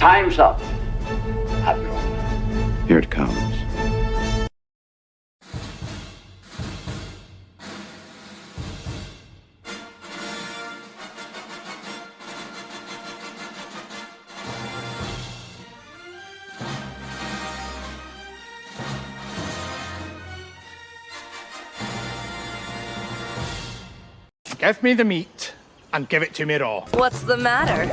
Time's up. Admiral. Here it comes. Give me the meat, and give it to me raw. What's the matter?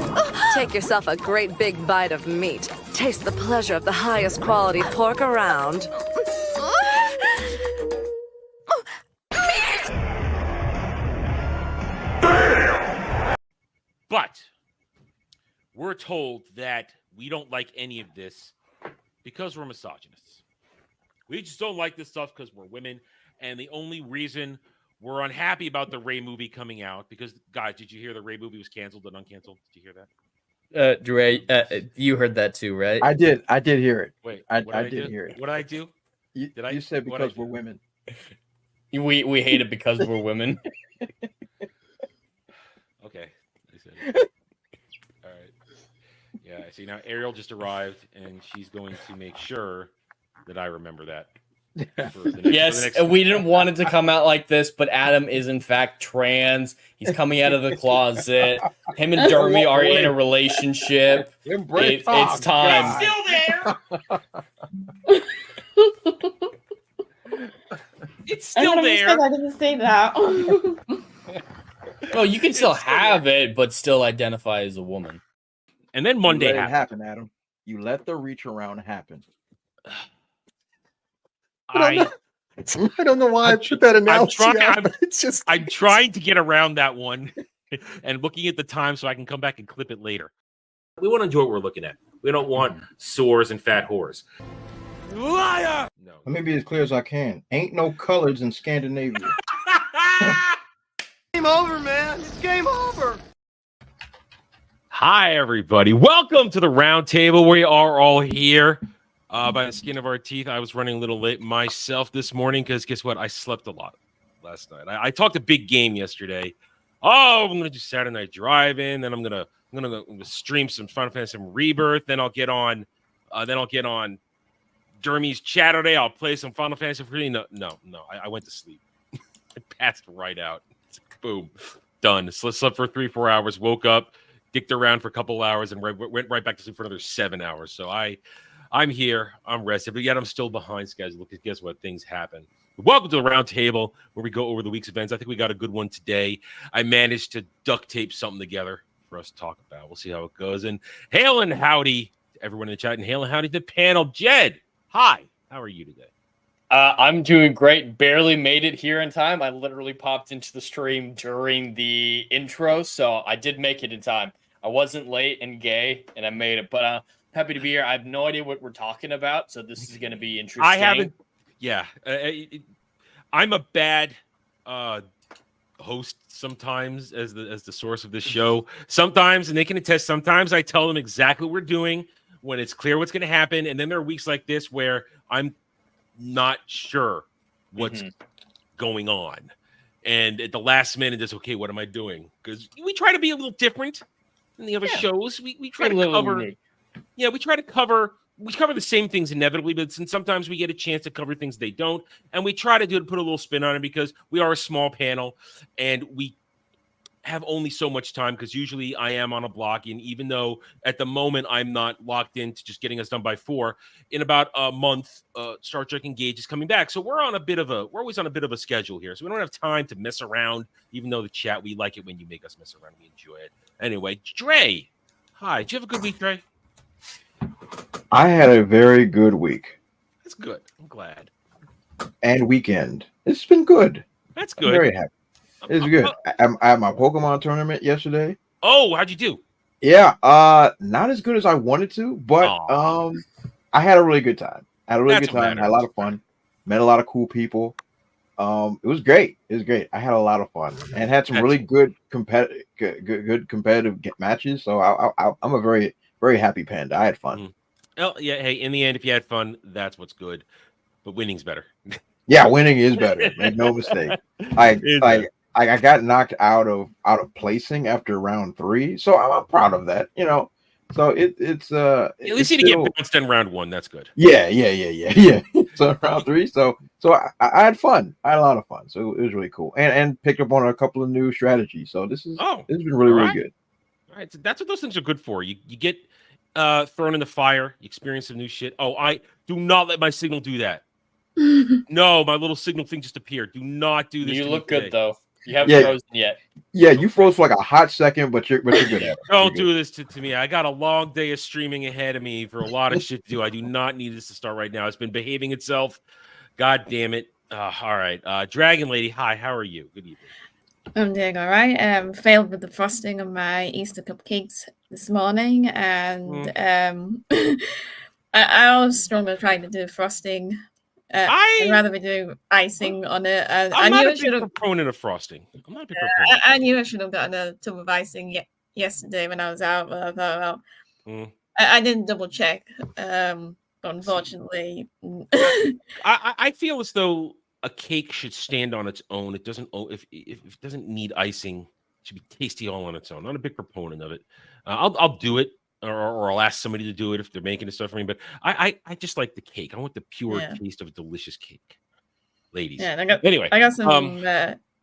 Take yourself a great big bite of meat. Taste the pleasure of the highest quality pork around. But we're told that we don't like any of this because we're misogynists. We just don't like this stuff because we're women, and the only reason we're unhappy about the Ray movie coming out because, guys, did you hear the Ray movie was canceled and uncanceled? Did you hear that? Dre, you heard that too, right? I did hear it. Wait, I did hear it. What did I do? You said because we're women. We hate it because we're women. Okay. I said it. All right. Yeah, see, now Ariel just arrived, and she's going to make sure that I remember that. Yes, we didn't want it to come out like this, but Adam is in fact trans. He's coming out of the closet. Him and Jeremy are in a relationship. It's time. It's still there. I didn't say that. Well, you can still have it, but still identify as a woman. And then Monday you let it happen, Adam. You let the reach around happen. I don't know why I put that analogy out. I'm trying to get around that one and looking at the time so I can come back and clip it later. We want to enjoy what we're looking at. We don't want sores and fat whores. Liar! No. Let me be as clear as I can. Ain't no colors in Scandinavia. Game over, man. It's game over. Hi, everybody. Welcome to the round table. We are all here by the skin of our teeth. I was running a little late myself this morning because guess what? I slept a lot last night. I talked a big game yesterday. Oh, I'm gonna do Saturday Night Drive-In. Then I'm gonna stream some Final Fantasy Rebirth. Then I'll get on. Jeremy's Chatterday. I'll play some Final Fantasy 3. No. I went to sleep. I passed right out. Boom, done. Slept for 3-4 hours. Woke up, dicked around for a couple hours, and went right back to sleep for another 7 hours. So I'm here. I'm rested, but yet I'm still behind schedule because guess what? Things happen. Welcome to the round table where we go over the week's events. I think we got a good one today. I managed to duct tape something together for us to talk about. We'll see how it goes. And hail and howdy to everyone in the chat, and hail and howdy to the panel. Jed, hi. How are you today? I'm doing great. Barely made it here in time. I literally popped into the stream during the intro, so I did make it in time. I wasn't late and gay, and I made it. But happy to be here. I have no idea what we're talking about, so this is going to be interesting. I haven't. Yeah, I'm a bad host sometimes as the source of this show. Sometimes, and they can attest. Sometimes I tell them exactly what we're doing when it's clear what's going to happen, and then there are weeks like this where I'm not sure what's going on, and at the last minute, it's okay. What am I doing? Because we try to be a little different than the other shows. We try to cover. Unique. Yeah, we try to cover. We cover the same things inevitably, but sometimes we get a chance to cover things they don't, and we try to put a little spin on it because we are a small panel, and we have only so much time because usually I am on a block, and even though at the moment I'm not locked into just getting us done by 4, in about a month, Star Trek Engage is coming back, so we're always on a bit of a schedule here, so we don't have time to mess around. Even though the chat, we like it when you make us mess around, we enjoy it. Anyway, Dre, hi. Did you have a good week, Dre? I had a very good week. That's good. I'm glad. And weekend. It's been good. That's good. I'm very happy. It's good. I had my Pokemon tournament yesterday. Oh, how'd you do? Yeah, not as good as I wanted to, but I had a really good time. I had a lot of fun. Met a lot of cool people. It was great. I had a lot of fun and had some really good competitive matches. So I'm a very, very happy panda. I had fun. Oh yeah. Hey, in the end, if you had fun, that's what's good. But winning's better. Yeah, winning is better. Make no mistake. I got knocked out of placing after round 3, so I'm proud of that. So it's At least you didn't get bounced in round 1. That's good. Yeah. So round 3. So I had fun. I had a lot of fun. So it was really cool, and picked up on a couple of new strategies. So this has been really good. All right, so that's what those things are good for. You get thrown in the fire. You experience some new shit. Oh, I do not let my signal do that. No, my little signal thing just appeared. Do not do this. You to look me good though. You haven't frozen yet. Yeah, you froze for like a hot second, but you're good. Don't do this to me. I got a long day of streaming ahead of me for a lot of shit to do. I do not need this to start right now. It's been behaving itself. God damn it. All right. Dragon Lady, hi. How are you? Good evening. I'm doing all right. Failed with the frosting on my Easter cupcakes this morning, and I was stronger trying to do frosting. I'd rather be doing icing on it. I'm not a big proponent of frosting. I'm not a big proponent. I knew I should have gotten a tub of icing yesterday when I was out, but I thought, well, I didn't double check. But unfortunately, I feel as though a cake should stand on its own. It doesn't. If it doesn't need icing, it should be tasty all on its own. Not a big proponent of it. I'll do it. Or I'll ask somebody to do it if they're making this stuff for me. But I just like the cake. I want the pure taste of a delicious cake, ladies. Yeah, I got some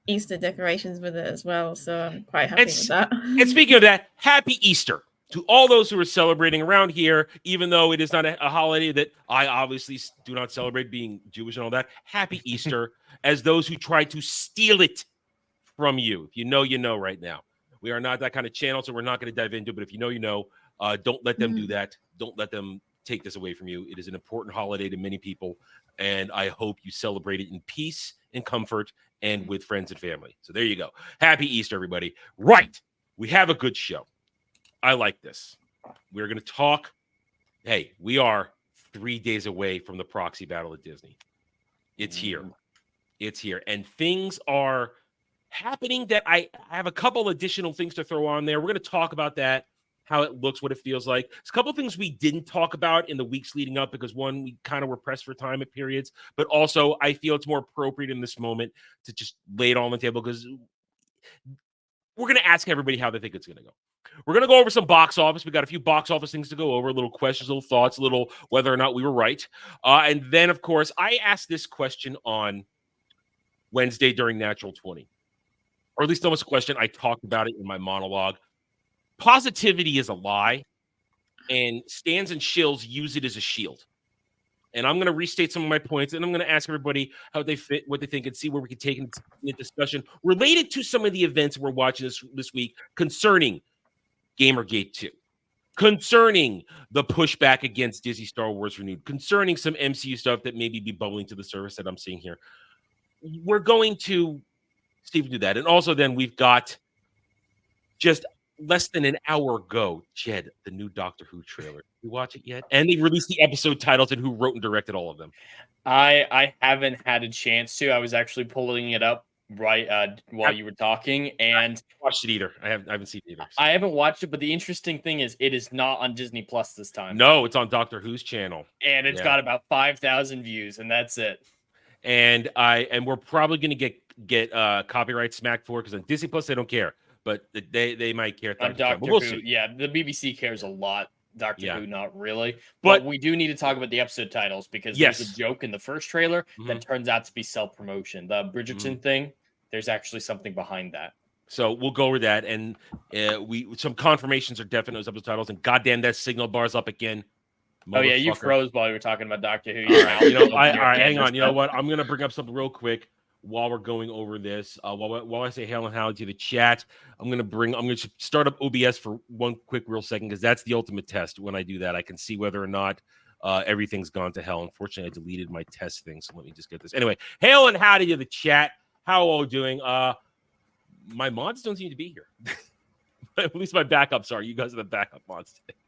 Easter decorations with it as well, so I'm quite happy with that. And speaking of that, happy Easter to all those who are celebrating around here, even though it is not a holiday that I obviously do not celebrate, being Jewish and all that. Happy Easter, as those who try to steal it from you. If you know right now. We are not that kind of channel, so we're not going to dive into it. But if you know, you know. Don't let them do that. Don't let them take this away from you. It is an important holiday to many people, and I hope you celebrate it in peace and comfort and with friends and family. So there you go. Happy Easter, everybody. Right. We have a good show. I like this. We're going to talk. Hey, we are 3 days away from the Proxy battle at Disney. It's here. It's here. And things are happening that I have a couple additional things to throw on there. We're going to talk about that. How it looks, what it feels like. There's a couple of things we didn't talk about in the weeks leading up because, one, we kind of were pressed for time at periods, but also I feel it's more appropriate in this moment to just lay it all on the table because we're going to ask everybody how they think it's going to go. We're going to go over some box office. We got a few box office things to go over, little questions, little thoughts, little whether or not we were right. And then, of course, I asked this question on Wednesday during Natural 20, or at least almost a question. I talked about it in my monologue. Positivity is a lie, and Stans and Shills use it as a shield. And I'm going to restate some of my points, and I'm going to ask everybody how they fit, what they think, and see where we can take in a discussion related to some of the events we're watching this week concerning Gamergate 2, concerning the pushback against Disney Star Wars Renewed, concerning some MCU stuff that maybe be bubbling to the surface that I'm seeing here. We're going to see if we do that. And also then we've got just less than an hour ago, Jed, the new Doctor Who trailer. You watch it yet? And they released the episode titles and who wrote and directed all of them. I haven't had a chance to. I was actually pulling it up while you were talking, and I haven't watched it either. I haven't seen it either. I haven't watched it, but the interesting thing is it is not on Disney Plus this time. No, it's on Doctor Who's channel. And it's got about 5,000 views, and that's it. And we're probably gonna get copyright smacked for it because on Disney Plus they don't care. But they might care. On Doctor Who, yeah, the BBC cares a lot. Doctor Who, not really. But we do need to talk about the episode titles because there's a joke in the first trailer that turns out to be self-promotion. The Bridgerton thing, there's actually something behind that. So we'll go over that, and some confirmations are definite episode titles. And goddamn, that signal bar's up again. Oh yeah, you froze while you were talking about Doctor Who. All right, hang on. You know what? I'm gonna bring up something real quick. While we're going over this, while I say hail and howdy to the chat, I'm gonna start up OBS for one quick real second because that's the ultimate test. When I do that, I can see whether or not everything's gone to hell. Unfortunately, I deleted my test thing, so let me just get this. Anyway, hail and howdy to the chat. How are you doing? My mods don't seem to be here. At least my backups are. You guys are the backup mods today.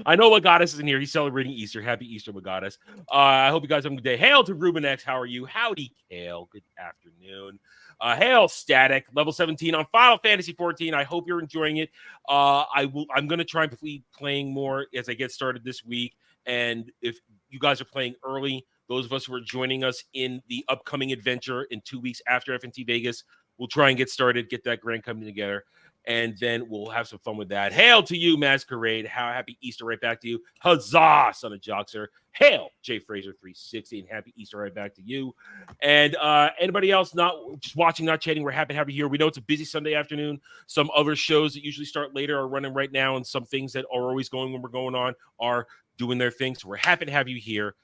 I know Legatus is in here. He's celebrating Easter. Happy Easter, Legatus. I hope you guys have a good day. Hail to Ruben X. How are you? Howdy, Kale. Good afternoon. Hail, Static. Level 17 on Final Fantasy 14. I hope you're enjoying it. I'm going to try and be playing more as I get started this week. And if you guys are playing early, those of us who are joining us in the upcoming adventure in 2 weeks after FNT Vegas, we'll try and get started, get that grand coming together. and then we'll have some fun with that. Hail to you, Masquerade. How happy Easter right back to you. Huzzah, son of Joxer. Hail, Jay Fraser 360, and happy Easter right back to you. And anybody else not just watching, not chatting, we're happy to have you here. We know it's a busy Sunday afternoon. Some other shows that usually start later are running right now, and some things that are always going when we're going on are doing their thing. So we're happy to have you here.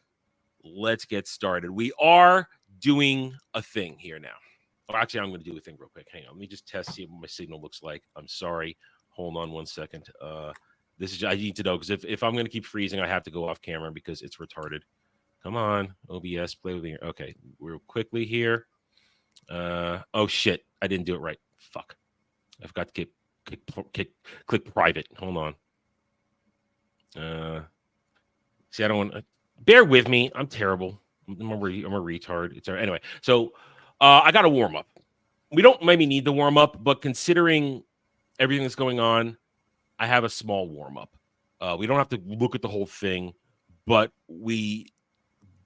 Let's get started. We are doing a thing here now. Oh, actually, I'm going to do a thing real quick. Hang on. Let me just test, see what my signal looks like. I'm sorry. Hold on 1 second. This is, I need to know, because if I'm going to keep freezing, I have to go off camera because it's retarded. Come on, OBS, play with me. Okay, real quickly here. Oh shit, I didn't do it right. Fuck, I forgot to click private. Hold on. See, I don't want. Bear with me. I'm terrible. I'm a retard. It's anyway. So, I got a warm up. We don't maybe need the warm up, but considering everything that's going on, I have a small warm-up. We don't have to look at the whole thing, but we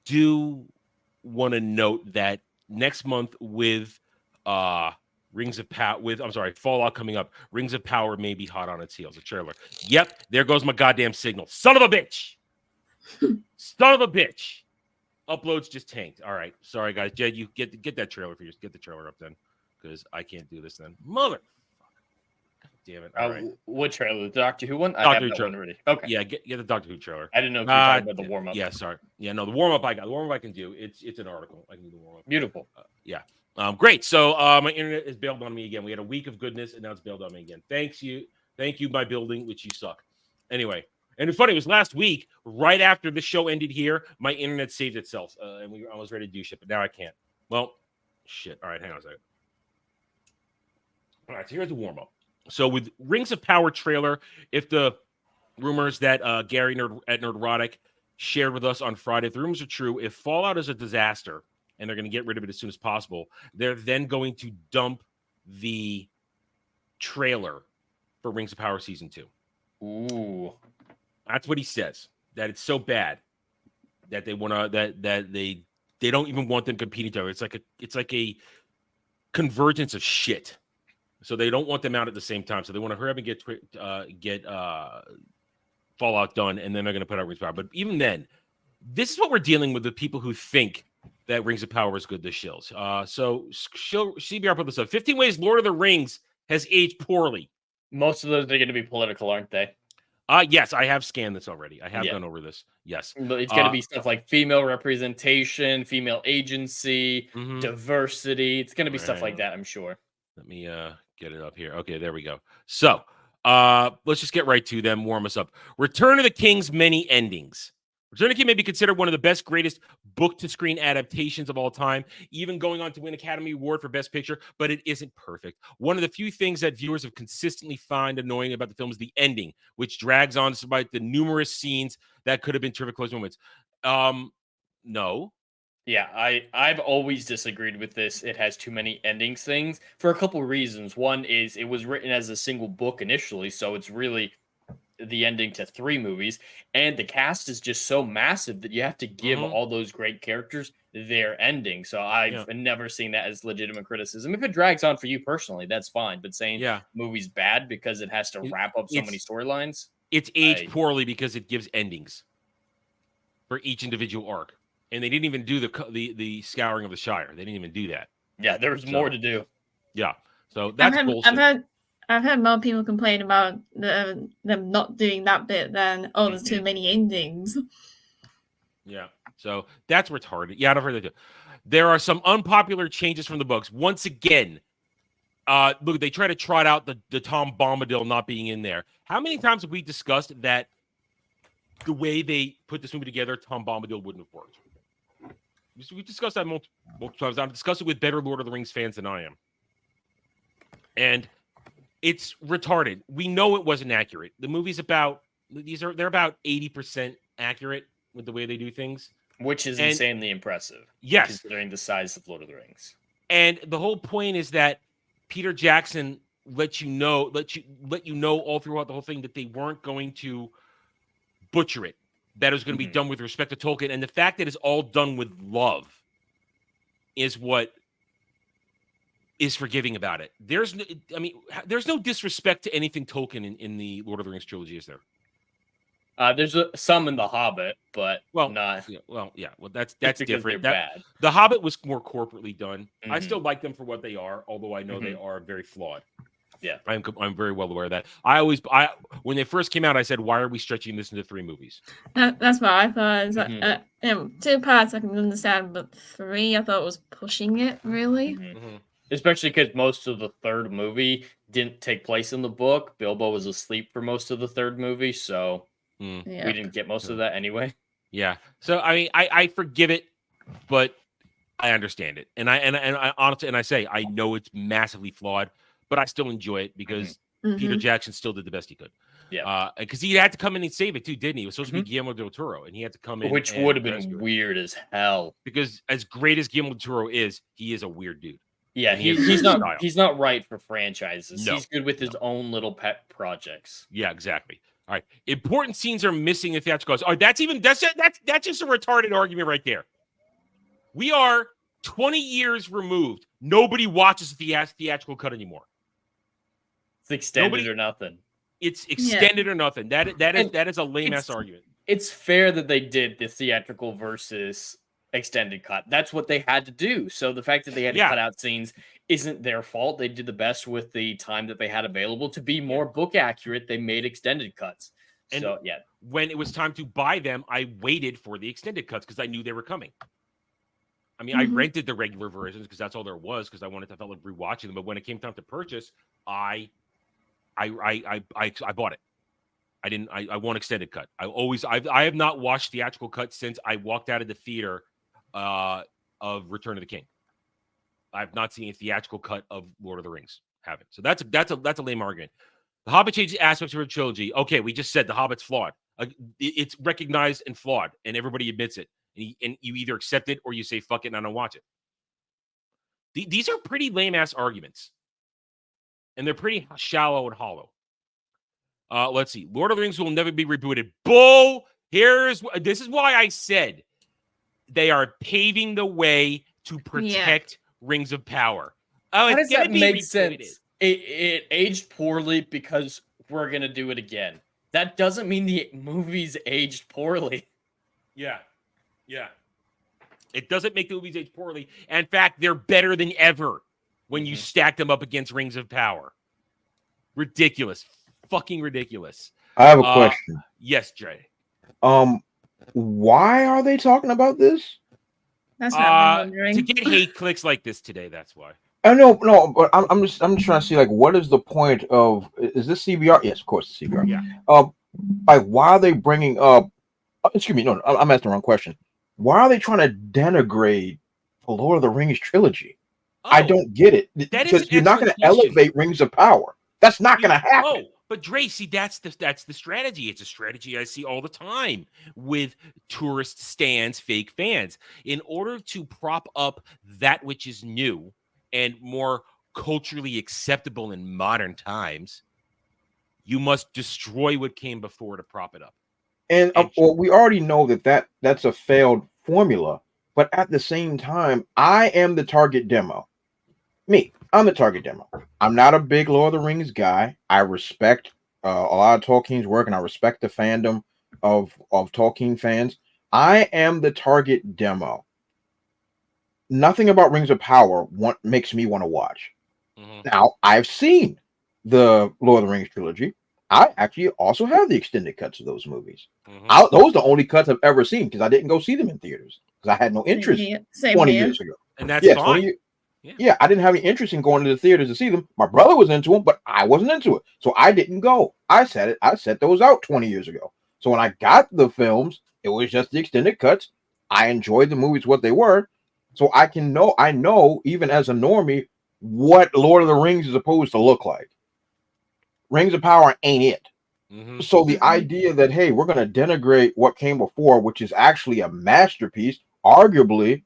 do want to note that next month with Rings of Power, Fallout coming up, Rings of Power may be hot on its heels. A trailer. Yep, there goes my goddamn signal. Son of a bitch! Son of a bitch! Uploads just tanked. All right, sorry guys. Jed, you get that trailer for you. Get the trailer up then, because I can't do this then. Mother. Damn it. All right. What trailer? The Doctor Who one? I Doctor have Who that one already. Okay. Yeah, get the Doctor Who trailer. I didn't know if you were talking about the warm-up. Yeah, sorry. Yeah, no, the warm-up I got. The warm-up I can do. It's an article. I can do the warm-up. Beautiful. Yeah. Great. So my internet has bailed on me again. We had a week of goodness, and now it's bailed on me again. Thank you, my building, which you suck. Anyway, and it's funny, it was last week, right after the show ended here, my internet saved itself, and I was ready to do shit, but now I can't. Well, shit. All right, hang on a second. All right, so here's the warm-up. So with Rings of Power trailer, if the rumors that Gary at Nerdrotic shared with us on Friday, if the rumors are true, if Fallout is a disaster and they're going to get rid of it as soon as possible, they're then going to dump the trailer for Rings of Power Season 2. Ooh. That's what he says, that it's so bad that they want to, that they don't even want them competing together. It's like a convergence of shit. So they don't want them out at the same time. So they want to hurry up and get Fallout done, and then they're going to put out Rings of Power. But even then, this is what we're dealing with people who think that Rings of Power is good, the Shills. So CBR put this up. 15 Ways Lord of the Rings has aged poorly. Most of those are going to be political, aren't they? Yes, I have scanned this already. I have gone over this. Yes. It's going to be stuff like female representation, female agency, diversity. It's going to be stuff like that, I'm sure. Let me get it up here. Okay, there we go. So let's just get right to them. Warm us up. Return of the King's many endings. Return of the King may be considered one of the best, greatest book-to-screen adaptations of all time, even going on to win Academy Award for Best Picture, but it isn't perfect. One of the few things that viewers have consistently found annoying about the film is the ending, which drags on despite the numerous scenes that could have been terrific close moments. No. Yeah, I've always disagreed with this. It has too many endings things for a couple reasons. One is it was written as a single book initially, so it's really the ending to 3 movies, and the cast is just so massive that you have to give all those great characters their ending. So I've never seen that as legitimate criticism. If it drags on for you personally, that's fine. But saying movie's bad because it has to wrap up so many storylines, it's aged poorly because it gives endings for each individual arc. And they didn't even do the scouring of the Shire. They didn't even do that. Yeah, there was more to do. Yeah, so that's bullshit. I've heard more people complain about them not doing that bit than there's too many endings. Yeah, so that's retarded. Yeah, I've heard that too. There are some unpopular changes from the books. Once again, look, they try to trot out the Tom Bombadil not being in there. How many times have we discussed that the way they put this movie together, Tom Bombadil wouldn't have worked? We discussed that multiple times. I've discussed it with better Lord of the Rings fans than I am. And it's retarded. We know it wasn't accurate. The movie's about 80% accurate with the way they do things. Which is insanely impressive. Yes. Considering the size of Lord of the Rings. And the whole point is that Peter Jackson let you know all throughout the whole thing that they weren't going to butcher it. That it was going to be done with respect to Tolkien. And the fact that it's all done with love is what is forgiving about it. There's no disrespect to anything Tolkien in the Lord of the Rings trilogy, is there? There's some in The Hobbit, but not. Well, that's different. Bad. The Hobbit was more corporately done. Mm-hmm. I still like them for what they are, although I know they are very flawed. Yeah, I'm very well aware of that. When they first came out, I said, "Why are we stretching this into 3 movies?" That's what I thought. It's like, 2 parts I can understand, but 3 I thought was pushing it really. Especially because most of the third movie didn't take place in the book. Bilbo was asleep for most of the third movie, so we didn't get most of that anyway. Yeah. So I forgive it, but I understand it, and I honestly, and I say I know it's massively flawed, but I still enjoy it because Peter Jackson still did the best he could. Yeah. Because he had to come in and save it too, didn't he? It was supposed to be Guillermo del Toro, and he had to come in, which would have been weird as hell. Because as great as Guillermo del Toro is, he is a weird dude. Yeah, he's not right for franchises. No. He's good with his own little pet projects. Yeah, exactly. All right. Important scenes are missing in theatrical. Oh, that's just a retarded argument right there. We are 20 years removed. Nobody watches the theatrical cut anymore. It's extended or nothing. It's extended or nothing. That is a lame ass argument. It's fair that they did the theatrical versus extended cut. That's what they had to do. So the fact that they had to cut out scenes isn't their fault. They did the best with the time that they had available. To be more book accurate, they made extended cuts. And so when it was time to buy them, I waited for the extended cuts because I knew they were coming. I mean, I rented the regular versions because that's all there was, because I wanted to feel like rewatching them. But when it came time to purchase, I bought it. I want extended cut. I have not watched theatrical cut since I walked out of the theater of Return of the King. I've not seen a theatrical cut of Lord of the Rings. Haven't. So that's a lame argument. The Hobbit changes aspects of a trilogy. Okay, we just said the Hobbit's flawed. It's recognized and flawed, and everybody admits it. And you either accept it or you say fuck it and I don't watch it. These are pretty lame ass arguments, and they're pretty shallow and hollow. Let's see. Lord of the Rings will never be rebooted. Bull. This is why I said they are paving the way to protect Rings of Power. Oh, how does that make sense? It aged poorly because we're gonna do it again. That doesn't mean the movies aged poorly. Yeah. It doesn't make the movies age poorly. In fact, they're better than ever when you stack them up against Rings of Power. Ridiculous. Fucking ridiculous. I have a question. Yes, Jay. Why are they talking about this? That's what I'm wondering. To get hate clicks like this today, that's why. I know, no, but I'm just trying to see, like, what is the point of, is this CBR? Yes, of course, it's CBR. Yeah. Like, why are they bringing up? Excuse me, no, I'm asking the wrong question. Why are they trying to denigrate the Lord of the Rings trilogy? I don't get it. Because you're not going to elevate Rings of Power. That's not going to happen. Oh, but Dre, see, that's the strategy. It's a strategy I see all the time with tourist stands, fake fans. In order to prop up that which is new and more culturally acceptable in modern times, you must destroy what came before to prop it up. And well, we already know that's a failed formula. But at the same time, I am the target demo. I'm the target demo. I'm not a big Lord of the Rings guy. I respect a lot of Tolkien's work, and I respect the fandom of Tolkien fans. I am the target demo. Nothing about Rings of Power makes me want to watch. Now, I've seen the Lord of the Rings trilogy. I actually also have the extended cuts of those movies. Those are the only cuts I've ever seen because I didn't go see them in theaters because I had no interest 20 years ago. And that's fine. Yeah, I didn't have any interest in going to the theaters to see them. My brother was into them, but I wasn't into it. So I didn't go. I set those out 20 years ago. So when I got the films, it was just the extended cuts. I enjoyed the movies, what they were. So I know, even as a normie, what Lord of the Rings is supposed to look like. Rings of Power ain't it. So the idea that, hey, we're going to denigrate what came before, which is actually a masterpiece, arguably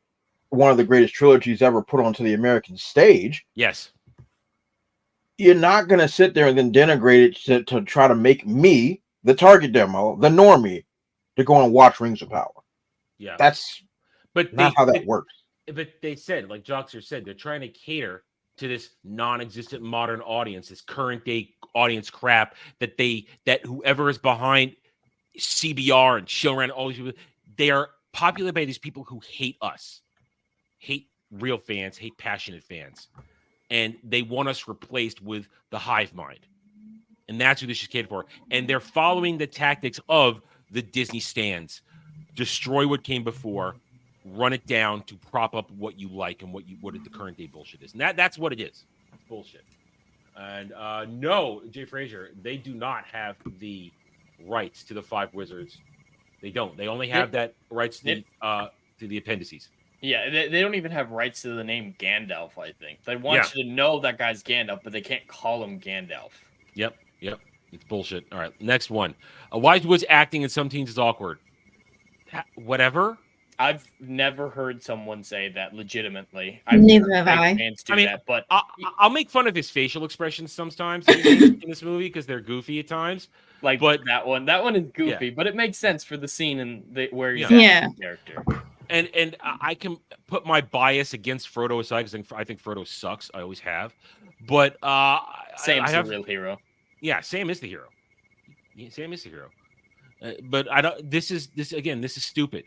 one of the greatest trilogies ever put onto the American stage. Yes. You're not going to sit there and then denigrate it to try to make me, the target demo, the normie, to go and watch Rings of Power. Yeah. That's not how that works. But they said, like Joxer said, they're trying to cater to this non-existent modern audience, this current day audience crap that whoever is behind CBR and showrun, all these people, they are populated by these people who hate us, hate real fans, hate passionate fans, and they want us replaced with the hive mind, and that's who this is catered for. And they're following the tactics of the Disney stands: destroy what came before, run it down to prop up what you like and what the current day bullshit is. And that's what it is. It's bullshit. And no, Jay Frazier, they do not have the rights to the 5 wizards. They don't. They only have that rights to the appendices. Yeah, they don't even have rights to the name Gandalf, I think. They want you to know that guy's Gandalf, but they can't call him Gandalf. Yep. It's bullshit. All right, next one. Wise Woods acting in some teens is awkward. Whatever. I've never heard someone say that legitimately. Neither have I. Fans do that, but I'll make fun of his facial expressions sometimes in this movie because they're goofy at times. But that one is goofy, but it makes sense for the scene and where he's at the character. And I can put my bias against Frodo aside because I think Frodo sucks. I always have. But Sam's the real hero. Yeah, Sam is the hero. Sam is the hero. But I don't. This is stupid.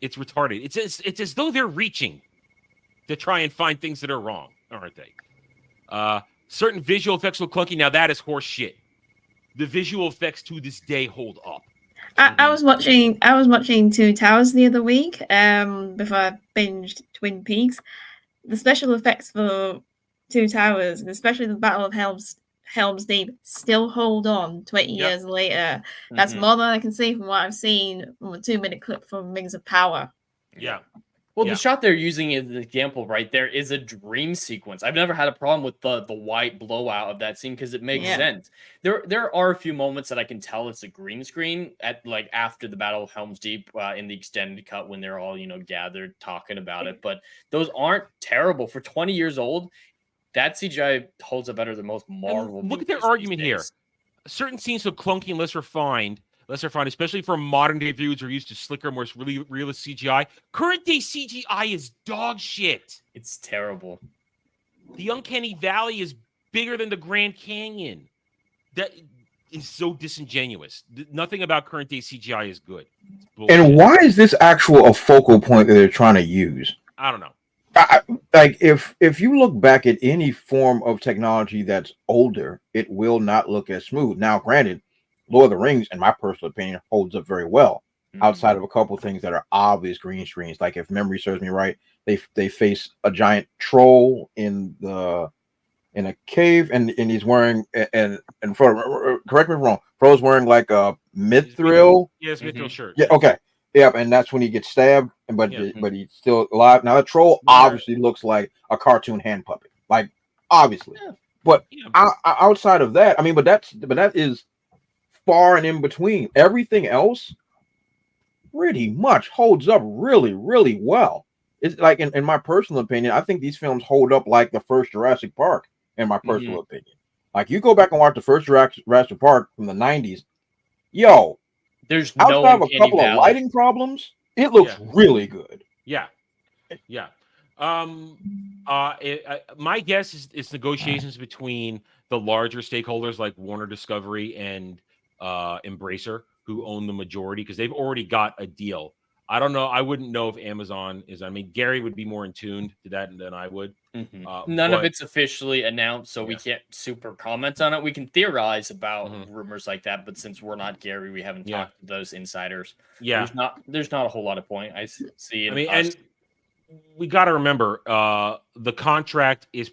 It's retarded. It's as though they're reaching to try and find things that are wrong, aren't they? Certain visual effects look clunky. Now that is horse shit. The visual effects to this day hold up. I was watching Two Towers the other week before I binged Twin Peaks. The special effects for Two Towers, and especially the Battle of Helm's Deep, still hold on 20 years later. That's more than I can see from what I've seen from a 2-minute clip from Rings of Power. Yeah. Well, the shot they're using as an example right there is a dream sequence. I've never had a problem with the white blowout of that scene because it makes sense. There are a few moments that I can tell it's a green screen at after the Battle of Helm's Deep in the extended cut when they're all gathered talking about it. But those aren't terrible for 20 years old. That CGI holds up better than most Marvel. Look at their argument here. Certain scenes look clunky and less refined, especially for modern day viewers who are used to slicker, more really realist CGI. Current day CGI is dog shit. It's terrible. The Uncanny Valley is bigger than the Grand Canyon. That is so disingenuous. Nothing about current day CGI is good. And why is this actual a focal point that they're trying to use? I don't know. If you look back at any form of technology that's older, it will not look as smooth. Now, granted, Lord of the Rings, in my personal opinion, holds up very well. Outside of a couple of things that are obvious green screens, like if memory serves me right, they face a giant troll in a cave, and he's wearing and Frodo, correct me if I'm wrong, Frodo's wearing like a mithril. Yes, mithril shirt. Yeah, okay. Yep, and that's when he gets stabbed, but he's still alive. Now the troll obviously looks like a cartoon hand puppet, like obviously. Yeah. But outside of that, I mean, but that is far and in between. Everything else pretty much holds up really, really well. It's like in my personal opinion, I think these films hold up like the first Jurassic Park. In my personal opinion, like you go back and watch the first Jurassic Park from the 90s, there's outside of a couple of lighting problems, it looks really good. Yeah. My guess is it's negotiations between the larger stakeholders like Warner Discovery and Embracer, who own the majority, because they've already got a deal. I don't know. I wouldn't know if Amazon is. I mean, Gary would be more in tune to that than I would. None of it's officially announced, so we can't super comment on it. We can theorize about rumors like that, but since we're not Gary, we haven't talked to those insiders. Yeah, there's not a whole lot of point. I see. I mean, and we got to remember, the contract is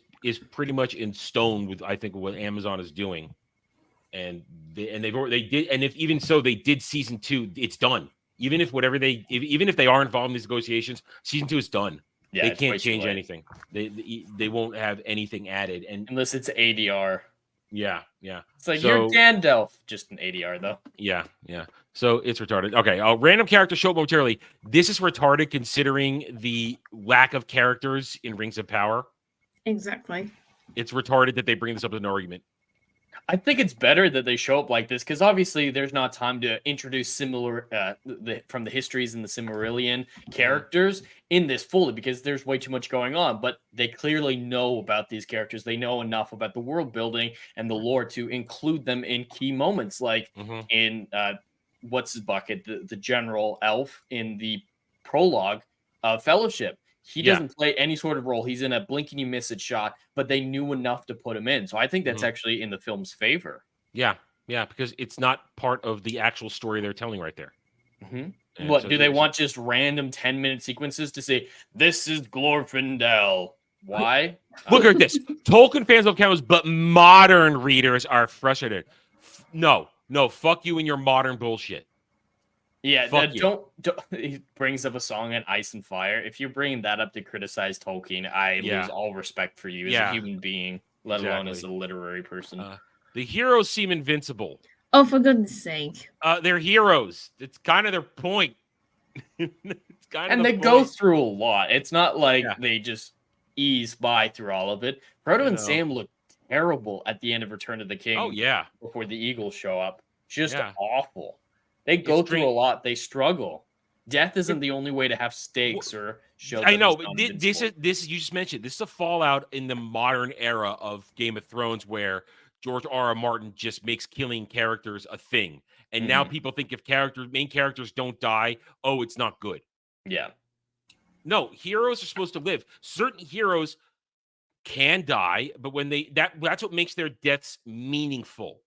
pretty much in stone with I think what Amazon is doing, and they did, and if even so they did season 2, it's done. Even if they are involved in these negotiations, season 2 is done. Yeah, they can't change anything. They won't have anything added, and unless it's ADR. Yeah. It's like you're Gandalf, just an ADR though. Yeah. So it's retarded. Okay, random character show up momentarily. This is retarded considering the lack of characters in Rings of Power. Exactly. It's retarded that they bring this up as an argument. I think it's better that they show up like this because obviously there's not time to introduce similar from the histories and the Silmarillion characters in this fully because there's way too much going on. But they clearly know about these characters. They know enough about the world building and the lore to include them in key moments, like in what's his bucket, the general elf in the prologue of Fellowship. He doesn't play any sort of role. He's in a blink and you miss it shot, but they knew enough to put him in. So I think that's actually in the film's favor. Yeah, because it's not part of the actual story they're telling right there. What, do they want just random 10-minute sequences to say, this is Glorfindel? Why? Look at this. Tolkien fans love cameos, but modern readers are frustrated. No, fuck you and your modern bullshit. Yeah, don't. He brings up a song on Ice and Fire. If you're bringing that up to criticize Tolkien, I lose all respect for you as a human being, let alone as a literary person. The heroes seem invincible. Oh, for goodness sake. They're heroes. It's kind of their point. They go through a lot. It's not like they just ease by through all of it. Frodo and Sam look terrible at the end of Return of the King. Oh, yeah. Before the Eagles show up. Just awful. They go through a lot. They struggle. Death isn't the only way to have stakes or show. I know, but this is you just mentioned. This is a fallout in the modern era of Game of Thrones, where George R.R. Martin just makes killing characters a thing, and now people think if main characters don't die, oh, it's not good. Yeah. No, heroes are supposed to live. Certain heroes can die, but when that's what makes their deaths meaningful.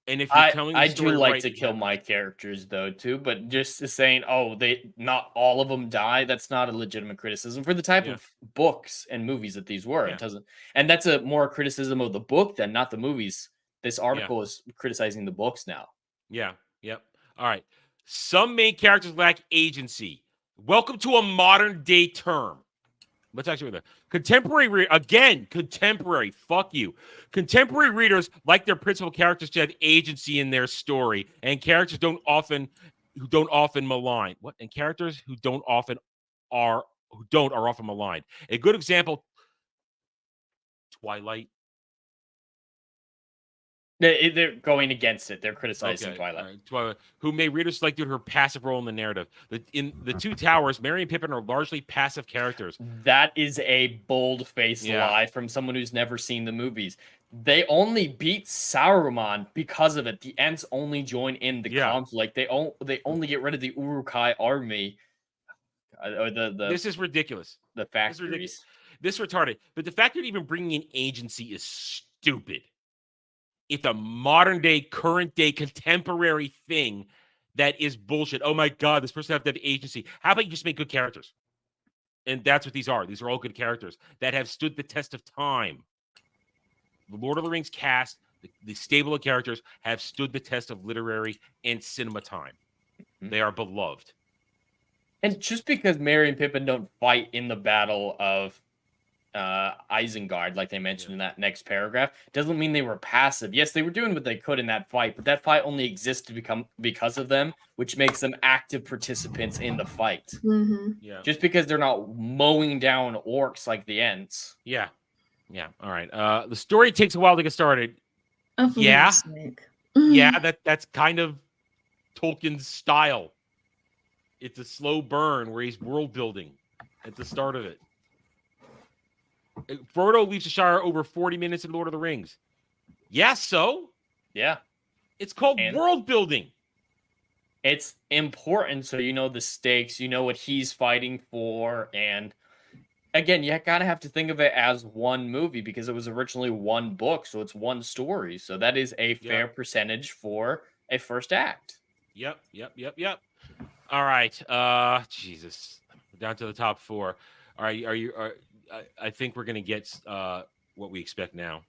And if you're telling the story, I do like to kill my characters though too, but just saying, they not all of them die, that's not a legitimate criticism for the type of books and movies that these were. It doesn't, and that's a more criticism of the book than not the movies. This article is criticizing the books now. Yeah. Yep. All right. Some main characters lack agency. Welcome to a modern day term. Let's actually read that. Contemporary. Fuck you. Contemporary readers like their principal characters to have agency in their story, and characters who don't often malign. What? And characters who don't are often maligned. A good example. Twilight. They're going against it. They're criticizing Twilight. Right. Twilight, who made readers select due to her passive role in the narrative. In the Two Towers, Merry and Pippin are largely passive characters. That is a bold-faced lie from someone who's never seen the movies. They only beat Saruman because of it. The Ents only join in the conflict. They only get rid of the Uruk-hai army. This is ridiculous. The factories. This retarded. But the fact that even bringing in agency is stupid. It's a modern day, current day, contemporary thing that is bullshit. Oh my God, this person has to have agency. How about you just make good characters? And that's what these are. These are all good characters that have stood the test of time. The Lord of the Rings cast, the stable of characters have stood the test of literary and cinema time. They are beloved. And just because Merry and Pippin don't fight in the Battle of Isengard, like they mentioned in that next paragraph, doesn't mean they were passive. Yes, they were doing what they could in that fight, but that fight only existed because of them, which makes them active participants in the fight. Just because they're not mowing down orcs like the Ents. Yeah. All right. The story takes a while to get started. That's kind of Tolkien's style. It's a slow burn where he's world building at the start of it. Frodo leaves the Shire over 40 minutes in Lord of the Rings. Yeah. It's called world building. It's important so you know the stakes, you know what he's fighting for, and again, you kind of have to think of it as one movie because it was originally one book, so it's one story. So that is a fair percentage for a first act. Yep. All right. Jesus. We're down to the top 4. All right. I think we're gonna get what we expect now.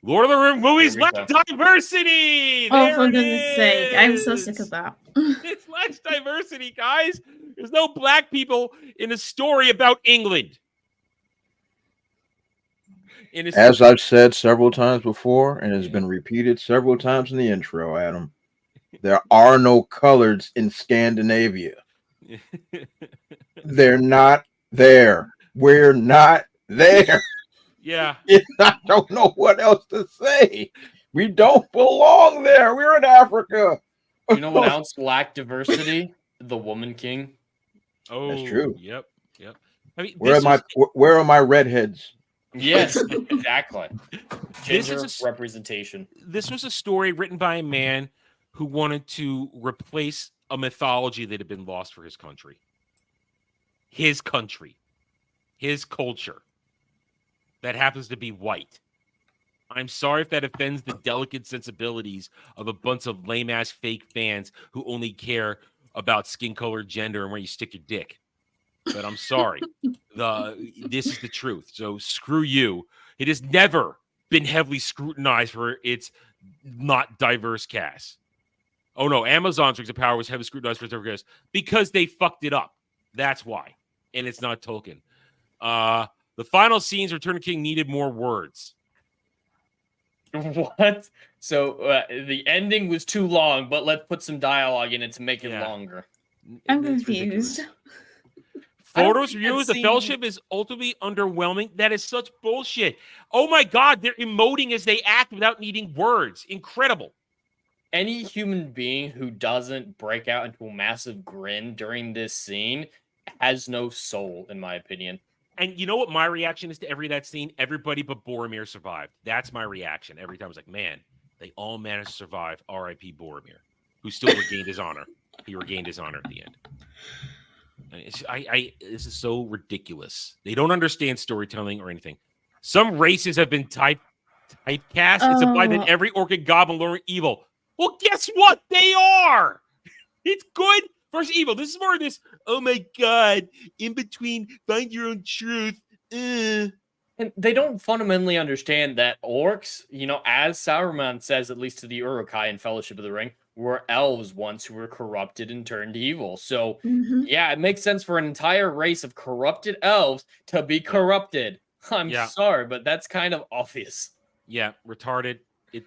Lord of the Rings movies lack diversity. Oh, for goodness sake! I'm so sick of that. It's less diversity, guys. There's no black people in a story about England. As I've said several times before, and has been repeated several times in the intro, Adam, there are no coloreds in Scandinavia. They're not there. We're not there. Yeah. I don't know what else to say. We don't belong there. We're in Africa. You know what else lacked diversity? The Woman King. Oh, That's true. Yep. I mean, Where are my redheads? Yes, exactly. This Gender is representation. This was a story written by a man who wanted to replace a mythology that had been lost for his country. His country. His culture. That happens to be white. I'm sorry if that offends the delicate sensibilities of a bunch of lame-ass fake fans who only care about skin color, gender, and where you stick your dick. But I'm sorry. This is the truth. So screw you. It has never been heavily scrutinized for its not diverse cast. Oh no, Amazon's Rings of Power was heavily scrutinized for its diverse cast because they fucked it up. That's why. And it's not Tolkien. The final scenes, Return of the King needed more words. What? So the ending was too long, but let's put some dialogue in it to make it longer. I'm confused. Photos reviews the Fellowship is ultimately underwhelming. That is such bullshit. Oh my God, they're emoting as they act without needing words. Incredible. Any human being who doesn't break out into a massive grin during this scene has no soul, in my opinion. And you know what my reaction is to that scene? Everybody but Boromir survived. That's my reaction every time. I was like, man, they all managed to survive. R.I.P. Boromir, who still regained his honor. He regained his honor at the end. This is so ridiculous. They don't understand storytelling or anything. Some races have been typecast. It's implied that every orc and goblin are evil. Well, guess what? They are. It's good versus evil. This is more of this, oh my God, in between, find your own truth. And they don't fundamentally understand that orcs, as Sauron says, at least to the Uruk-hai in Fellowship of the Ring, were elves once who were corrupted and turned evil. So, yeah, it makes sense for an entire race of corrupted elves to be corrupted. I'm sorry, but that's kind of obvious. Yeah, retarded.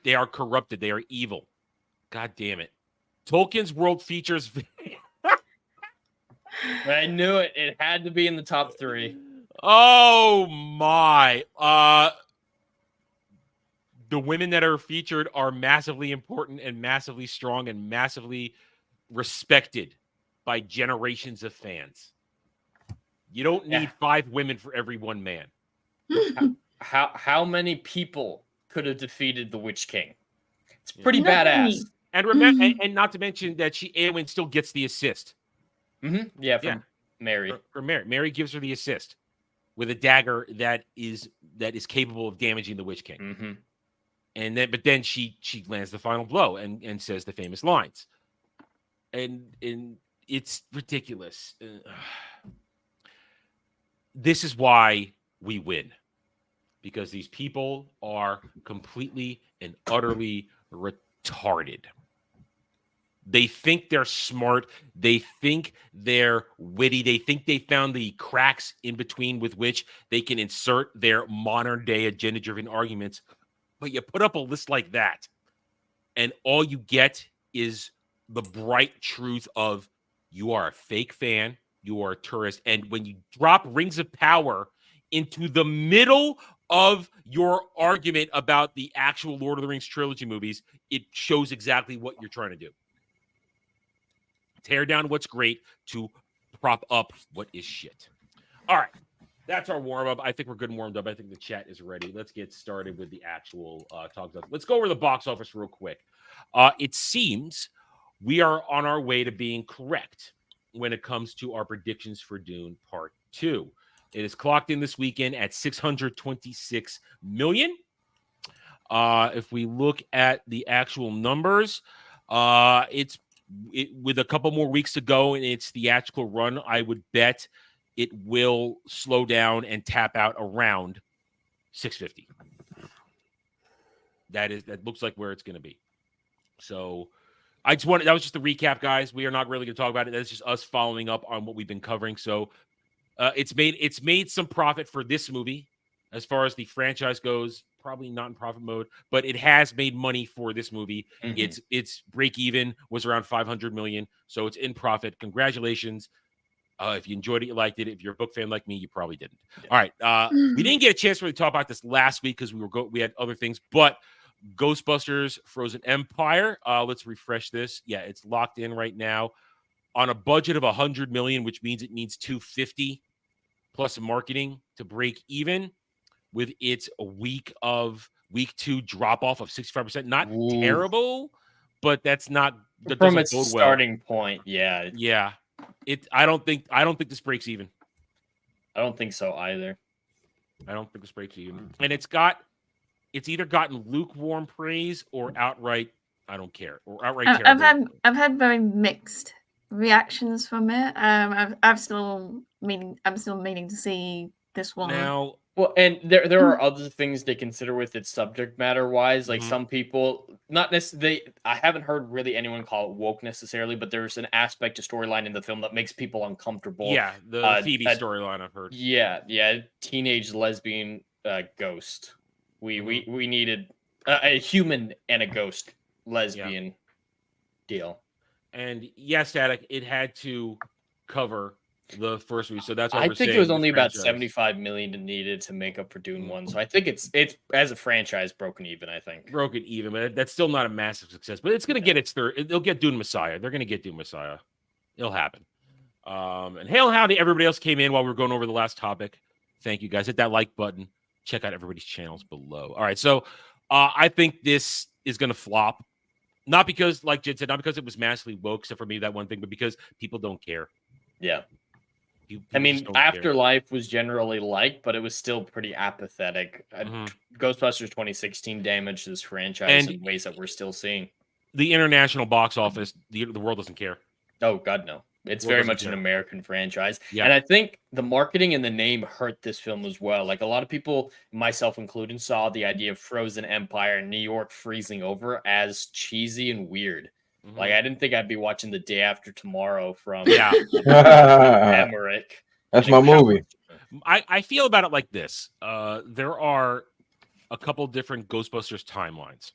They are corrupted. They are evil. God damn it. Tolkien's world features... I knew it. It had to be in the top 3. Oh, my. The women that are featured are massively important and massively strong and massively respected by generations of fans. You don't need 5 women for every one man. How many people could have defeated the Witch King? It's pretty badass. And remember, and not to mention that Eowyn still gets the assist. Yeah, from Mary. From Mary. Mary gives her the assist with a dagger that is capable of damaging the Witch King. And then she lands the final blow and says the famous lines. And it's ridiculous. This is why we win. Because these people are completely and utterly retarded. They think they're smart. They think they're witty. They think they found the cracks in between with which they can insert their modern-day agenda-driven arguments. But you put up a list like that, and all you get is the bright truth of you are a fake fan, you are a tourist, and when you drop Rings of Power into the middle of your argument about the actual Lord of the Rings trilogy movies, it shows exactly what you're trying to do. Tear down what's great to prop up what is shit. All right. That's our warm-up. I think we're good and warmed up. I think the chat is ready. Let's get started with the actual talk. Let's go over the box office real quick. It seems we are on our way to being correct when it comes to our predictions for Dune Part 2. It is clocked in this weekend at $626 million. If we look at the actual numbers, with a couple more weeks to go in its theatrical run, I would bet it will slow down and tap out around 650. That looks like where it's going to be. So that was just a recap, guys. We are not really going to talk about it. That's just us following up on what we've been covering. So it's made some profit for this movie as far as the franchise goes. Probably not in profit mode, but it has made money for this movie. Its break even was around $500 million, so it's in profit. Congratulations. If you enjoyed it, you liked it. If you're a book fan like me, you probably didn't. All right. We didn't get a chance to really talk about this last week because we had other things, but Ghostbusters Frozen Empire. Let's refresh this. Yeah, it's locked in right now on a budget of $100 million, which means it needs $250 plus marketing to break even with its week 2 drop off of 65%. Not terrible, but that from its bode starting point. Yeah. Yeah. I don't think this breaks even. I don't think so either. I don't think this breaks even. And it's either gotten lukewarm praise or outright I don't care or outright terrible. I've had very mixed reactions from it. I'm still meaning to see this one. Now, well, and there are other things to consider with its subject matter wise. Like some people, not necessarily, I haven't heard really anyone call it woke necessarily, but there's an aspect to storyline in the film that makes people uncomfortable. Yeah, the Phoebe storyline I've heard. Yeah, teenage lesbian ghost. We needed a human and a ghost lesbian deal. And yes, Static, it had to cover the first movie, so that's why I think it was only about $75 million needed to make up for Dune 1. So I think it's as a franchise broken even. I think broken even, but that's still not a massive success. But it's going to get its third. They'll get Dune Messiah. They're going to get Dune Messiah. It'll happen. And hail howdy, everybody else came in while we were going over the last topic. Thank you guys. Hit that like button. Check out everybody's channels below. All right, so I think this is going to flop. Not because, like Jid said, not because it was massively woke, except for maybe that one thing, but because people don't care. Yeah. People I mean, Afterlife was generally liked, but it was still pretty apathetic. Ghostbusters 2016 damaged this franchise in ways that we're still seeing. The international box office, the world doesn't care. Oh, God, no. It's very much an American franchise. Yeah. And I think the marketing and the name hurt this film as well. Like a lot of people, myself included, saw the idea of Frozen Empire and New York freezing over as cheesy and weird. Like I didn't think I'd be watching The Day After Tomorrow from Emmerich. That's my movie. I feel about it like this. There are a couple different Ghostbusters timelines.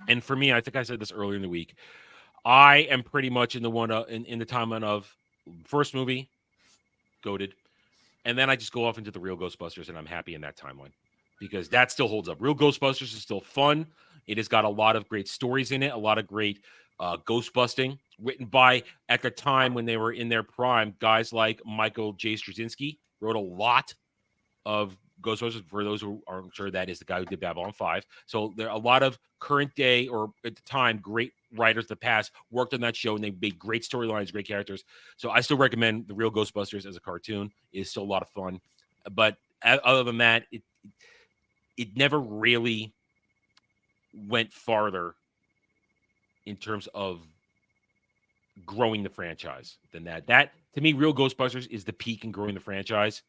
And for me, I think I said this earlier in the week. I am pretty much in the one in the timeline of first movie, goated, and then I just go off into the real Ghostbusters, and I'm happy in that timeline because that still holds up. Real Ghostbusters is still fun. It has got a lot of great stories in it, a lot of great ghost busting written by, at the time when they were in their prime, guys like Michael J. Straczynski wrote a lot of Ghostbusters. For those who aren't sure, that is the guy who did Babylon 5. So there are a lot of current day, or at the time, great writers of the past worked on that show, and they made great storylines, great characters. So I still recommend the real Ghostbusters as a cartoon. It is still a lot of fun. But other than that, it never really went farther in terms of growing the franchise than that. That, to me, real Ghostbusters is the peak in growing the franchise.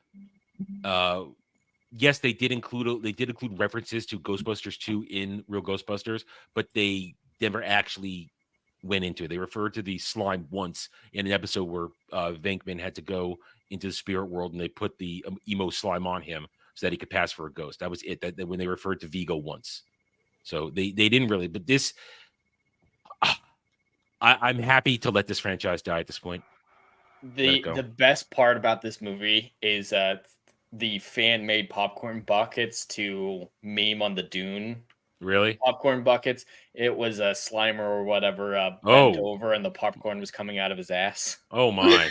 Yes, they did include references to Ghostbusters 2 in Real Ghostbusters, but they never actually went into it. They referred to the slime once in an episode where Venkman had to go into the spirit world, and they put the emo slime on him so that he could pass for a ghost. That was it. That when they referred to Vigo once. So they didn't really. But this, I'm happy to let this franchise die at this point. The best part about this movie is the fan-made popcorn buckets to meme on the Dune. Really? Popcorn buckets. It was a Slimer or whatever bent over, and the popcorn was coming out of his ass. Oh my!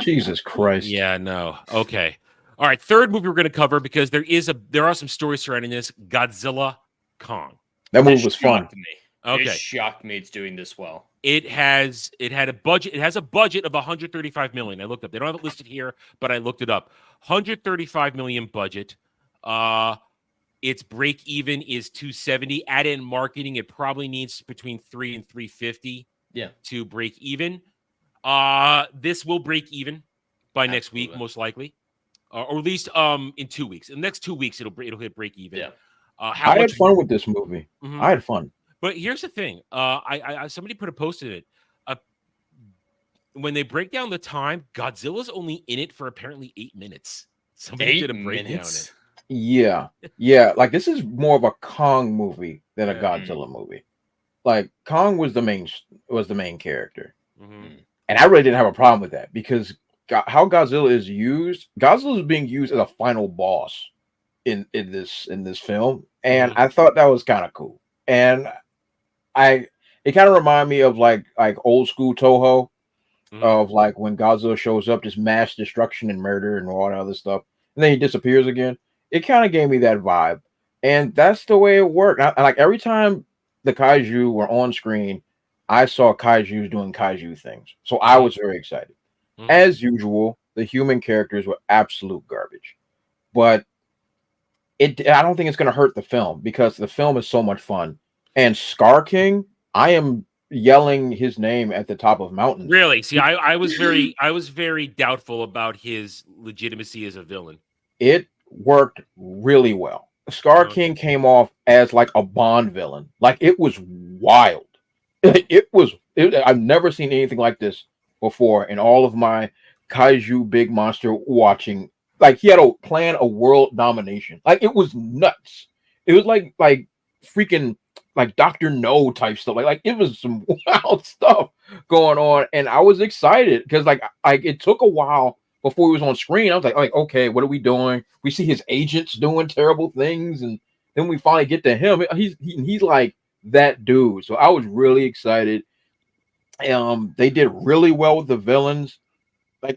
Jesus Christ! Yeah, no. Okay. All right. Third movie we're going to cover, because there are some stories surrounding this. Godzilla Kong. That movie was fun. Okay. It shocked me it's doing this well. It has a budget of $135 million. I looked up. They don't have it listed here, but I looked it up. $135 million budget. Its break even is $270. Add in marketing, it probably needs between $300 and $350 to break even. This will break even by next week, most likely. Or at least in 2 weeks. In the next 2 weeks, it'll hit break even. Yeah. I had fun with this movie. I had fun. But here's the thing. I somebody put a post in it. When they break down the time, Godzilla's only in it for apparently 8 minutes. Somebody did a breakdown on it. Yeah. Like, this is more of a Kong movie than a Godzilla movie. Like, Kong was the main character, and I really didn't have a problem with that, because how Godzilla is used. Godzilla is being used as a final boss in this film, and I thought that was kind of cool. And it kind of reminded me of like old school Toho of like when Godzilla shows up, just mass destruction and murder and all that other stuff, and then he disappears again. It kind of gave me that vibe, and that's the way it worked. Like every time the kaiju were on screen, I saw kaijus doing kaiju things, so I was very excited. As usual, the human characters were absolute garbage, but I don't think it's going to hurt the film because the film is so much fun. And Scar King, I am yelling his name at the top of mountains. Really? See, I was very doubtful about his legitimacy as a villain. It worked really well. Scar King came off as like a Bond villain. Like it was wild. I've never seen anything like this before in all of my kaiju big monster watching. Like he had a plan a world domination. Like it was nuts. It was like freaking like Dr. No type stuff. Like it was some wild stuff going on, and I was excited because like it took a while before he was on screen. I was like, okay, what are we doing? We see his agents doing terrible things, and then we finally get to him. He's like that dude. So I was really excited. They did really well with the villains.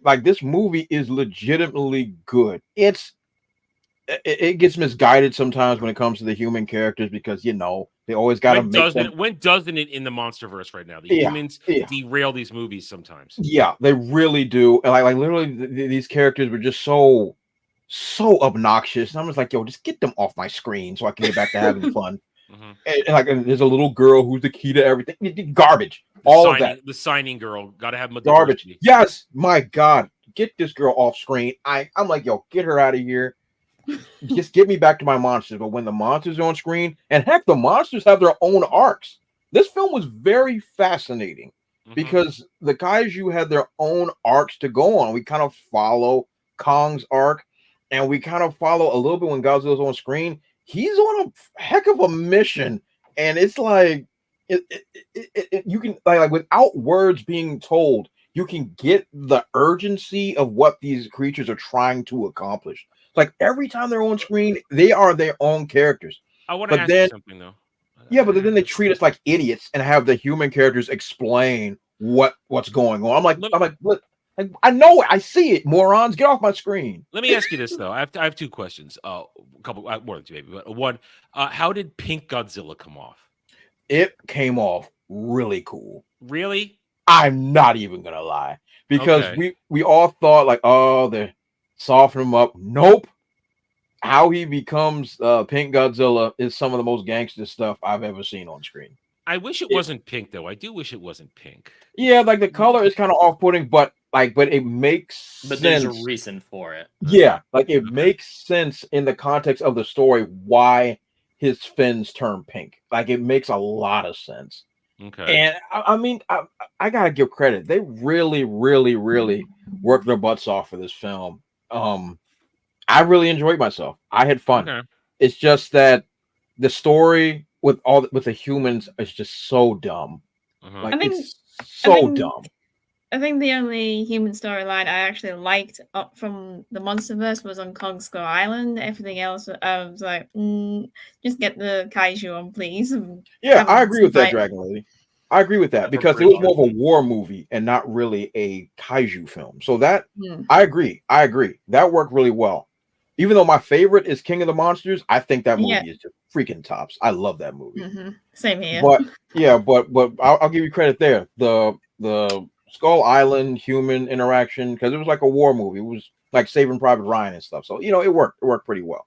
Like this movie is legitimately good. It gets misguided sometimes when it comes to the human characters because they always got to make them. When doesn't it in the MonsterVerse right now? The humans derail these movies sometimes. Yeah, they really do. And like literally, these characters were just so obnoxious. And I'm just like, yo, just get them off my screen so I can get back to having fun. And there's a little girl who's the key to everything. Garbage. Of that. The signing girl. Got to have garbage. Yes, my God, get this girl off screen. I'm like, yo, get her out of here. Just get me back to my monsters. But when the monsters are on screen, and heck, the monsters have their own arcs. This film was very fascinating because the kaiju had their own arcs to go on. We kind of follow Kong's arc, and we kind of follow a little bit when Godzilla's on screen. He's on a heck of a mission, and it's like you can like without words being told, you can get the urgency of what these creatures are trying to accomplish. Like every time they're on screen, they are their own characters. I want to ask you something though. Yeah, but then they treat us like idiots and have the human characters explain what's going on. I'm like, look, I know it. I see it. Morons, get off my screen. Let me ask you this though. I have two questions. A couple more than two, maybe. But one, how did Pink Godzilla come off? It came off really cool. Really? I'm not even gonna lie because we all thought like, oh, they're soften him up. Nope. How he becomes Pink Godzilla is some of the most gangster stuff I've ever seen on screen. I wish it wasn't pink though. I do wish it wasn't pink. Yeah, like the color is kind of off-putting, but it makes sense. There's a reason for it. Yeah, like it makes sense in the context of the story why his fins turn pink. Like it makes a lot of sense. Okay. And I mean, I gotta give credit. They really, really, really worked their butts off for this film. I really enjoyed myself. I had fun. Okay. It's just that the story with the humans is just so dumb. Like it's so dumb. I think the only human storyline I actually liked up from the MonsterVerse was on Kong Skull Island. Everything else, I was like, just get the kaiju on, please. Yeah, I agree with that, Dragon Lady. I agree with that because it was more of a war movie and not really a kaiju film. So that I agree. That worked really well. Even though my favorite is King of the Monsters, I think that movie is just freaking tops. I love that movie. Same here. But I'll give you credit there. The Skull Island human interaction, because it was like a war movie. It was like Saving Private Ryan and stuff. So it worked. It worked pretty well.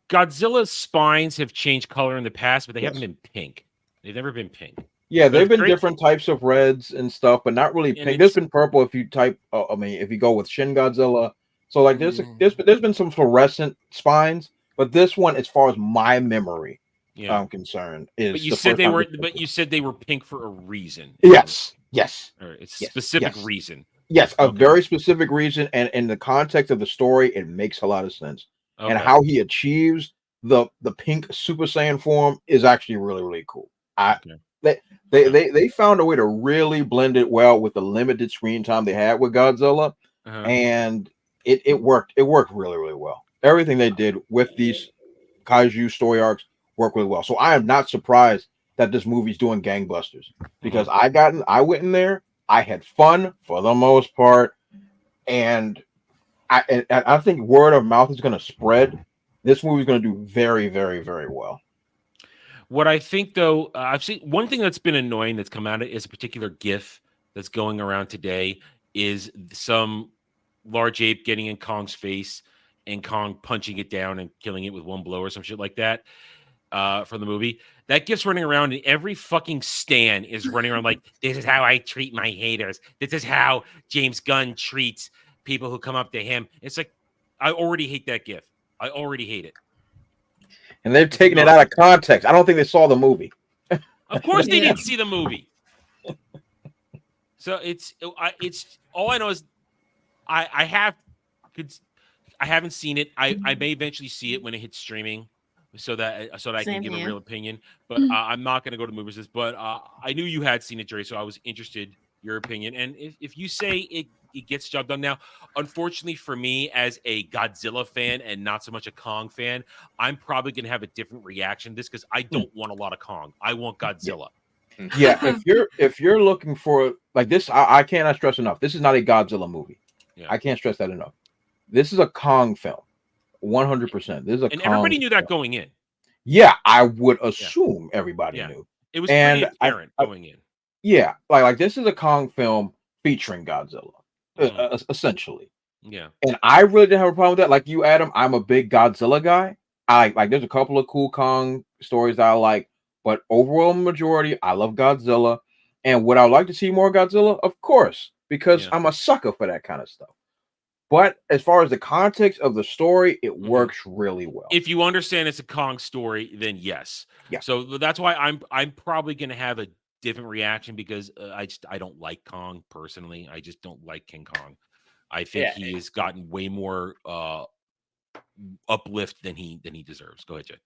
Godzilla's spines have changed color in the past, but they haven't been pink. They've never been pink. Yeah, they've been different types of reds and stuff, but not really pink. There's been purple if you type. If you go with Shin Godzilla. So like there's been some fluorescent spines, but this one, as far as my memory, I'm concerned, is. But you said they were. But you said they were pink for a reason. Yes. It's a specific reason. Yes, a very specific reason, and in the context of the story, it makes a lot of sense. And how he achieves the pink Super Saiyan form is actually really, really cool. They found a way to really blend it well with the limited screen time they had with Godzilla. and it worked. It worked really, really well. Everything they did with these kaiju story arcs worked really well. So I am not surprised that this movie's doing gangbusters because I went in there, I had fun for the most part, and I think word of mouth is going to spread. This movie's going to do very, very, very well. What I think, though, I've seen one thing that's been annoying that's come out of is a particular GIF that's going around today is some large ape getting in Kong's face and Kong punching it down and killing it with one blow or some shit like that from the movie. That GIF's running around, and every fucking stan is running around like, this is how I treat my haters. This is how James Gunn treats people who come up to him. It's like, I already hate that GIF. I already hate it. And they've taken it out of context. I don't think they saw the movie. Of course they didn't see the movie. So it's all I know is I haven't seen it. I may eventually see it when it hits streaming, so that I can give a real opinion. But I'm not going to go to movies. But I knew you had seen it, Jerry, so I was interested your opinion. And if you say it gets job done now, unfortunately for me as a Godzilla fan and not so much a Kong fan, I'm probably going to have a different reaction to this because I don't want a lot of Kong. I want Godzilla. Yeah, if you're looking for like this, I cannot stress enough. This is not a Godzilla movie. Yeah. I can't stress that enough. This is a Kong film, 100%. This is and everybody knew that going in. Yeah, I would assume everybody knew. It was pretty apparent going in. Yeah, like this is a Kong film featuring Godzilla, essentially. Yeah, and I really didn't have a problem with that. Like you, Adam, I'm a big Godzilla guy. I like. There's a couple of cool Kong stories that I like. But overall majority, I love Godzilla. And would I like to see more Godzilla? Of course, because I'm a sucker for that kind of stuff. But as far as the context of the story, it works really well. If you understand it's a Kong story, then yes. Yeah. So that's why I'm probably going to have a different reaction because I don't like Kong personally. I just don't like King Kong. I think he has gotten way more uplift than he deserves. Go ahead, Jay.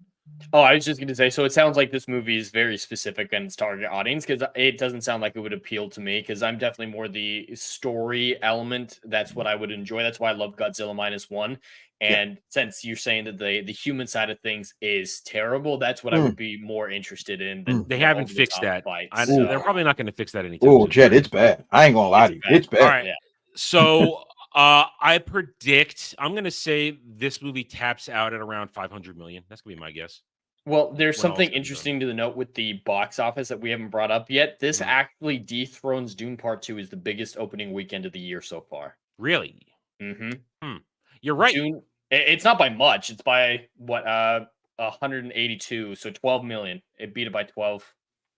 Oh, I was just going to say, so it sounds like this movie is very specific in its target audience because it doesn't sound like it would appeal to me because I'm definitely more the story element. That's what I would enjoy. That's why I love Godzilla -1. And since you're saying that the human side of things is terrible, that's what I would be more interested in. They haven't fixed that. They're probably not going to fix that anytime soon. Oh, Jed, it's bad. I ain't going to lie to you. It's bad. All right. Yeah. So I predict I'm going to say this movie taps out at around 500 million. That's going to be my guess. Well, there's something interesting to the note with the box office that we haven't brought up yet. This actually dethrones Dune Part 2 as the biggest opening weekend of the year so far. Really? You're right. Dune, it's not by much. It's by 182, so 12 million. It beat it by 12.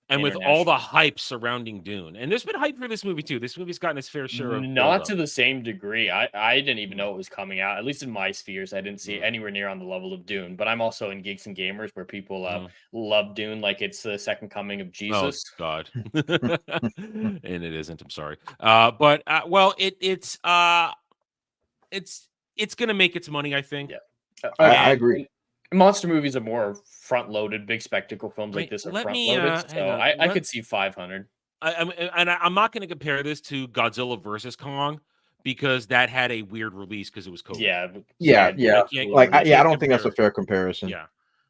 And with all the hype surrounding Dune, and there's been hype for this movie too. This movie's gotten its fair share of not to the same degree. I didn't even know it was coming out. At least in my spheres, I didn't see it anywhere near on the level of Dune. But I'm also in Geeks and Gamers where people love Dune like it's the second coming of Jesus. Oh God, and it isn't. I'm sorry, but well, it's gonna make its money. I think. Yeah, I agree. Monster movies are more front-loaded. Big spectacle films like this are front-loaded. So I could see 500. I'm not going to compare this to Godzilla versus Kong because that had a weird release because it was COVID. Yeah. I don't think that's a fair comparison. Yeah,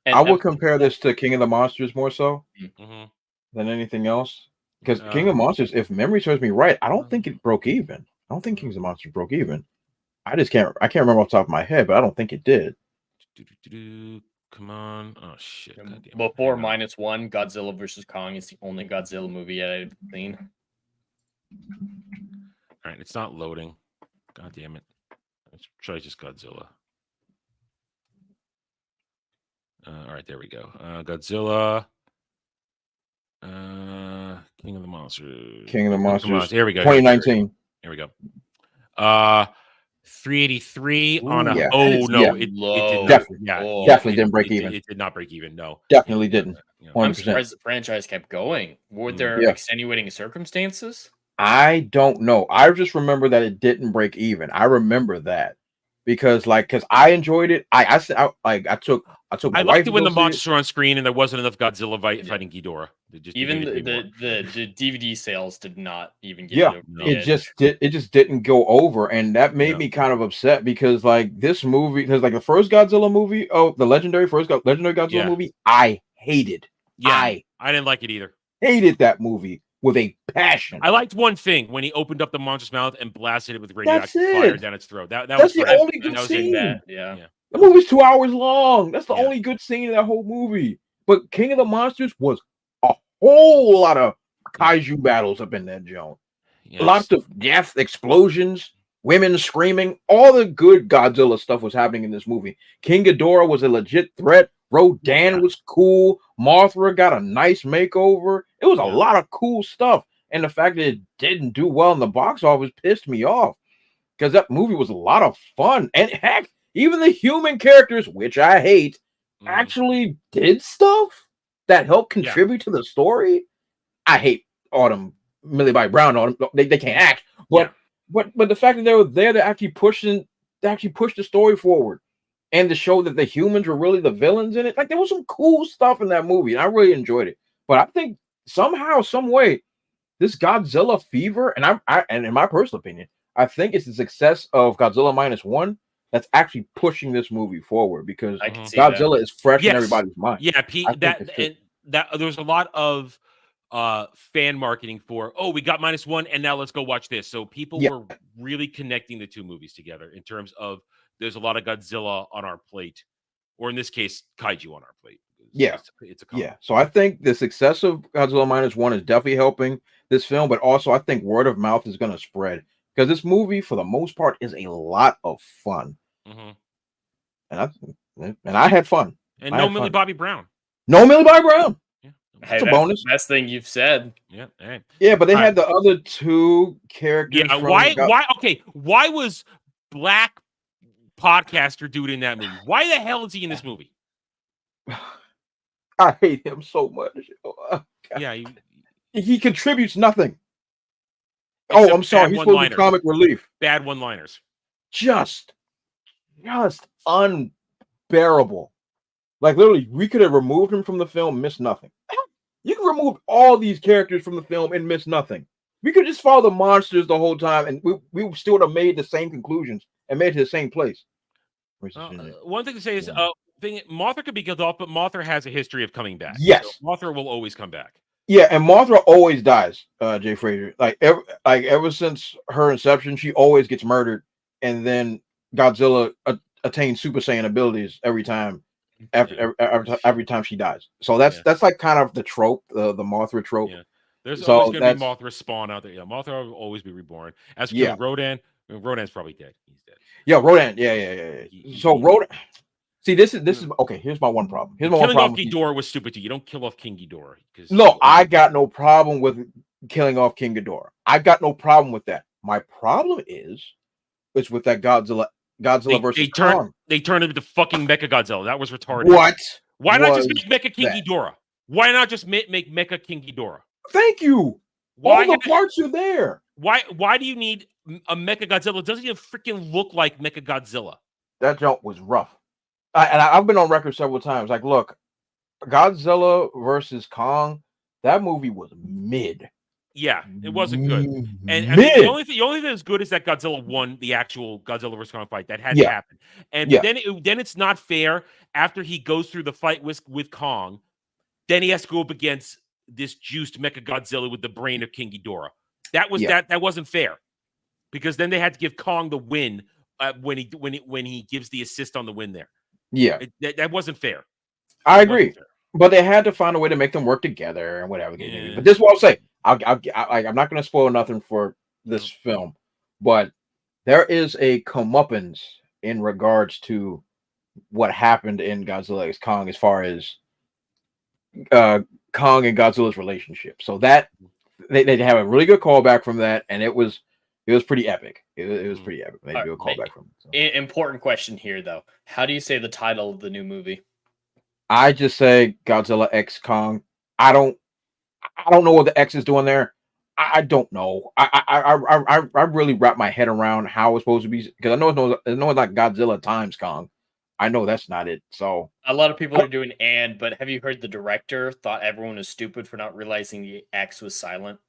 I would compare this to King of the Monsters more so than anything else because King of the Monsters, if memory serves me right, I don't think it broke even. I don't think King of the Monsters broke even. I can't remember off the top of my head, but I don't think it did. Come on. Oh shit. Before -1, Godzilla versus Kong is the only Godzilla movie yet I've seen. All right, it's not loading. God damn it. Let's try just Godzilla. All right, there we go. Godzilla. King of the Monsters. King of the Monsters. Here we go. 2019. Here we go. 383 on a it did definitely didn't break even. It did not break even. No, definitely didn't. 100%. I'm surprised the franchise kept going. Were there extenuating circumstances? I don't know. I just remember that it didn't break even. I remember that because I enjoyed it. I took I took my I wife liked it to when go the see it. monsters were on screen and there wasn't enough Godzilla fighting Ghidorah. Even the DVD sales did not even get Yeah, over the it edge. just didn't go over, and that made Yeah. me kind of upset because like this movie, because like the first Godzilla movie, the legendary Godzilla movie, I hated. Yeah, I I didn't like it either. hated that movie with a passion. I liked one thing when he opened up the monster's mouth and blasted it with That's radioactive it. fire down its throat. That's the great. only good I was scene. in that. Yeah. The movie's 2 hours long. That's the Yeah. only good scene in that whole movie. But King of the Monsters was a whole lot of kaiju battles up in that joint. Yes. Lots of death, explosions, women screaming. All the good Godzilla stuff was happening in this movie. King Ghidorah was a legit threat. Rodan was cool. Mothra got a nice makeover. It was a lot of cool stuff. And the fact that it didn't do well in the box office pissed me off. Because that movie was a lot of fun. And heck, even the human characters, which I hate, actually did stuff that helped contribute to the story. I hate Autumn, Millie Bobby Brown. Autumn, they can't act, but the fact that they were there to actually push the story forward, and to show that the humans were really the villains in it. Like there was some cool stuff in that movie, and I really enjoyed it. But I think somehow, some way, this Godzilla fever, and in my personal opinion, I think it's the success of Godzilla -1 that's actually pushing this movie forward, because I can see Godzilla is fresh in Yes. everybody's mind. Yeah, I think it's just- that there was a lot of fan marketing for, we got -1 and now let's go watch this. So people were really connecting the two movies together in terms of there's a lot of Godzilla on our plate, or in this case, kaiju on our plate. Yeah, it's a So I think the success of Godzilla -1 is definitely helping this film, but also I think word of mouth is going to spread, because this movie, for the most part, is a lot of fun, and I had fun. And no Millie Bobby Brown. No Millie Bobby Brown. Hey, That's a that's bonus. the best thing you've said. Yeah. Hey. Yeah, but they had the other two characters. Yeah. Why was Black podcaster dude in that movie? Why the hell is he in this movie? I hate him so much. Yeah, he contributes nothing. Oh, I'm sorry. He's supposed to be comic relief. Bad one-liners. Just unbearable. Like literally, we could have removed him from the film, missed nothing. You can remove all these characters from the film and miss nothing. We could just follow the monsters the whole time, and we still would have made the same conclusions and made it to the same place. One thing to say is, Mothra could be killed off, but Mothra has a history of coming back. Yes, so Mothra will always come back. Yeah, and Mothra always dies. Jay Fraser, ever since her inception, she always gets murdered, and then Godzilla attains Super Saiyan abilities every time. Every time she dies. So that's like kind of the trope, the Mothra trope. Yeah. There's always going to be Mothra spawn out there. Yeah, Mothra will always be reborn. As for Rodan, Rodan's probably dead. He's dead. Yeah, Rodan. Yeah. So Rodan. See, this is okay. Here's my one problem. Killing off Ghidorah was stupid too. You don't kill off King Ghidorah. No, I got no problem with killing off King Ghidorah. I got no problem with that. My problem is with that Godzilla versus Kong. They turned him into fucking Mecha Godzilla. That was retarded. What? Why not just make Mecha King Ghidorah? Why not just make Mecha King Ghidorah? Thank you. All the parts are there. Why do you need a Mecha Godzilla? It doesn't even freaking look like Mecha Godzilla. That jump was rough. I've been on record several times. Like, look, Godzilla versus Kong, that movie was mid. Yeah, it wasn't good. And the only thing that's good is that Godzilla won the actual Godzilla vs. Kong fight. That had to happen. And then it's not fair after he goes through the fight with Kong, then he has to go up against this juiced Mecha Godzilla with the brain of King Ghidorah. That wasn't fair, because then they had to give Kong the win when he gives the assist on the win there. Yeah, that wasn't fair. I agree, but they had to find a way to make them work together and whatever. Yeah. But this is what I'll say. I'm not going to spoil nothing for this film, but there is a comeuppance in regards to what happened in Godzilla x Kong as far as Kong and Godzilla's relationship. So that they have a really good callback from that, and it was pretty epic. It was pretty epic. They do a callback from it. So. Important question here, though. How do you say the title of the new movie? I just say Godzilla x Kong. I don't know what the X is doing there. I don't know. I really wrap my head around how it's supposed to be, because I know it's not Godzilla times Kong. I know that's not it. So a lot of people are doing but have you heard the director thought everyone was stupid for not realizing the X was silent?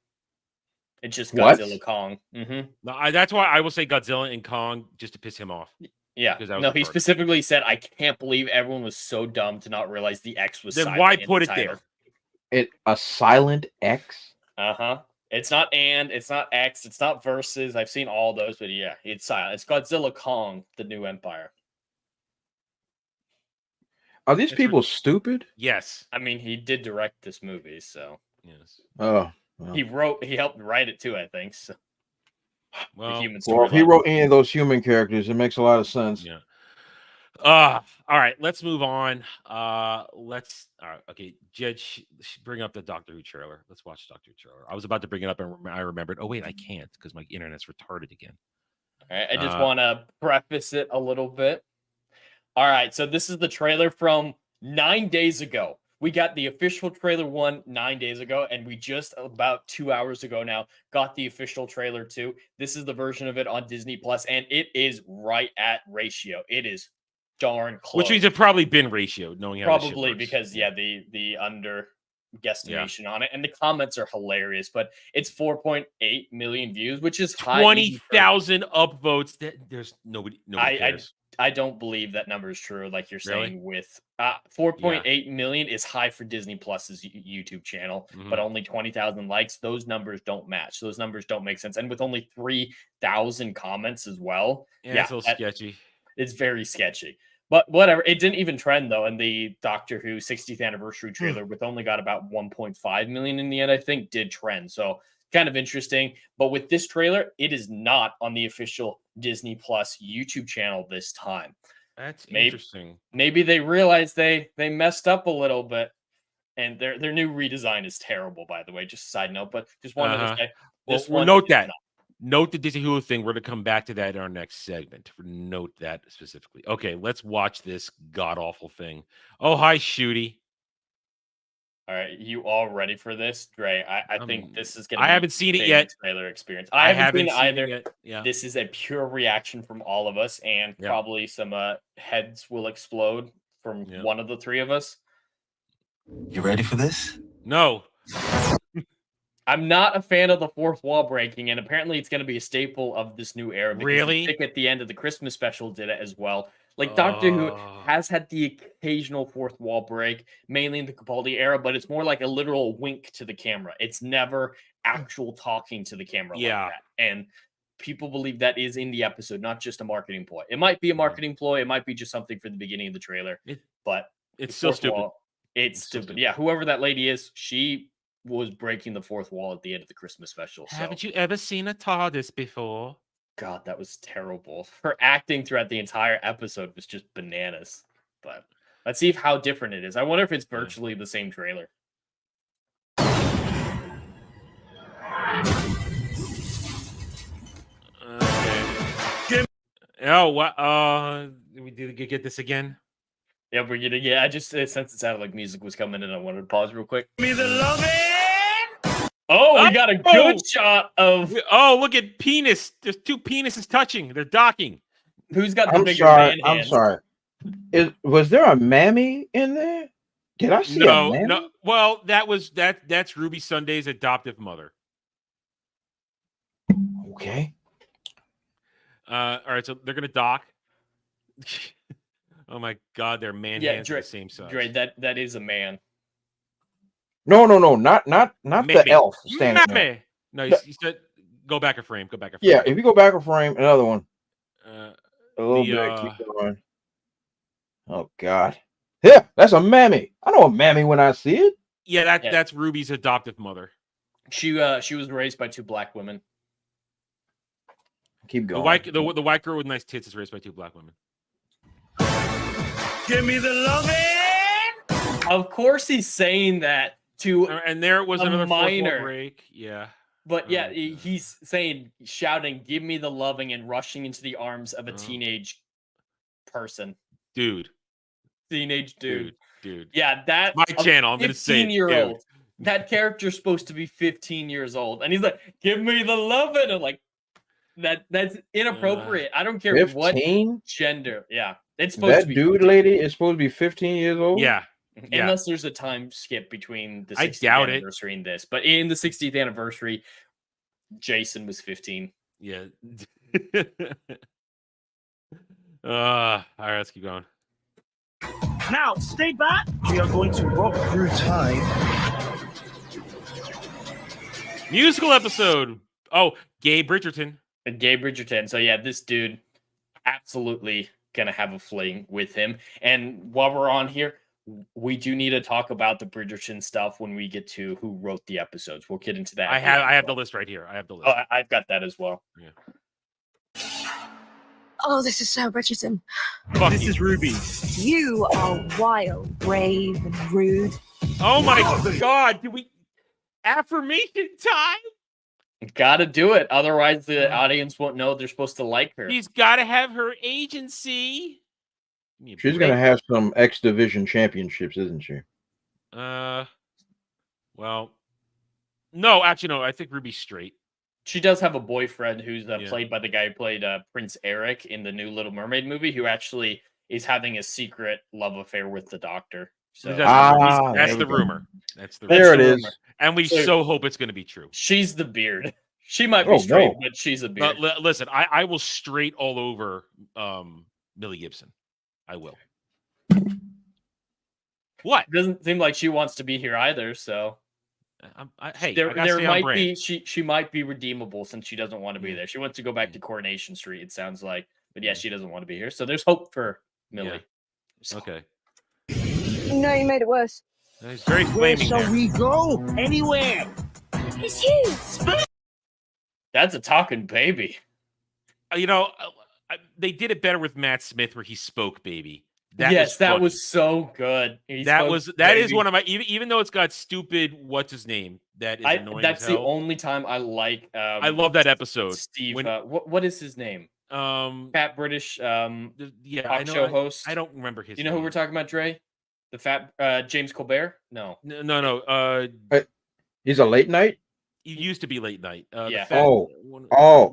It's just What? Godzilla Kong. No, that's why I will say Godzilla and Kong just to piss him off. Yeah. Because that was No, he retarded. specifically said, I can't believe everyone was so dumb to not realize the X was Then silent. why in put the it there? title. A silent X? It's not it's not X, it's not versus. I've seen all those, but yeah, it's silent. It's Godzilla Kong, the new empire. Are these people stupid? Yes. I mean, he did direct this movie, so yes. Oh, well. He helped write it too, I think. So well, the human if he wrote any of those human characters, it makes a lot of sense. Yeah. All right, let's move on. Okay, Jed, bring up the Doctor Who trailer. Let's watch Doctor Who trailer. I was about to bring it up and I remembered. Oh wait, I can't because my internet's retarded again. All right, I just want to preface it a little bit. All right, so this is the trailer from 9 days ago. We got the official trailer 9 days ago, and we just about 2 hours ago now got the official trailer 2. This is the version of it on Disney Plus, and it is right at ratio. It is darn close. Which means it probably been ratioed, knowing how probably because the under guesstimation on it, and the comments are hilarious. But it's 4.8 million views, which is high. 20,000 upvotes. There's nobody cares. I don't believe that number is true. Like you're saying, with 4.8 million is high for Disney Plus's YouTube channel, but only 20,000 likes. Those numbers don't match. Those numbers don't make sense. And with only 3,000 comments as well, it's a little sketchy. It's very sketchy. But whatever, it didn't even trend though. And the Doctor Who 60th anniversary trailer, with only got about 1.5 million in the end, I think, did trend. So kind of interesting. But with this trailer, it is not on the official Disney Plus YouTube channel this time. That's interesting. Maybe they realized they messed up a little bit, and their new redesign is terrible, by the way. Just a side note, but just wanted to say this one. Note that. Note the Disney Hulu thing. We're going to come back to that in our next segment. Note that specifically. Okay, let's watch this god-awful thing. Oh, hi, Shooty. All right, you all ready for this, Dre? I think this is going to be I haven't seen it yet. Trailer experience. I haven't seen it either. Yet. Yeah. This is a pure reaction from all of us, and probably some heads will explode from one of the three of us. You ready for this? No. I'm not a fan of the fourth wall breaking, and apparently it's going to be a staple of this new era. Really? I think at the end of the Christmas special did it as well. Like Doctor Who has had the occasional fourth wall break, mainly in the Capaldi era, but it's more like a literal wink to the camera. It's never actual talking to the camera like that. And people believe that is in the episode, not just a marketing ploy. It might be a marketing ploy. It might be just something for the beginning of the trailer. But it's still stupid. It's stupid. Yeah, whoever that lady is, she was breaking the fourth wall at the end of the Christmas special. So. Haven't you ever seen a TARDIS before? God, that was terrible. Her acting throughout the entire episode was just bananas. But let's see how different it is. I wonder if it's virtually the same trailer. Okay. Oh, what? We did get this again. Yeah, we're getting. Yeah, I just since it sounded like music was coming in, I wanted to pause real quick. Me the loving. Oh, we got a good shot of. Oh, look at penis. There's two penises touching. They're docking. Who's got the bigger man hands? I'm sorry. Was there a mammy in there? Did I see a mammy? No. Well, that's Ruby Sunday's adoptive mother. Okay. All right, so they're gonna dock. Oh my God, their man hands are the same size. Dre, that is a man. No, not the elf standing there. No, you said go back a frame. Go back a frame. Yeah, if you go back a frame, another one. A little bit. Keep going. Oh God. Yeah, that's a mammy. I know a mammy when I see it. Yeah, that's Ruby's adoptive mother. She was raised by two black women. Keep going. The white girl with nice tits is raised by two black women. Give me the loving. Of course, he's saying that to and there was another minor break. Yeah. But yeah, he's shouting, "Give me the loving," and rushing into the arms of a teenage person. Teenage dude. Yeah, that my channel. I'm gonna say 15-year-old. That character's supposed to be 15 years old, and he's like, "Give me the loving," and like that's inappropriate. I don't care 15? what gender. Yeah, It's supposed that to be dude 15. lady is supposed to be 15 years old. Yeah. Unless there's a time skip between the 60th doubt it. anniversary and this. But in the 60th anniversary, Jason was 15. Yeah. All right, let's keep going. Now, stay back. We are going to walk through time. Musical episode. Oh, Gabe Bridgerton. Gabe Bridgerton. So yeah, this dude absolutely gonna have a fling with him. And while we're on here, we do need to talk about the Bridgerton stuff when we get to who wrote the episodes. We'll get into that. I have the list right here. I have the list. Oh, I've got that as well. Yeah. Oh, this is so Bridgerton. This is Ruby. You are wild, brave, and rude. Oh my God! Do we affirmation time? Gotta do it, otherwise the audience won't know they're supposed to like her. He's got to have her agency. She's gonna have some X Division championships, isn't she? Well, no, actually, no. I think Ruby's straight. She does have a boyfriend who's played by the guy who played Prince Eric in the new Little Mermaid movie, who actually is having a secret love affair with the Doctor. So that's the rumor. That's the there rumor. it is. And we so hope it's going to be true. She's the beard. She might be straight, but she's a beard. Listen, I will straight all over Millie Gibson. I will. What? Doesn't seem like she wants to be here either. So, hey, there might be she might be redeemable since she doesn't want to be there. She wants to go back to Coronation Street. It sounds like, but yeah, she doesn't want to be here. So there's hope for Millie. Yeah. Okay. No, you made it worse. He's very Where flaming. shall we go? Anywhere. It's you. That's a talking baby. You know, they did it better with Matt Smith, where he spoke baby. That was so good. That is one of my even though it's got stupid what's his name that is annoying. That's as the hell. only time I like. I love that episode. Steve, what is his name? Fat British talk show host. I don't remember his. You know who we're talking about, Dre? The fat James Colbert? No. He's a late night. He used to be late night.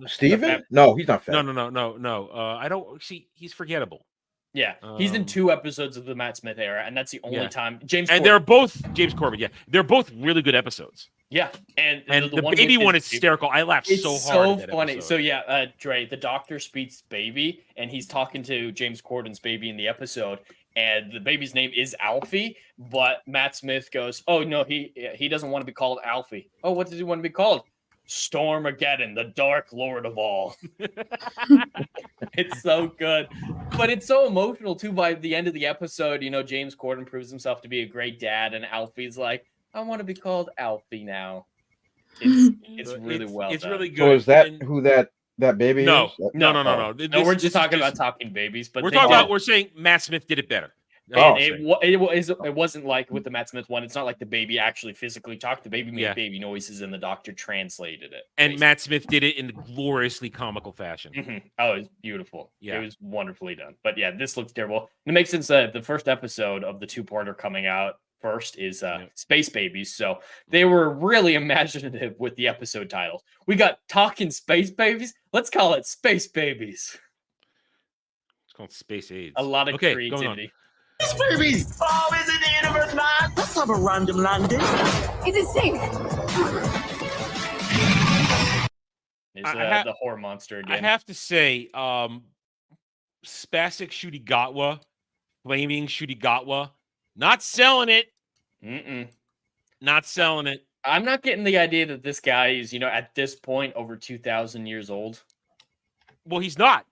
Steven? No, he's not fat. No. I don't see. He's forgettable. Yeah, he's in 2 episodes of the Matt Smith era, and that's the only time. They're both James Corbett. Yeah, they're both really good episodes. Yeah, and the baby one is hysterical. I laughed so hard. It's so funny. So yeah, Dre, the Doctor speaks baby, and he's talking to James Corden's baby in the episode, and the baby's name is Alfie, but Matt Smith goes, "Oh no, he doesn't want to be called Alfie. Oh, what does he want to be called? Stormageddon, the Dark Lord of all." It's so good, but it's so emotional too. By the end of the episode, you know, James Corden proves himself to be a great dad, and Alfie's like, "I want to be called Alfie now." It's really well. It's done. really good. So is that who that baby is? No. No, we're just talking about talking babies, but we're saying Matt Smith did it better. It wasn't like with the Matt Smith one. It's not like the baby actually physically talked. The baby made baby noises, and the Doctor translated it. And basically. Matt Smith did it in gloriously comical fashion. Mm-hmm. Oh, it was beautiful. Yeah, it was wonderfully done. But yeah, this looks terrible. And it makes sense that the first episode of the 2-parter coming out first is Space Babies. So they were really imaginative with the episode titles. We got Talking Space Babies. Let's call it Space Babies. It's called Space AIDS. A lot of creativity. Space Babies! Oh, is it the universe, man? Let's have a random landing. Is it safe? It's the horror monster again. I have to say, Spastic Shooty Flaming Shooty not selling it. Not selling it. I'm not getting the idea that this guy is, at this point over 2,000 years old. Well, he's not.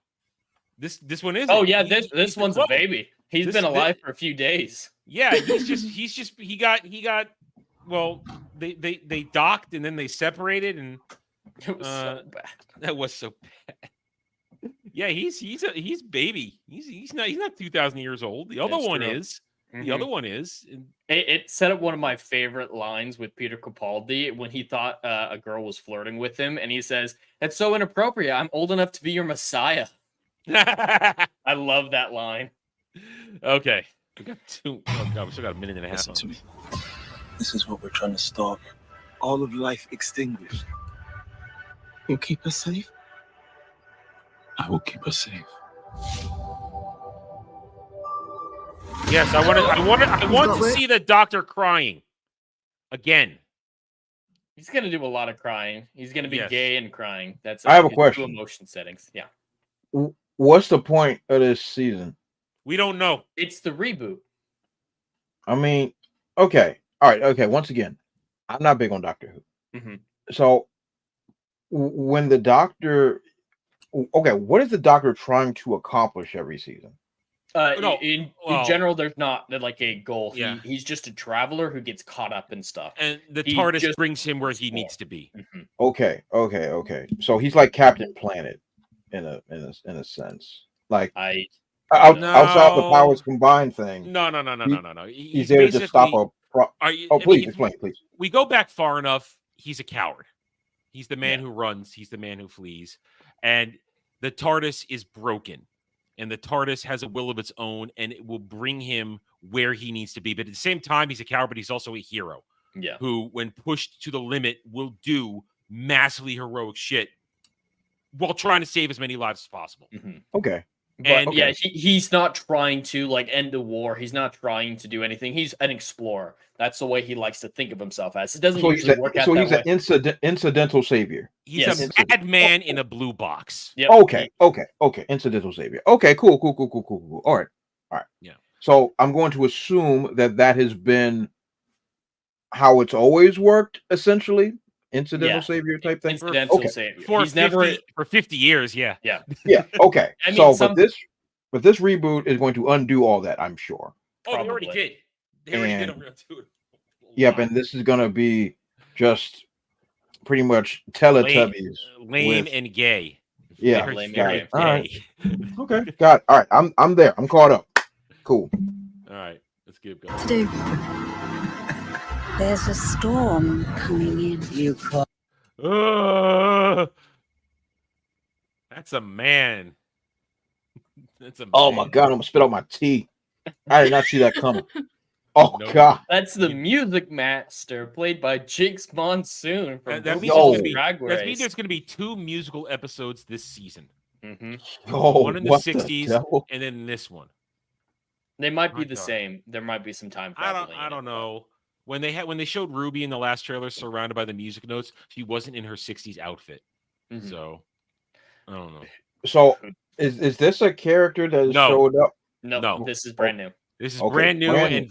This one isn't. Oh yeah, this one's a baby. He's been alive for a few days. Yeah, he got. Well, they docked and then they separated, and it was so bad. That was so bad. Yeah, he's baby. He's not 2,000 years old. The other one is. The other one is. It set up one of my favorite lines with Peter Capaldi when he thought a girl was flirting with him, and he says, "That's so inappropriate. I'm old enough to be your messiah." I love that line. Okay. We got 2. Oh God, we still got a minute and a half. Listen to me. This is what we're trying to stop. All of life extinguished. You'll keep us safe? I will keep us safe. Yes, I want to see the Doctor crying again. He's gonna do a lot of crying. He's gonna be gay and crying. That's I have a his question. two emotion settings. Yeah. What's the point of this season? We don't know. It's the reboot. I mean, okay, all right, okay. Once again, I'm not big on Doctor Who. Mm-hmm. So when the Doctor, okay, what is the Doctor trying to accomplish every season? In general, there's not like a goal. Yeah. He's just a traveler who gets caught up in stuff. And the TARDIS brings him where he needs to be. Mm-hmm. Okay. So he's like Captain Planet in a sense. Like outside the powers combined thing. No. He's there to just stop please explain, please. We go back far enough. He's a coward. He's the man who runs. He's the man who flees. And the TARDIS is broken. And the TARDIS has a will of its own, and it will bring him where he needs to be. But at the same time, he's a coward, but he's also a hero. Yeah. Who, when pushed to the limit, will do massively heroic shit while trying to save as many lives as possible. Mm-hmm. Okay. He's not trying to like end the war. He's not trying to do anything. He's an explorer. That's the way he likes to think of himself as. It doesn't usually work out that way. So he's an incidental savior. He's a bad man in a blue box. Yep. Okay. Incidental savior. Okay, cool. All right. Yeah. So I'm going to assume that has been how it's always worked, essentially. Incidental savior type thing. Incidental savior. For 50 years, yeah. Okay. I mean, but this reboot is going to undo all that, I'm sure. Oh, they already did. They already did. I'm going to do it. Yep, and this is going to be just pretty much Teletubbies. Lame and gay. Yeah, lame got and it. All right. gay. Okay, got it. All right, I'm there. I'm caught up. Cool. All right, let's keep going. To do. There's a storm coming in. You can't. That's a man. That's a man. Oh my god, I'm gonna spit out my tea. I did not see that coming. Oh god. That's the music master played by Jinx Monsoon from that means there's gonna be 2 musical episodes this season. Mm-hmm. One in the 60s and then this one. They might be the same. There might be some time. I don't know. When they showed Ruby in the last trailer surrounded by the music notes, she wasn't in her 60s outfit. Mm-hmm. So I don't know. So is this a character that showed up? No, this is brand new. This is brand new and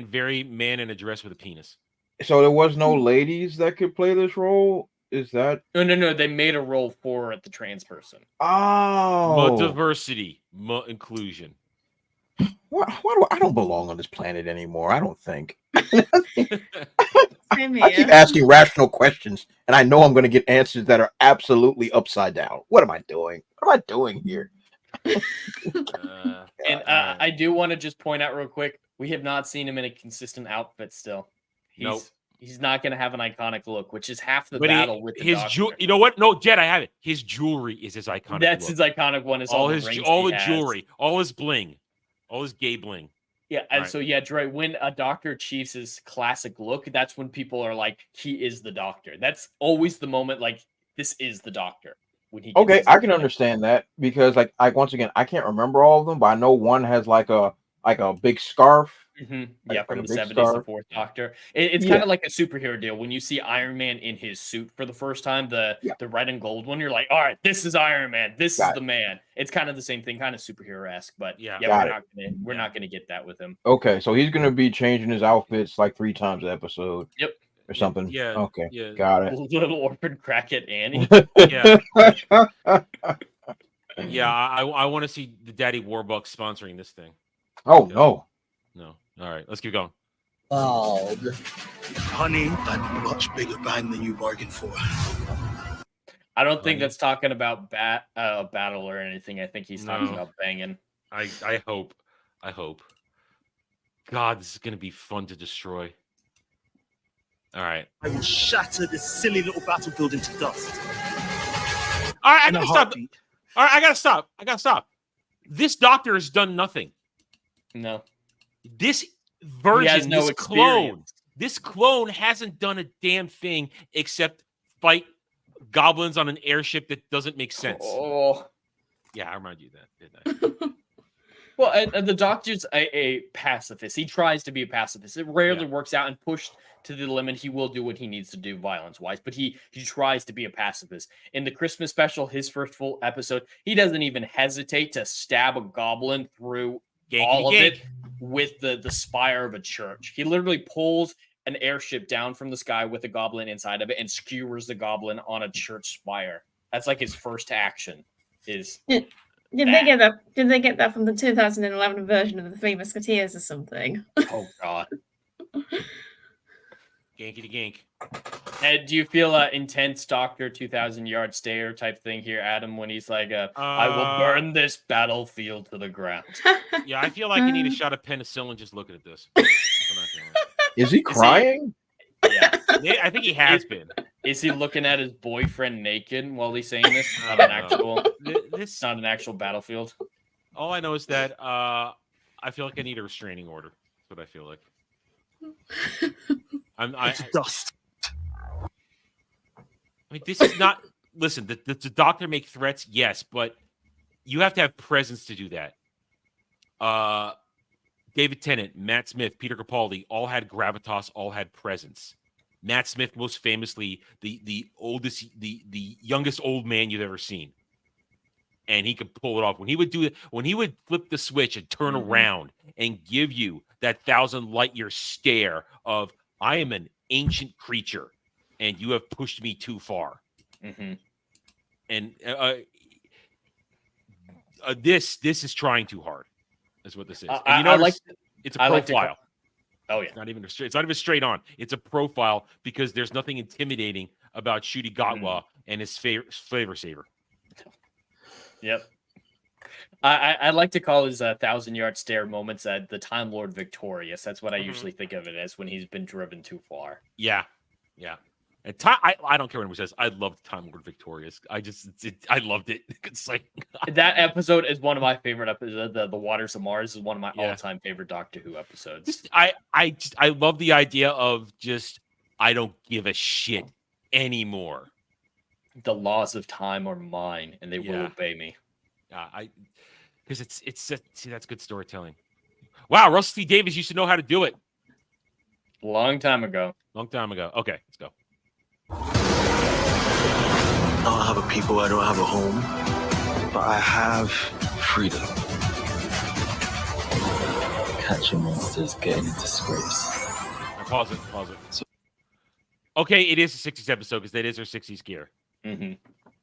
very man in a dress with a penis. So there was no ladies that could play this role? Is that No, they made a role for the trans person. Oh, diversity, inclusion. Why do I don't belong on this planet anymore? I don't think. I keep asking rational questions, and I know I'm going to get answers that are absolutely upside down. What am I doing? What am I doing here? I do want to just point out real quick, we have not seen him in a consistent outfit still. He's not going to have an iconic look, which is half the battle with the Doctor. You know what? No, Jed, I have it. His jewelry is his iconic That's look. his iconic one. Is all the jewelry, all his bling, all his gay bling. Yeah, and so Dre, when a Doctor achieves his classic look, that's when people are like, he is the Doctor. That's always the moment, like, this is the Doctor. When he I can understand that because, like, once again, I can't remember all of them, but I know one has like a big scarf. Mm-hmm. Yeah, from the 70s, the Fourth Doctor. It's kind of like a superhero deal. When you see Iron Man in his suit for the first time, the red and gold one, you're like, all right, this is Iron Man. This is the man. It's kind of the same thing, kind of superhero-esque, but we're not gonna get that with him. Okay, so he's gonna be changing his outfits like 3 times an episode. Yep. Or something. Yeah. Okay. Yeah. Got it. Little orphan crackhead Annie. I want to see the Daddy Warbucks sponsoring this thing. Oh no. All right, let's keep going. Oh, honey, that's much bigger bang than you bargained for. I don't think that's talking about battle or anything. I think he's talking about banging. I hope. God, this is gonna be fun to destroy. All right. I will shatter this silly little battlefield into dust. All right, I gotta stop. All right, I gotta stop. This Doctor has done nothing. No. This version, this clone hasn't done a damn thing except fight goblins on an airship that doesn't make sense. Oh. Yeah, I reminded you of that, didn't I? Well, and the Doctor's a pacifist. He tries to be a pacifist. It rarely works out, and pushed to the limit, he will do what he needs to do violence-wise, but he tries to be a pacifist. In the Christmas special, his first full episode, he doesn't even hesitate to stab a goblin through all of it with the spire of a church. He literally pulls an airship down from the sky with a goblin inside of it and skewers the goblin on a church spire. That's like his first action. Did they get that? Did they get that from the 2011 version of the Three Musketeers or something? Oh God! Ganky to gank. And do you feel an intense Doctor 2,000-yard stare type thing here, Adam? When he's like, "I will burn this battlefield to the ground." Yeah, I feel like you need a shot of penicillin just looking at this. Is he crying? Yeah, I think he has been. Is he looking at his boyfriend naked while he's saying this? Not an actual. This not an actual battlefield. All I know is that I feel like I need a restraining order. That's what I feel like. It's dust. I mean, this is not. Listen, the Doctor make threats, yes, but you have to have presence to do that. David Tennant, Matt Smith, Peter Capaldi all had gravitas, all had presence. Matt Smith, most famously, the oldest, the youngest old man you've ever seen, and he could pull it off. When he would do it, when he would flip the switch and turn around and give you that 1,000 light year stare of "I am an ancient creature, and you have pushed me too far." And this is trying too hard. Is what this is. And you know, it's a profile. Oh yeah, it's not even straight on. It's a profile because there's nothing intimidating about Ncuti Gatwa and his flavor saver. Yep. I like to call his 1,000-yard stare moments the Time Lord victorious. That's what I usually think of it as when he's been driven too far. Yeah. And I don't care what anyone says. I loved Time Lord victorious. I loved it. It's like that episode is one of my favorite episodes. The Waters of Mars is one of my all-time favorite Doctor Who episodes. I love the idea of just I don't give a shit anymore. The laws of time are mine, and they will obey me. Because see, that's good storytelling. Wow, Russell T Davies used to know how to do it. Long time ago. Okay, let's go. I don't have a people, I don't have a home, but I have freedom. Catching monsters, getting into scrapes. Pause it. Okay, it is a 60s episode because that is our 60s gear.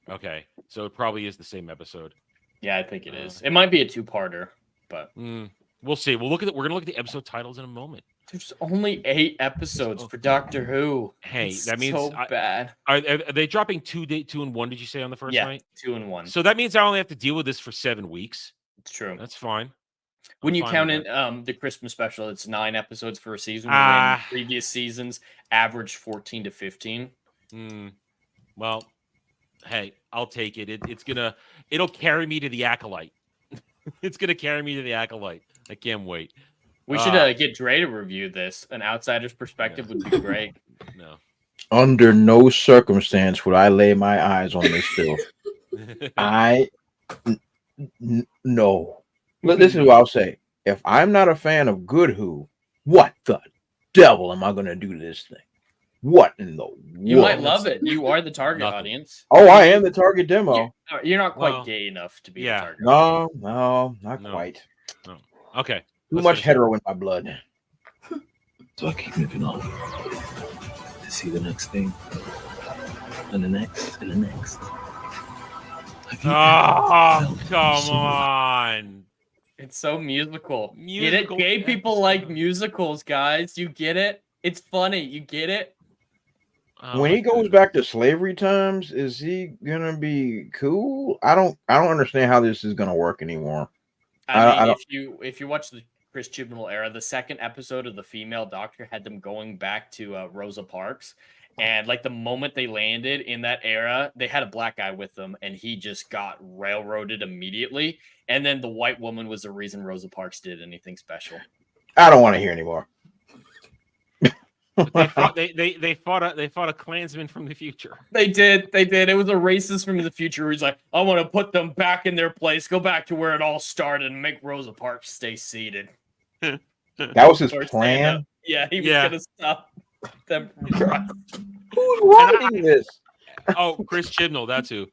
Okay, so it probably is the same episode. Yeah, I think it is. It might be a two-parter, but we'll see. We're gonna look at the episode titles in a moment. There's only 8 episodes for Doctor Who. Hey, it's that means so bad. Are they dropping 2 and 1? Did you say on the first night? 2 and 1. So that means I only have to deal with this for 7 weeks. It's true. That's fine. When you count in the Christmas special, it's 9 episodes for a season. When previous seasons averaged 14 to 15. Well, hey, I'll take it. It'll carry me to the Acolyte. It's gonna carry me to the Acolyte. I can't wait. We should get Dre to review this. An outsider's perspective would be great. No. Under no circumstance would I lay my eyes on this film. No. But this is what I'll say. If I'm not a fan of good Who, what the devil am I going to do to this thing? What in the world? You might love it. You are the target audience. Oh, I am the target demo. You're not quite gay enough to be the target. No, not quite. No. Okay. Too much hetero in my blood. So I keep moving on to see the next thing, and the next, and the next. Oh, come on. It's so musical. Get it? Gay people like musicals, guys. You get it? It's funny. You get it? When he goes back to slavery times, is he gonna be cool? I don't understand how this is gonna work anymore. I mean, if you watch the Chris Chibnall era, the second episode of the Female Doctor had them going back to Rosa Parks, and like the moment they landed in that era, they had a black guy with them, and he just got railroaded immediately. And then the white woman was the reason Rosa Parks did anything special. I don't want to hear anymore. But they fought a Klansman from the future. They did. It was a racist from the future who's like, I want to put them back in their place, go back to where it all started, and make Rosa Parks stay seated. That was his Or plan. stand up. Yeah, he was gonna stop them from crust. Who's writing this? Oh, Chris Chibnall, that's who.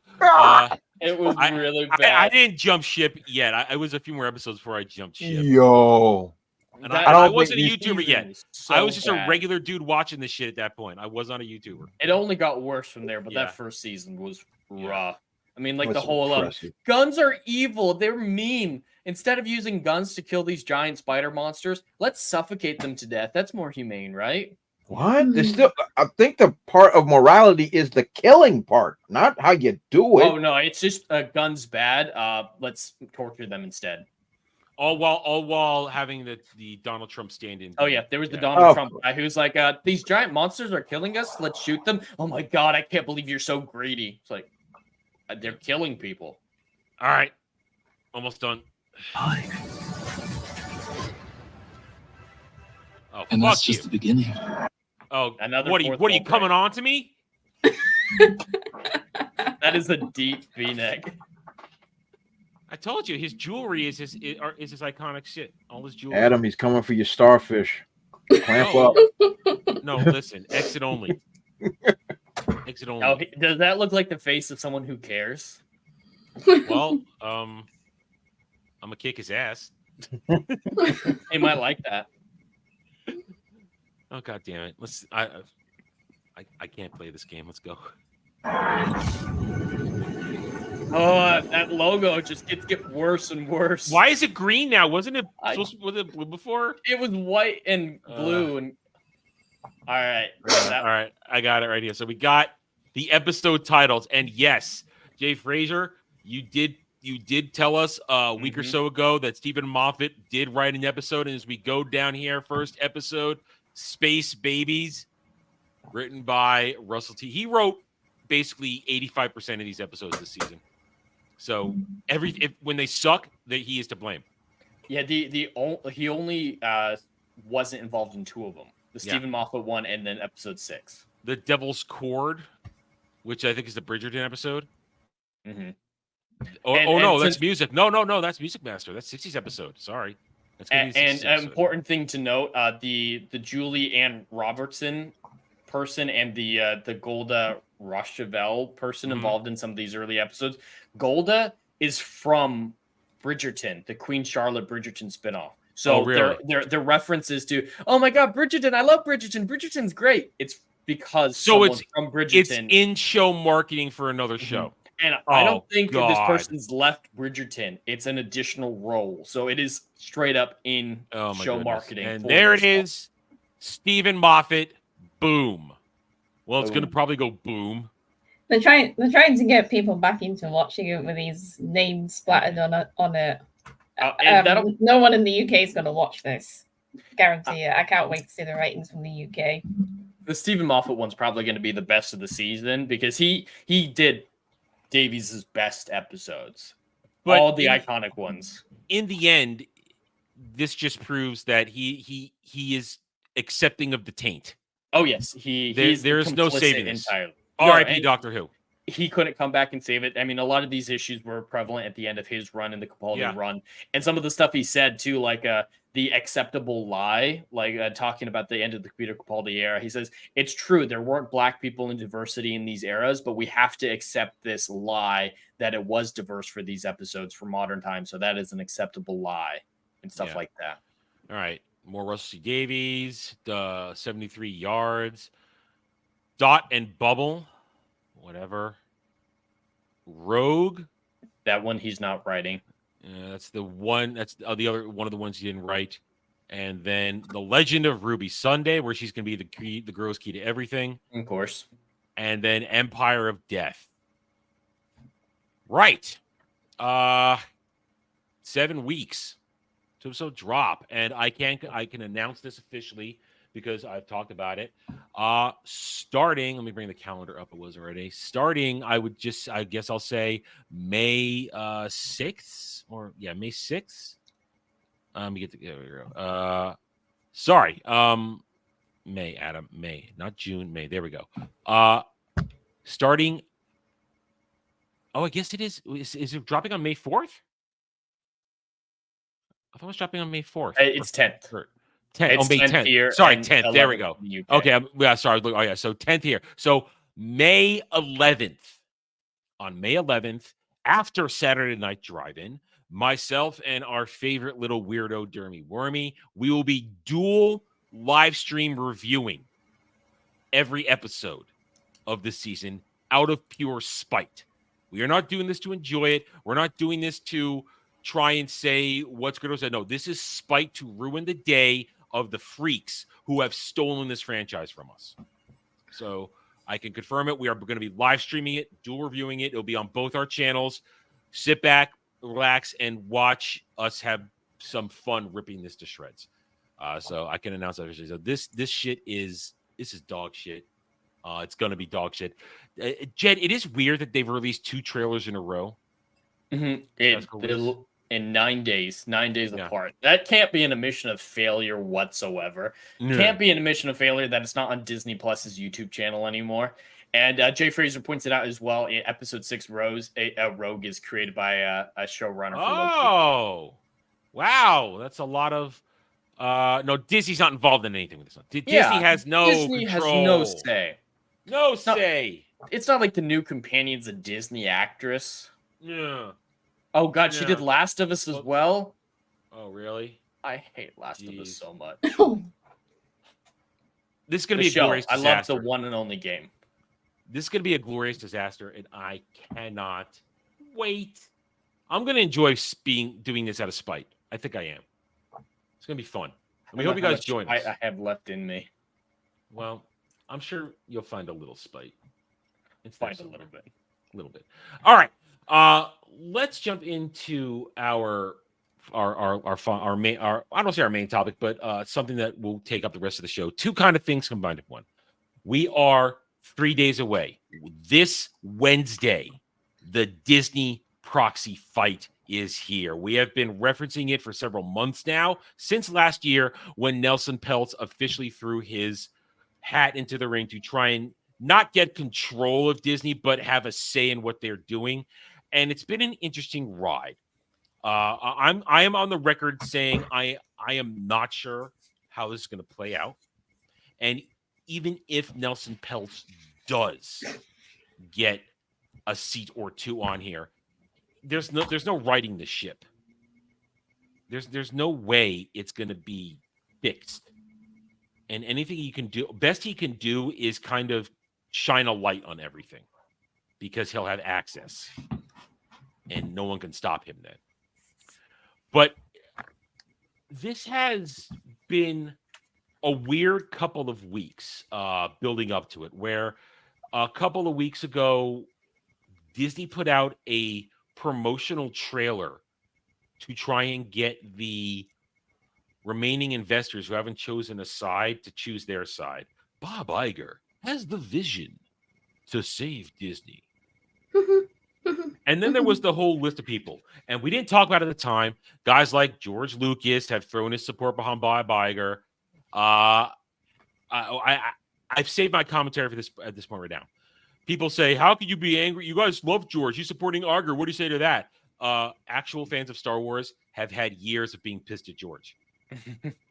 It was really bad. I didn't jump ship yet. I was a few more episodes before I jumped ship. Yo. And That- I don't wasn't a think these YouTuber yet. seasons so I was just bad. a regular dude watching this shit at that point. I was not a YouTuber. It only got worse from there, but Yeah. that first season was raw. I mean, like That's the whole impressive. guns are evil. They're mean. Instead of using guns to kill these giant spider monsters, let's suffocate them to death. That's more humane, right? What? There's still, I think the part of morality is the killing part, not how you do it. Oh no, it's just guns bad. Let's torture them instead. All while having the Donald Trump stand-in. Oh yeah, there was the Yeah. Donald Oh. Trump guy who's like, these giant monsters are killing us. Let's shoot them. Oh my god, I can't believe you're so greedy. It's like they're killing people. All right, almost done. Hi. Oh, And fuck that's just you. the beginning. Oh, Another what are you fourth wall coming break. on to me? That is a deep V-neck. I told you his jewelry is his iconic shit. All his jewelry. Adam, he's coming for your starfish. Clamp No. up. No, listen, exit only. Exit only. Oh, does that look like the face of someone who cares? Well, I'm gonna kick his ass. He might like that. Oh god damn it! I can't play this game. Let's go. Oh, that logo just get worse and worse. Why is it green now? Wasn't it was it blue before? It was white and blue and. All right. All right, I got it right here. So we got the episode titles, and yes, Jay Fraser, you did tell us a week or so ago that Stephen Moffat did write an episode, and as we go down here, first episode, Space Babies, written by Russell T. He wrote basically 85% of these episodes this season. So when they suck, he is to blame. Yeah, he only wasn't involved in two of them. The Stephen Moffat one and then episode 6. The Devil's Cord, which I think is the Bridgerton episode. Mm-hmm. No, that's music. No, that's Music Master. That's 60's episode. Sorry. That's gonna be the 60s And an episode. important thing to note, the Julie Ann Robertson person and the Golda Rochevelle person involved in some of these early episodes. Golda is from Bridgerton, the Queen Charlotte Bridgerton spinoff. So really? their references to, oh my god, Bridgerton, I love Bridgerton. Bridgerton's great. It's because it's from Bridgerton. It's in-show marketing for another show. And I don't think that this God. person's left Bridgerton. It's an additional role. So it is straight up in Oh my show goodness. marketing. And for there it this is. Stephen Moffat. Boom. Well, it's Boom. gonna probably go boom. They're trying to get people back into watching it with these names splattered on it. and No one in the UK is going to watch this. Guarantee it. I can't wait to see the ratings from the UK. The Stephen Moffat one's probably going to be the best of the season because he did Davies' best episodes. But all the iconic ones. In the end, this just proves that he is accepting of the taint. Oh yes, he's there's no complicit saving this. entirely. R.I.P. and Doctor Who. He couldn't come back and save it. I mean, a lot of these issues were prevalent at the end of his run in the Capaldi run, and some of the stuff he said too, like the acceptable lie, like talking about the end of the Peter Capaldi era. He says it's true there weren't black people in diversity in these eras, but we have to accept this lie that it was diverse for these episodes for modern times. So that is an acceptable lie and stuff like that. All right. More Russell C. Davies, 73 yards. Dot and Bubble, whatever. Rogue. That one he's not writing. That's the one. That's the other one of the ones he didn't write. And then The Legend of Ruby Sunday, where she's going to be the girl's key to everything. Of course. And then Empire of Death. Right. 7 weeks. So drop, and I can announce this officially because I've talked about it. Starting, let me bring the calendar up. It was already starting. I guess I'll say May 6th May 6th. Let me get there we go. Sorry. May, Adam, May, not June, May. There we go. Starting. Oh, I guess it is. Is it dropping on May 4th? I thought it was dropping on May 4th. It's 10th. 10th. It's Oh, May 10th. here. Sorry, 10th. There we go. In the UK. Okay. Yeah, sorry. Oh, yeah. So 10th here. So May 11th. On May 11th, after Saturday Night Drive-In, myself and our favorite little weirdo, Dermy Wormy, we will be dual live stream reviewing every episode of this season out of pure spite. We are not doing this to enjoy it. We're not doing this to try and say what's good or say. No, this is spite to ruin the day of the freaks who have stolen this franchise from us. So I can confirm it. We are going to be live streaming it, dual reviewing it. It'll be on both our channels. Sit back, relax, and watch us have some fun ripping this to shreds. So I can announce that. So this shit is dog shit. It's going to be dog shit. Jed, it is weird that they've released 2 trailers in a row. Mm-hmm. In 9 days, 9 days apart. That can't be an admission of failure whatsoever. Can't be an admission of failure that it's not on Disney Plus's YouTube channel anymore. And Jay Fraser points it out as well. In episode 6, Rogue is created by a showrunner. Oh, wow. That's a lot of... no, Disney's not involved in anything with this one. Disney has no Disney control. has no say. No say. It's not like the new companion's a Disney actress. Yeah. Oh, God, she did Last of Us as well? Oh, really? I hate Last of Us so much. This is going to be a glorious disaster. I love the one and only game. This is going to be a glorious disaster, and I cannot wait. I'm going to enjoy doing this out of spite. I think I am. It's going to be fun. And we hope you guys join us. I have left in me. Well, I'm sure you'll find a little spite. Find a little bit. A little bit. All right. Let's jump into our main, I don't say our main topic, but something that will take up the rest of the show. 2 kind of things combined in one. We are 3 days away. This Wednesday, the Disney Proxy fight is here. We have been referencing it for several months now, since last year when Nelson Peltz officially threw his hat into the ring to try and not get control of Disney, but have a say in what they're doing. And it's been an interesting ride. I am on the record saying I am not sure how this is going to play out. And even if Nelson Peltz does get a seat or 2 on here, there's no righting the ship. There's no way it's going to be fixed. And anything he can do, best he can do is kind of shine a light on everything, because he'll have access and no one can stop him then. But this has been a weird couple of weeks building up to it, where a couple of weeks ago, Disney put out a promotional trailer to try and get the remaining investors who haven't chosen a side to choose their side. Bob Iger has the vision to save Disney. And then there was the whole list of people, and we didn't talk about it at the time. Guys like George Lucas have thrown his support behind Bob Iger. I've saved my commentary for this at this point right now. People say, "How could you be angry? You guys love George. He's supporting Iger. What do you say to that?" Actual fans of Star Wars have had years of being pissed at George.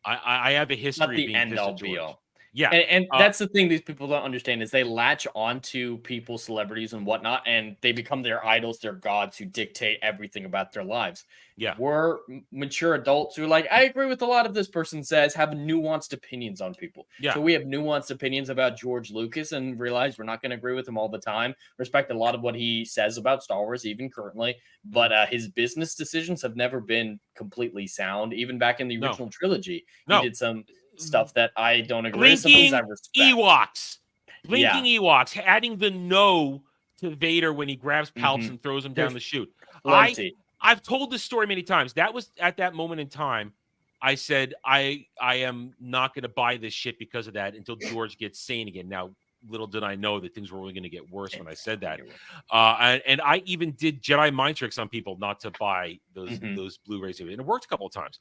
I have a history of being pissed at George. Yeah, and that's the thing these people don't understand is they latch onto people, celebrities, and whatnot, and they become their idols, their gods who dictate everything about their lives. Yeah, we're mature adults who are like, I agree with a lot of this person says, have nuanced opinions on people. Yeah, so we have nuanced opinions about George Lucas and realize we're not going to agree with him all the time. Respect a lot of what he says about Star Wars, even currently, but his business decisions have never been completely sound. Even back in the original trilogy, he did some stuff that I don't agree with. Blinking Ewoks. Ewoks. Adding the no to Vader when he grabs Palps and throws him down the chute. I've told this story many times. That was at that moment in time. I said, I am not going to buy this shit because of that until George gets sane again. Now, little did I know that things were really going to get worse when I said that. And I even did Jedi mind tricks on people not to buy those Blu-rays. And it worked a couple of times.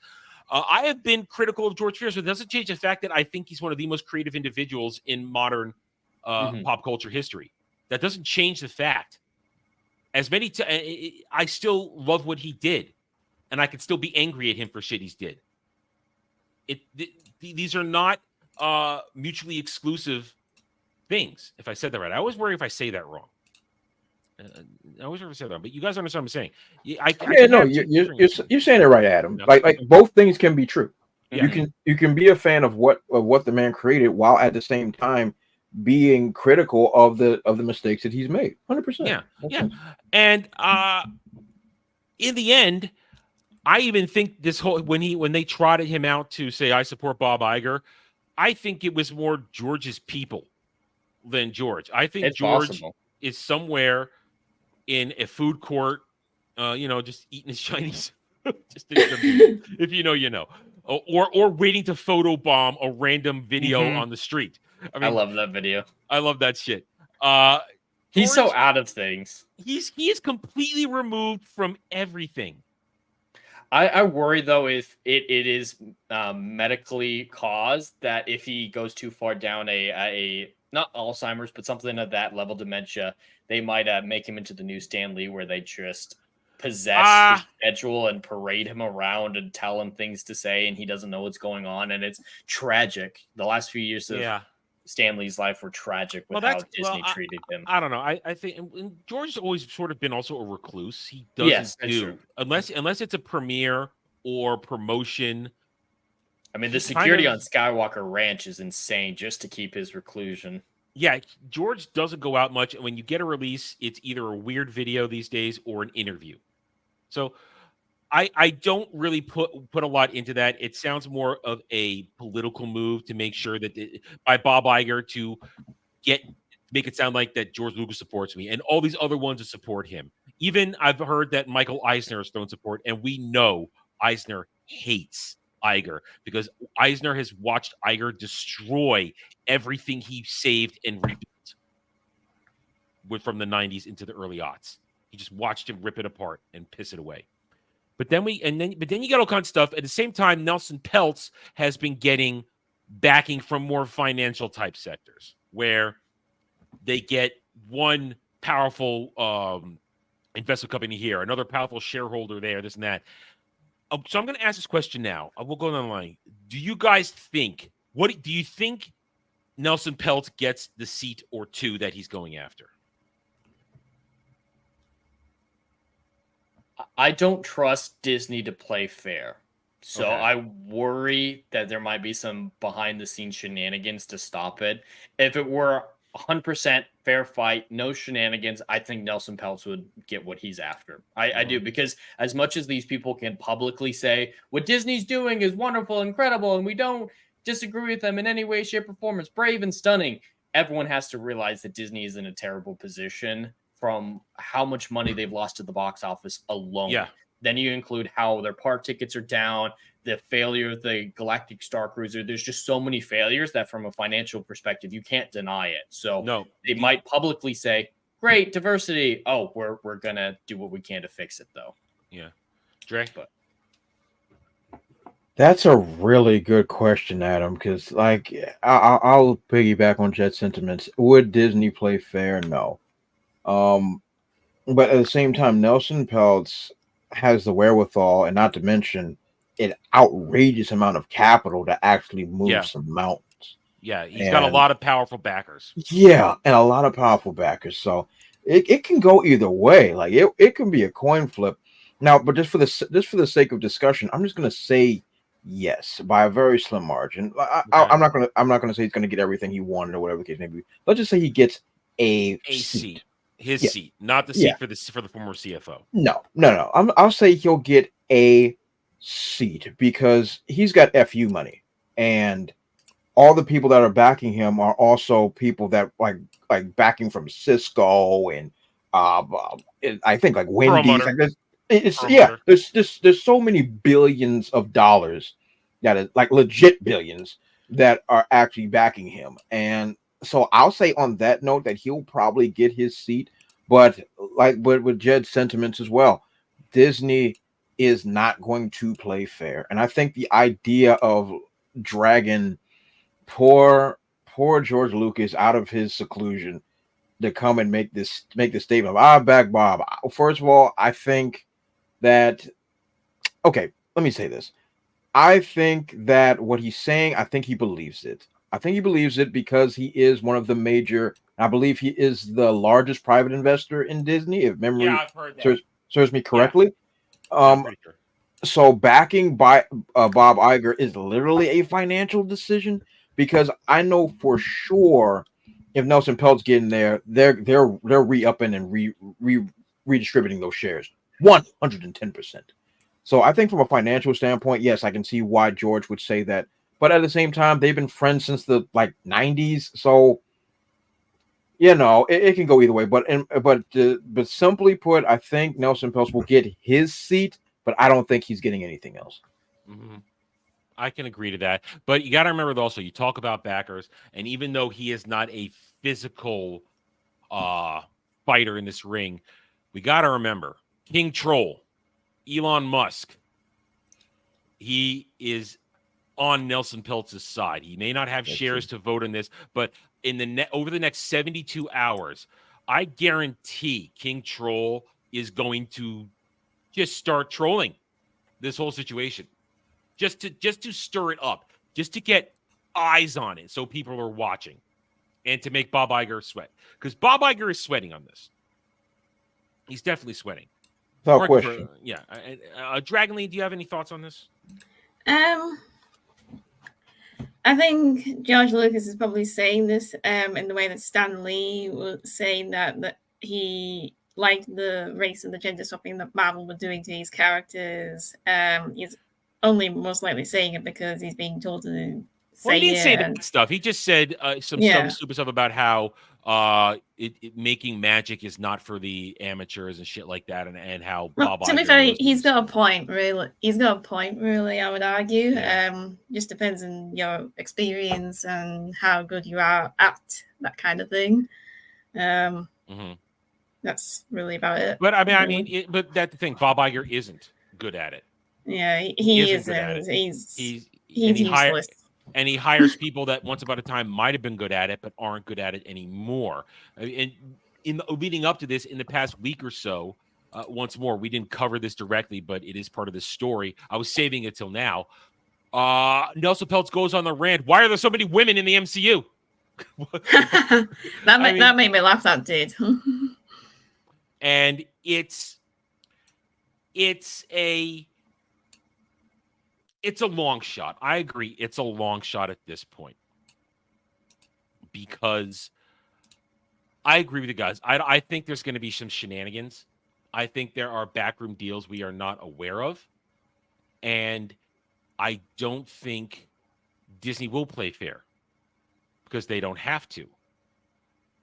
I have been critical of George Fierce, but it doesn't change the fact that I think he's one of the most creative individuals in modern pop culture history. That doesn't change the fact. As many I still love what he did, and I could still be angry at him for shit he's did. These are not mutually exclusive things. If I said that right, I always worry if I say that wrong. I always worry if I say that wrong, but you guys understand what I'm saying. You're saying it right, Adam. No. Like both things can be true. Yeah. You can be a fan of what the man created while at the same time being critical of the mistakes that he's made. 100%. Yeah. And in the end, I even think this whole when they trotted him out to say I support Bob Iger, I think it was more George's people than George. I think it's George is somewhere in a food court, just eating his Chinese. Just if you know, you know, or waiting to photobomb a random video on the street. I love that video. I love that shit. He's so out of things. He is completely removed from everything. I worry though if it is medically caused, that if he goes too far down a not Alzheimer's but something of that level dementia, they might make him into the new Stan Lee where they just possess his schedule and parade him around and tell him things to say and he doesn't know what's going on, and it's tragic. The last few years of Stan Lee's life were tragic with how Disney treated him. I don't know. I think George's always sort of been also a recluse. He doesn't do unless it's a premiere or promotion. I mean, the security on Skywalker Ranch is insane just to keep his reclusion. Yeah, George doesn't go out much, and when you get a release, it's either a weird video these days or an interview. So I don't really put a lot into that. It sounds more of a political move to make sure that by Bob Iger to make it sound like that George Lucas supports me and all these other ones to support him. Even I've heard that Michael Eisner is throwing support, and we know Eisner hates Iger because Eisner has watched Iger destroy everything he saved and rebuilt from the 90s into the early aughts. He just watched him rip it apart and piss it away. But then you get all kinds of stuff. At the same time, Nelson Peltz has been getting backing from more financial type sectors where they get one powerful investment company here, another powerful shareholder there, this and that. So I'm going to ask this question now. We'll go down the line. Do you guys think, do you think Nelson Peltz gets the seat or two that he's going after? I don't trust Disney to play fair. So I worry that there might be some behind-the-scenes shenanigans to stop it. If it were 100% fair fight, no shenanigans, I think Nelson Peltz would get what he's after. I do, because as much as these people can publicly say, what Disney's doing is wonderful, incredible, and we don't disagree with them in any way, shape, or form, it's brave and stunning, everyone has to realize that Disney is in a terrible position from how much money they've lost to the box office alone. Yeah. Then you include how their park tickets are down, the failure of the Galactic Star Cruiser. There's just so many failures that from a financial perspective, you can't deny it. So they might publicly say, great, diversity. Oh, we're going to do what we can to fix it, though. Yeah. Dre? That's a really good question, Adam, because I'll piggyback on Jet's sentiments. Would Disney play fair? No. But at the same time, Nelson Peltz has the wherewithal, and not to mention an outrageous amount of capital to actually move some mountains. Yeah, he's got a lot of powerful backers. Yeah, and a lot of powerful backers. So it can go either way. Like it can be a coin flip. Now, but just for the sake of discussion, I'm just gonna say yes by a very slim margin. I'm not gonna say he's gonna get everything he wanted or whatever the case may be. Let's just say he gets a seat. His seat, not the seat for the former CFO. No. I'll say he'll get a seat because he's got FU money, and all the people that are backing him are also people that like backing from Cisco and I think like Wendy's. Like there's so many billions of dollars that is like legit billions that are actually backing him, and so I'll say on that note that he'll probably get his seat, but with Jed's sentiments as well, Disney is not going to play fair. And I think the idea of dragging poor George Lucas out of his seclusion to come and make this statement, I back Bob. First of all, I think that okay, let me say this. I think that what he's saying, I think he believes it. I think he believes it because he is one of the major, I believe he is the largest private investor in Disney, if memory I've heard that. serves me correctly. I'm pretty sure. So backing by Bob Iger is literally a financial decision, because I know for sure if Nelson Peltz get in there, they're re-upping and redistributing those shares 110%. So I think from a financial standpoint, yes, I can see why George would say that. But at the same time, they've been friends since the 90s. So it can go either way. But simply put, I think Nelson Peltz will get his seat, but I don't think he's getting anything else. Mm-hmm. I can agree to that. But you got to remember also, you talk about backers, and even though he is not a physical fighter in this ring, we got to remember King Troll, Elon Musk, he is on Nelson Peltz's side. He may not have shares to vote in this, but over the next 72 hours, I guarantee King Troll is going to just start trolling this whole situation, just to stir it up, just to get eyes on it, so people are watching, and to make Bob Iger sweat, because Bob Iger is sweating on this. He's definitely sweating. Without question. Dragonly, do you have any thoughts on this? I think George Lucas is probably saying this in the way that Stan Lee was saying that he liked the race and the gender swapping that Marvel were doing to his characters. He's only most likely saying it because he's being told to say he didn't say that stuff. He just said some stupid stuff about how making magic is not for the amateurs and shit like that, and how Bob Iger. To be fair, he's got a point, really. He's got a point, really, I would argue. Yeah. Just depends on your experience and how good you are at that kind of thing. That's really about it. But but that's the thing. Bob Iger isn't good at it. Yeah, he isn't. He's useless. And he hires people that once upon a time might have been good at it, but aren't good at it anymore. And leading up to this, in the past week or so, once more, we didn't cover this directly, but it is part of the story. I was saving it till now. Nelson Peltz goes on the rant. Why are there so many women in the MCU? that made me laugh, that did. And it's a long shot. I agree. It's a long shot at this point, because I agree with you guys. I think there's going to be some shenanigans. I think there are backroom deals we are not aware of. And I don't think Disney will play fair, because they don't have to,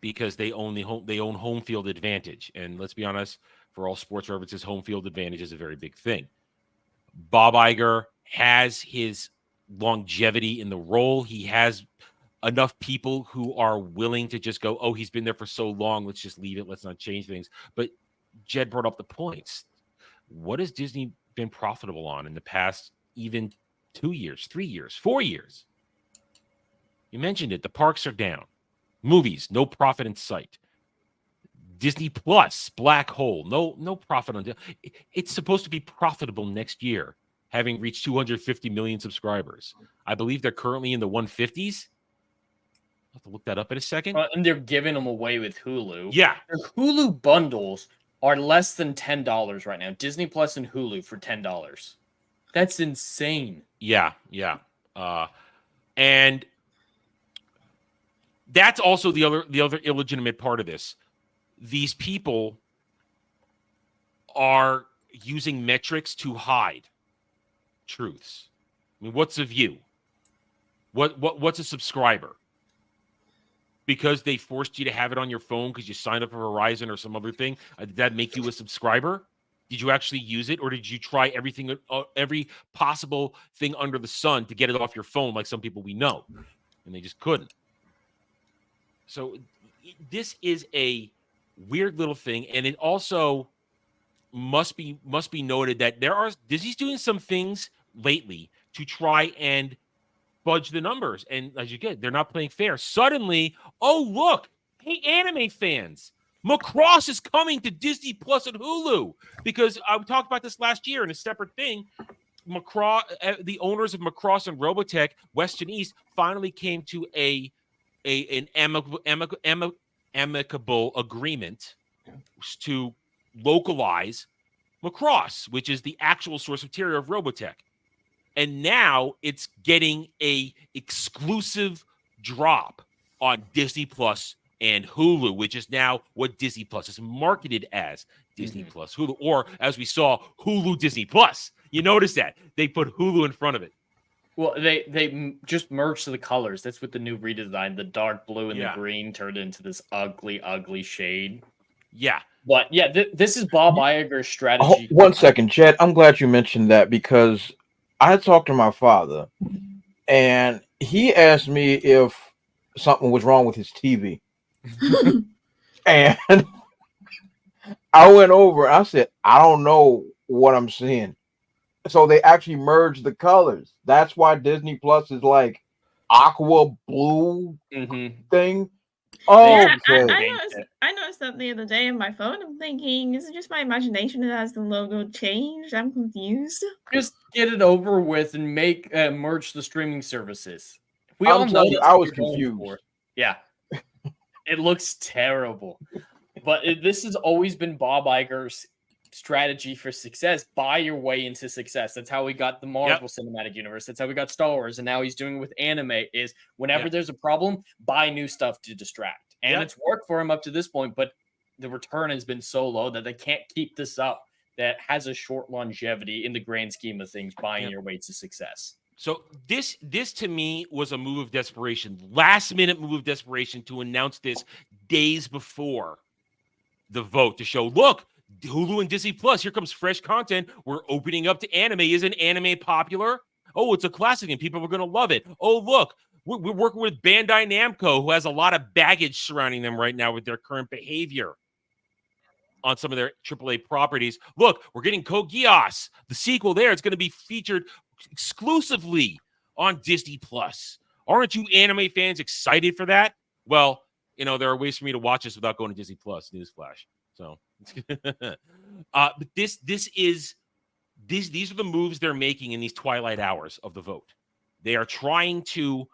because they own home field advantage. And let's be honest, for all sports references, home field advantage is a very big thing. Bob Iger has his longevity in the role. He has enough people who are willing to just go, oh, he's been there for so long, let's just leave it, let's not change things. But Jed brought up the points. What has Disney been profitable on in the past even 2 years, 3 years, 4 years? You mentioned it. The parks are down. Movies, no profit in sight. Disney Plus, black hole, no profit on. It's supposed to be profitable next year, having reached 250 million subscribers. I believe they're currently in the 150s. I'll have to look that up in a second. And they're giving them away with Hulu. Yeah. Their Hulu bundles are less than $10 right now. Disney Plus and Hulu for $10. That's insane. Yeah. And that's also the other illegitimate part of this. These people are using metrics to hide truths. I mean, what's a view? What's a subscriber? Because they forced you to have it on your phone because you signed up for Verizon or some other thing, did that make you a subscriber? Did you actually use it, or did you try every possible thing under the sun to get it off your phone, like some people we know, and they just couldn't? So this is a weird little thing, and it also must be noted that Disney's doing some things lately to try and fudge the numbers, and as you get, they're not playing fair. Suddenly, oh look, hey anime fans, Macross is coming to Disney Plus and Hulu, because I talked about this last year in a separate thing. Macross, the owners of Macross and Robotech, West and East, finally came to an amicable agreement to localize Macross, which is the actual source material of Robotech. And now it's getting a exclusive drop on Disney Plus and Hulu, which is now what Disney Plus is marketed as, Disney Plus Hulu, or as we saw, Hulu Disney Plus. You notice that they put Hulu in front of it. Well, they just merged the colors. That's what the new redesign, the dark blue and the green turned into this ugly shade. Yeah. But yeah, this is Bob Iger's strategy. Oh, 1 second, Chet. I'm glad you mentioned that, because I had talked to my father and he asked me if something was wrong with his TV. And I went over, I said, I don't know what I'm seeing. So they actually merged the colors. That's why Disney Plus is like aqua blue thing. Oh, yeah, I noticed that the other day on my phone. I'm thinking, is it just my imagination that has the logo changed? I'm confused. Just get it over with and make merge the streaming services. We I'm all know telling you, that's I what was you're going confused. for. Yeah, it looks terrible. But this has always been Bob Iger's strategy for success. Buy your way into success. That's how we got the Marvel Cinematic Universe. That's how we got Star Wars. And now he's doing it with anime, is whenever there's a problem, buy new stuff to distract. And it's worked for him up to this point, but the return has been so low that they can't keep this up. That has a short longevity in the grand scheme of things, buying your way to success. So this to me was a move of desperation, last minute move of desperation to announce this days before the vote, to show, look, Hulu and Disney Plus, here comes fresh content. We're opening up to anime. Isn't anime popular? Oh, it's a classic and people are going to love it. Oh, look, we're working with Bandai Namco, who has a lot of baggage surrounding them right now with their current behavior on some of their AAA properties. Look, we're getting Code Geass, the sequel there. It's going to be featured exclusively on Disney Plus. Aren't you anime fans excited for that? Well, you know, there are ways for me to watch this without going to Disney Plus. Newsflash. So, but these are the moves they're making in these twilight hours of the vote. They are trying to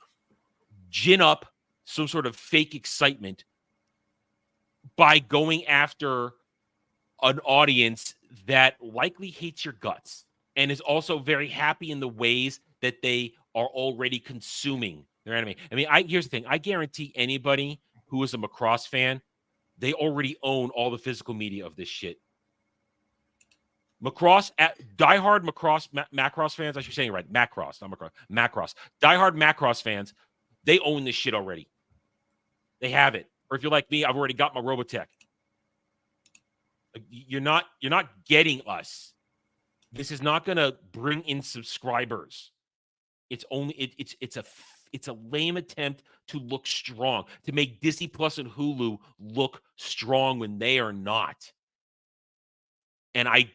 gin up some sort of fake excitement by going after an audience that likely hates your guts and is also very happy in the ways that they are already consuming their anime. I mean, here's the thing. I guarantee anybody who is a Macross fan, they already own all the physical media of this shit. Macross, diehard Macross fans, I should say it right. Macross, not Macross. Macross. Diehard Macross fans, they own this shit already. They have it. Or if you're like me, I've already got my Robotech. You're not getting us. This is not going to bring in subscribers. It's only it's a lame attempt to look strong, to make Disney Plus and Hulu look strong when they are not. And I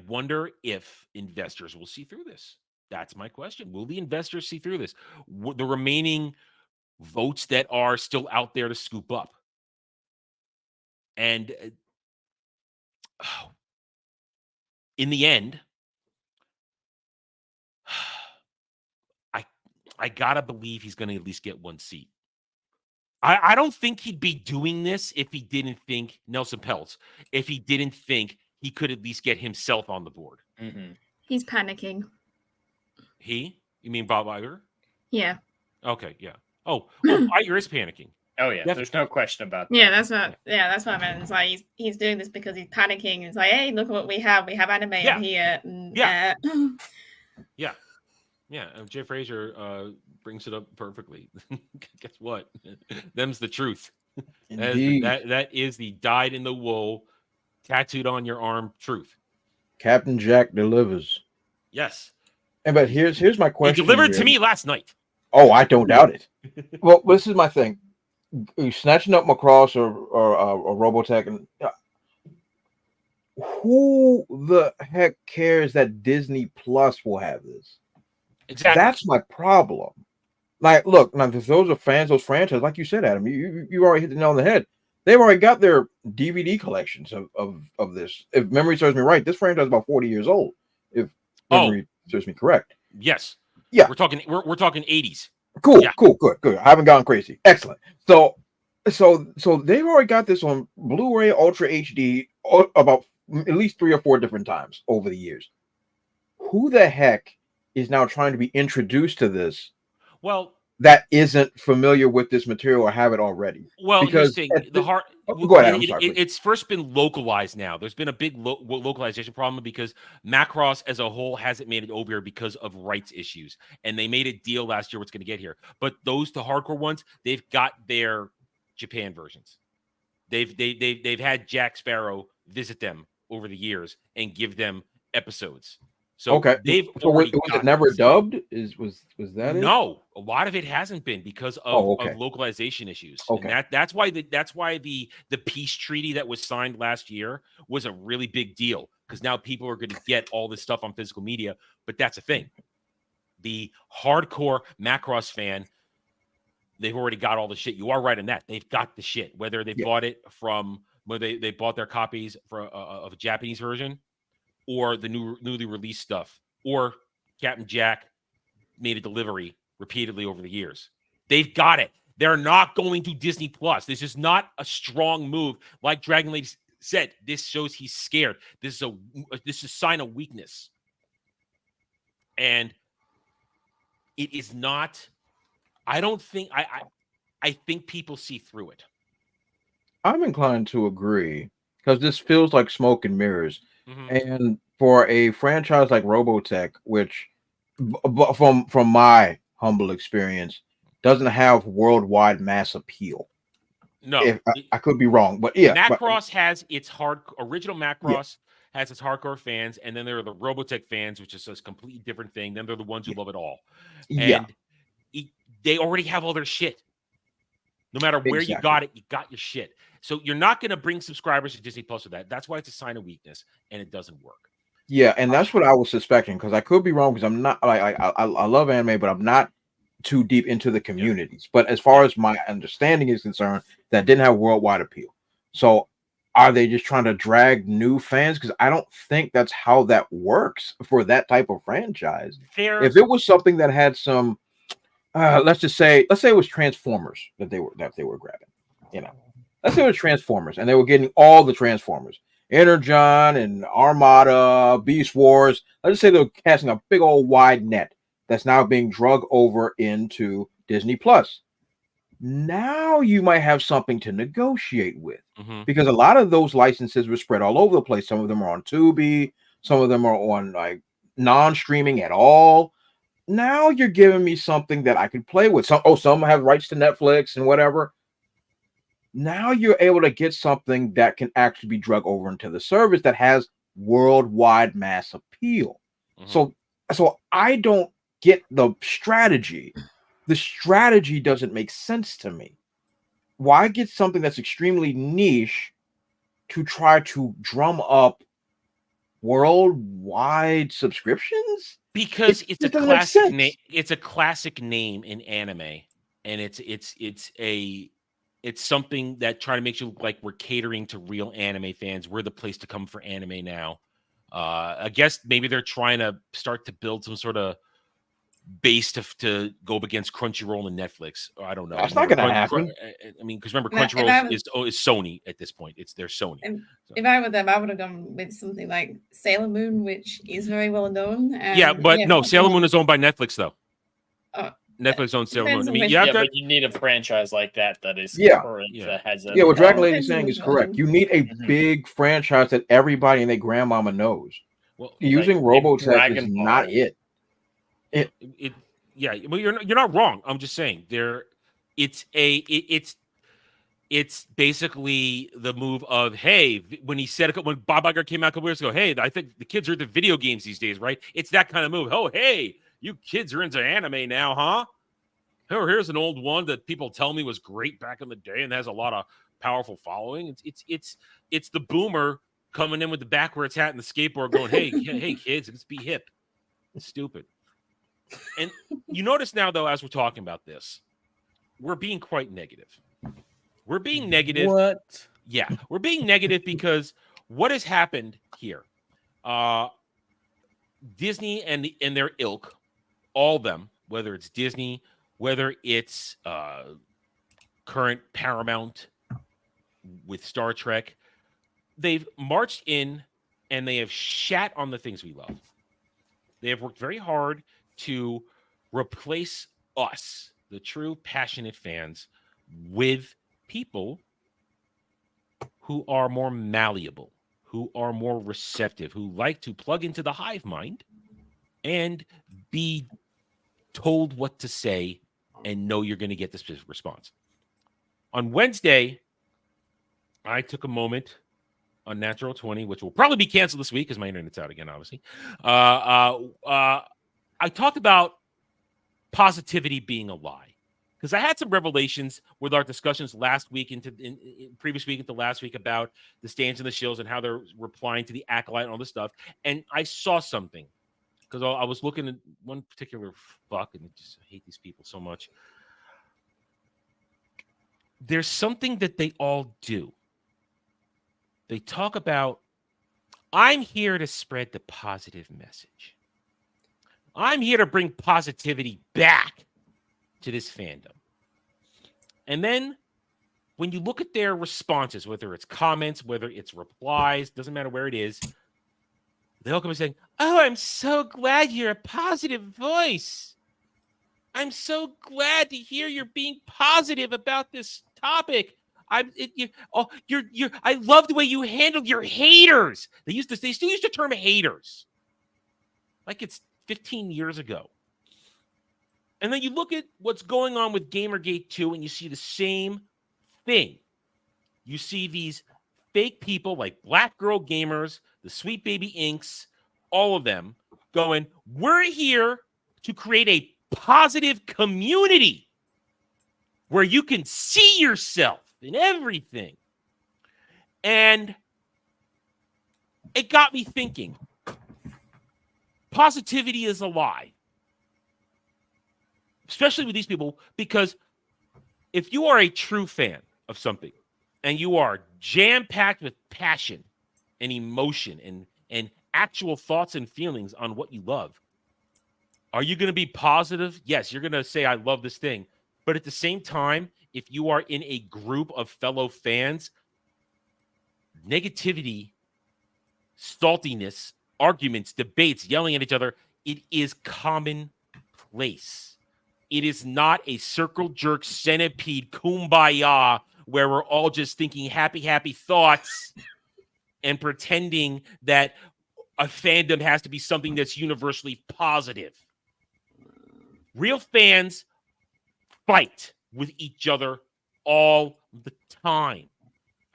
wonder if investors will see through this. That's my question. Will the investors see through this? The remaining votes that are still out there to scoop up. And in the end, I gotta believe he's going to at least get one seat. I don't think he'd be doing this if he didn't think, Nelson Peltz, if he didn't think he could at least get himself on the board. Mm-hmm. He's panicking. He? You mean Bob Iger? Yeah. Okay, yeah. Oh, well, Iger is panicking. Oh yeah, there's no question about that. Yeah, that's what I meant. It's like he's doing this because he's panicking. It's like, hey, look at what we have. We have anime on here. And, yeah. Jay Fraser brings it up perfectly. Guess what? Them's the truth. That is the dyed in the wool, tattooed on your arm truth. Captain Jack delivers. Yes. But here's my question. He delivered to me last night. Oh, I don't doubt it. Well, this is my thing. You snatching up Macross or Robotech, and who the heck cares that Disney Plus will have this? Exactly. That's my problem. Like, look, now if those are fans, those franchises, like you said, Adam, you already hit the nail on the head. They've already got their DVD collections of this. If memory serves me right, this franchise is about 40 years old. If memory serves me correct. Yes. Yeah. We're talking 80s. Cool, Yeah. cool, good. I haven't gone crazy. Excellent. So they've already got this on Blu-ray Ultra HD about at least 3 or 4 different times over the years. Who the heck is now trying to be introduced to this? Well, that isn't familiar with this material or have it already. Well, because here's the thing. Go ahead. I'm sorry, it's first been localized now. There's been a big localization problem because Macross as a whole hasn't made it over here because of rights issues. And they made a deal last year what's going to get here. But the hardcore ones, they've got their Japan versions. They've had Jack Sparrow visit them over the years and give them episodes. So okay, was it never dubbed? Was that it? No, a lot of it hasn't been because of localization issues. Okay, and that's why the peace treaty that was signed last year was a really big deal because now people are going to get all this stuff on physical media. But that's the thing: the hardcore Macross fan, they've already got all the shit. You are right in that they've got the shit. Whether they bought it from where they bought their copies of a Japanese version, or the newly released stuff, or Captain Jack made a delivery repeatedly over the years. They've got it. They're not going to Disney Plus. This is not a strong move. Like Dragon Lady said, this shows he's scared. This is a sign of weakness. And it is not, I don't think, I think people see through it. I'm inclined to agree because this feels like smoke and mirrors. And for a franchise like Robotech, which from my humble experience, doesn't have worldwide mass appeal. No, I could be wrong, but yeah. Macross has its original Macross has its hardcore fans, and then there are the Robotech fans, which is a completely different thing. Then they're the ones who love it all. And they already have all their shit. No matter where you got it, you got your shit. So you're not going to bring subscribers to Disney Plus with that. That's why it's a sign of weakness, and it doesn't work. Yeah, and that's what I was suspecting because I could be wrong because I'm not I love anime, but I'm not too deep into the communities. But as far as my understanding is concerned, that didn't have worldwide appeal. So are they just trying to drag new fans? Because I don't think that's how that works for that type of franchise. If it was something that had some, let's say it was Transformers that they were grabbing, let's say it was Transformers and they were getting all the Transformers, Energon and Armada, Beast Wars. Let's just say they're casting a big old wide net that's now being drug over into Disney Plus. Now you might have something to negotiate with because a lot of those licenses were spread all over the place. Some of them are on Tubi, some of them are on like non-streaming at all. Now you're giving me something that I could play with. Some have rights to Netflix and whatever. Now you're able to get something that can actually be drug over into the service that has worldwide mass appeal. So I don't get the strategy. The strategy doesn't make sense to me. Why get something that's extremely niche to try to drum up worldwide subscriptions? Because it's a classic name. It's a classic name in anime, and it's something that try to make you look like we're catering to real anime fans. We're the place to come for anime now. I guess maybe they're trying to start to build some sort of base to go up against Crunchyroll and Netflix. I don't know. That's not going to happen. I mean, because remember, Crunchyroll is Sony at this point. They're Sony. If I were them, I would have gone with something like Sailor Moon, which is very well known. No, Sailor Moon is owned by Netflix, though. Netflix owns Sailor Moon. I mean, but you need a franchise like that is current. That has what Dragon Lady is saying is correct. You need a big franchise that everybody and their grandmama knows. Well, using Robotech is not it. Well, you're not wrong. I'm just saying it's basically the move of, hey, when Bob Iger came out a couple years ago, hey, I think the kids are into video games these days, right? It's that kind of move. Oh, hey, you kids are into anime now, huh? Here's an old one that people tell me was great back in the day and has a lot of powerful following. It's the boomer coming in with the backwards hat and the skateboard, going, "Hey, hey, kids, let's be hip." It's stupid. And you notice now, though, as we're talking about this, we're being quite negative. We're being negative. What? Yeah, we're being negative because what has happened here? Disney and their ilk, all of them, whether it's Disney, whether it's current Paramount with Star Trek, they've marched in and they have shat on the things we love. They have worked very hard to replace us, the true passionate fans, with people who are more malleable, who are more receptive, who like to plug into the hive mind and be told what to say and know you're going to get this response. On Wednesday, I took a moment on Natural 20, which will probably be canceled this week because my internet's out again, obviously. I talked about positivity being a lie because I had some revelations with our discussions last week previous week into last week about the stands and the shills and how they're replying to the acolyte and all this stuff. And I saw something because I was looking at one particular fuck and I just hate these people so much. There's something that they all do. They talk about, I'm here to spread the positive message. I'm here to bring positivity back to this fandom. And then when you look at their responses, whether it's comments, whether it's replies, doesn't matter where it is, they'll come and saying, "Oh, I'm so glad you're a positive voice. I'm so glad to hear you're being positive about this topic. I love the way you handled your haters." They still use the term haters. Like it's 15 years ago. And then you look at what's going on with Gamergate 2 and you see the same thing. You see these fake people like Black Girl Gamers, the Sweet Baby Inks, all of them going, we're here to create a positive community where you can see yourself in everything. And it got me thinking, positivity is a lie. Especially with these people, because if you are a true fan of something and you are jam-packed with passion and emotion and actual thoughts and feelings on what you love, are you going to be positive? Yes, you're going to say, I love this thing. But at the same time, if you are in a group of fellow fans, negativity, saltiness, arguments, debates, yelling at each other, it is commonplace. It is not a circle jerk centipede kumbaya where we're all just thinking happy, happy thoughts and pretending that a fandom has to be something that's universally positive. Real fans fight with each other all the time.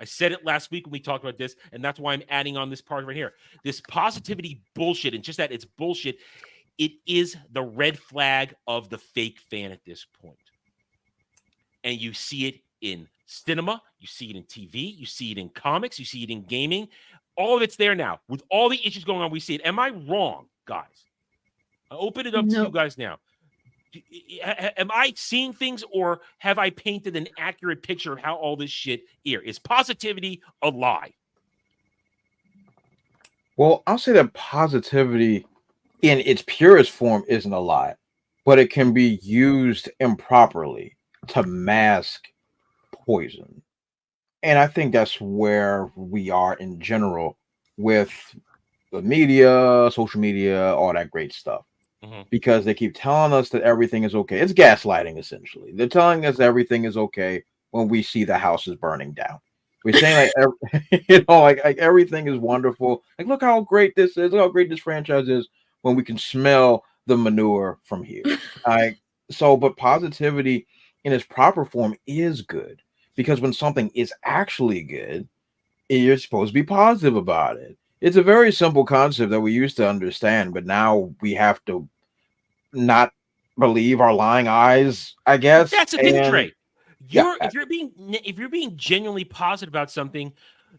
I said it last week when we talked about this, and that's why I'm adding on this part right here. This positivity bullshit, and just that it's bullshit, it is the red flag of the fake fan at this point. And you see it in cinema, you see it in TV, you see it in comics, you see it in gaming. All of it's there now. With all the issues going on, we see it. Am I wrong, guys? I open it up to you guys now. Am I seeing things, or have I painted an accurate picture of how all this shit here is? Positivity a lie? Well, I'll say that positivity in its purest form isn't a lie, but it can be used improperly to mask poison. And I think that's where we are in general with the media, social media, all that great stuff. Because they keep telling us that everything is okay. It's gaslighting, essentially. They're telling us everything is okay when we see the house is burning down. We're saying like everything is wonderful. Like, look how great this is. Look how great this franchise is when we can smell the manure from here. But positivity in its proper form is good, because when something is actually good, you're supposed to be positive about it. It's a very simple concept that we used to understand, but now we have to not believe our lying eyes, I guess. That's a thing, Trey. If you're being genuinely positive about something,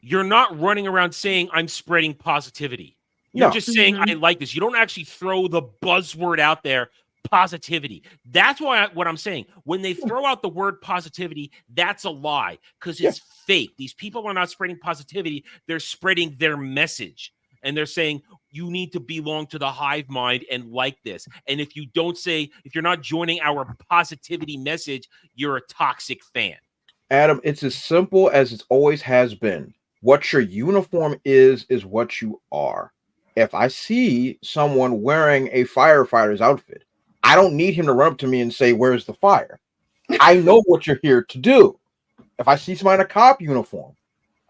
you're not running around saying I'm spreading positivity. You're just saying I like this. You don't actually throw the buzzword out there, positivity. That's what I'm saying. When they throw out the word positivity, that's a lie because it's fake. These people are not spreading positivity. They're spreading their message. And they're saying you need to belong to the hive mind and like this. And if you don't say, if you're not joining our positivity message, you're a toxic fan. Adam, it's as simple as it always has been. What your uniform is what you are. If I see someone wearing a firefighter's outfit, I don't need him to run up to me and say, "Where's the fire?" I know what you're here to do. If I see somebody in a cop uniform,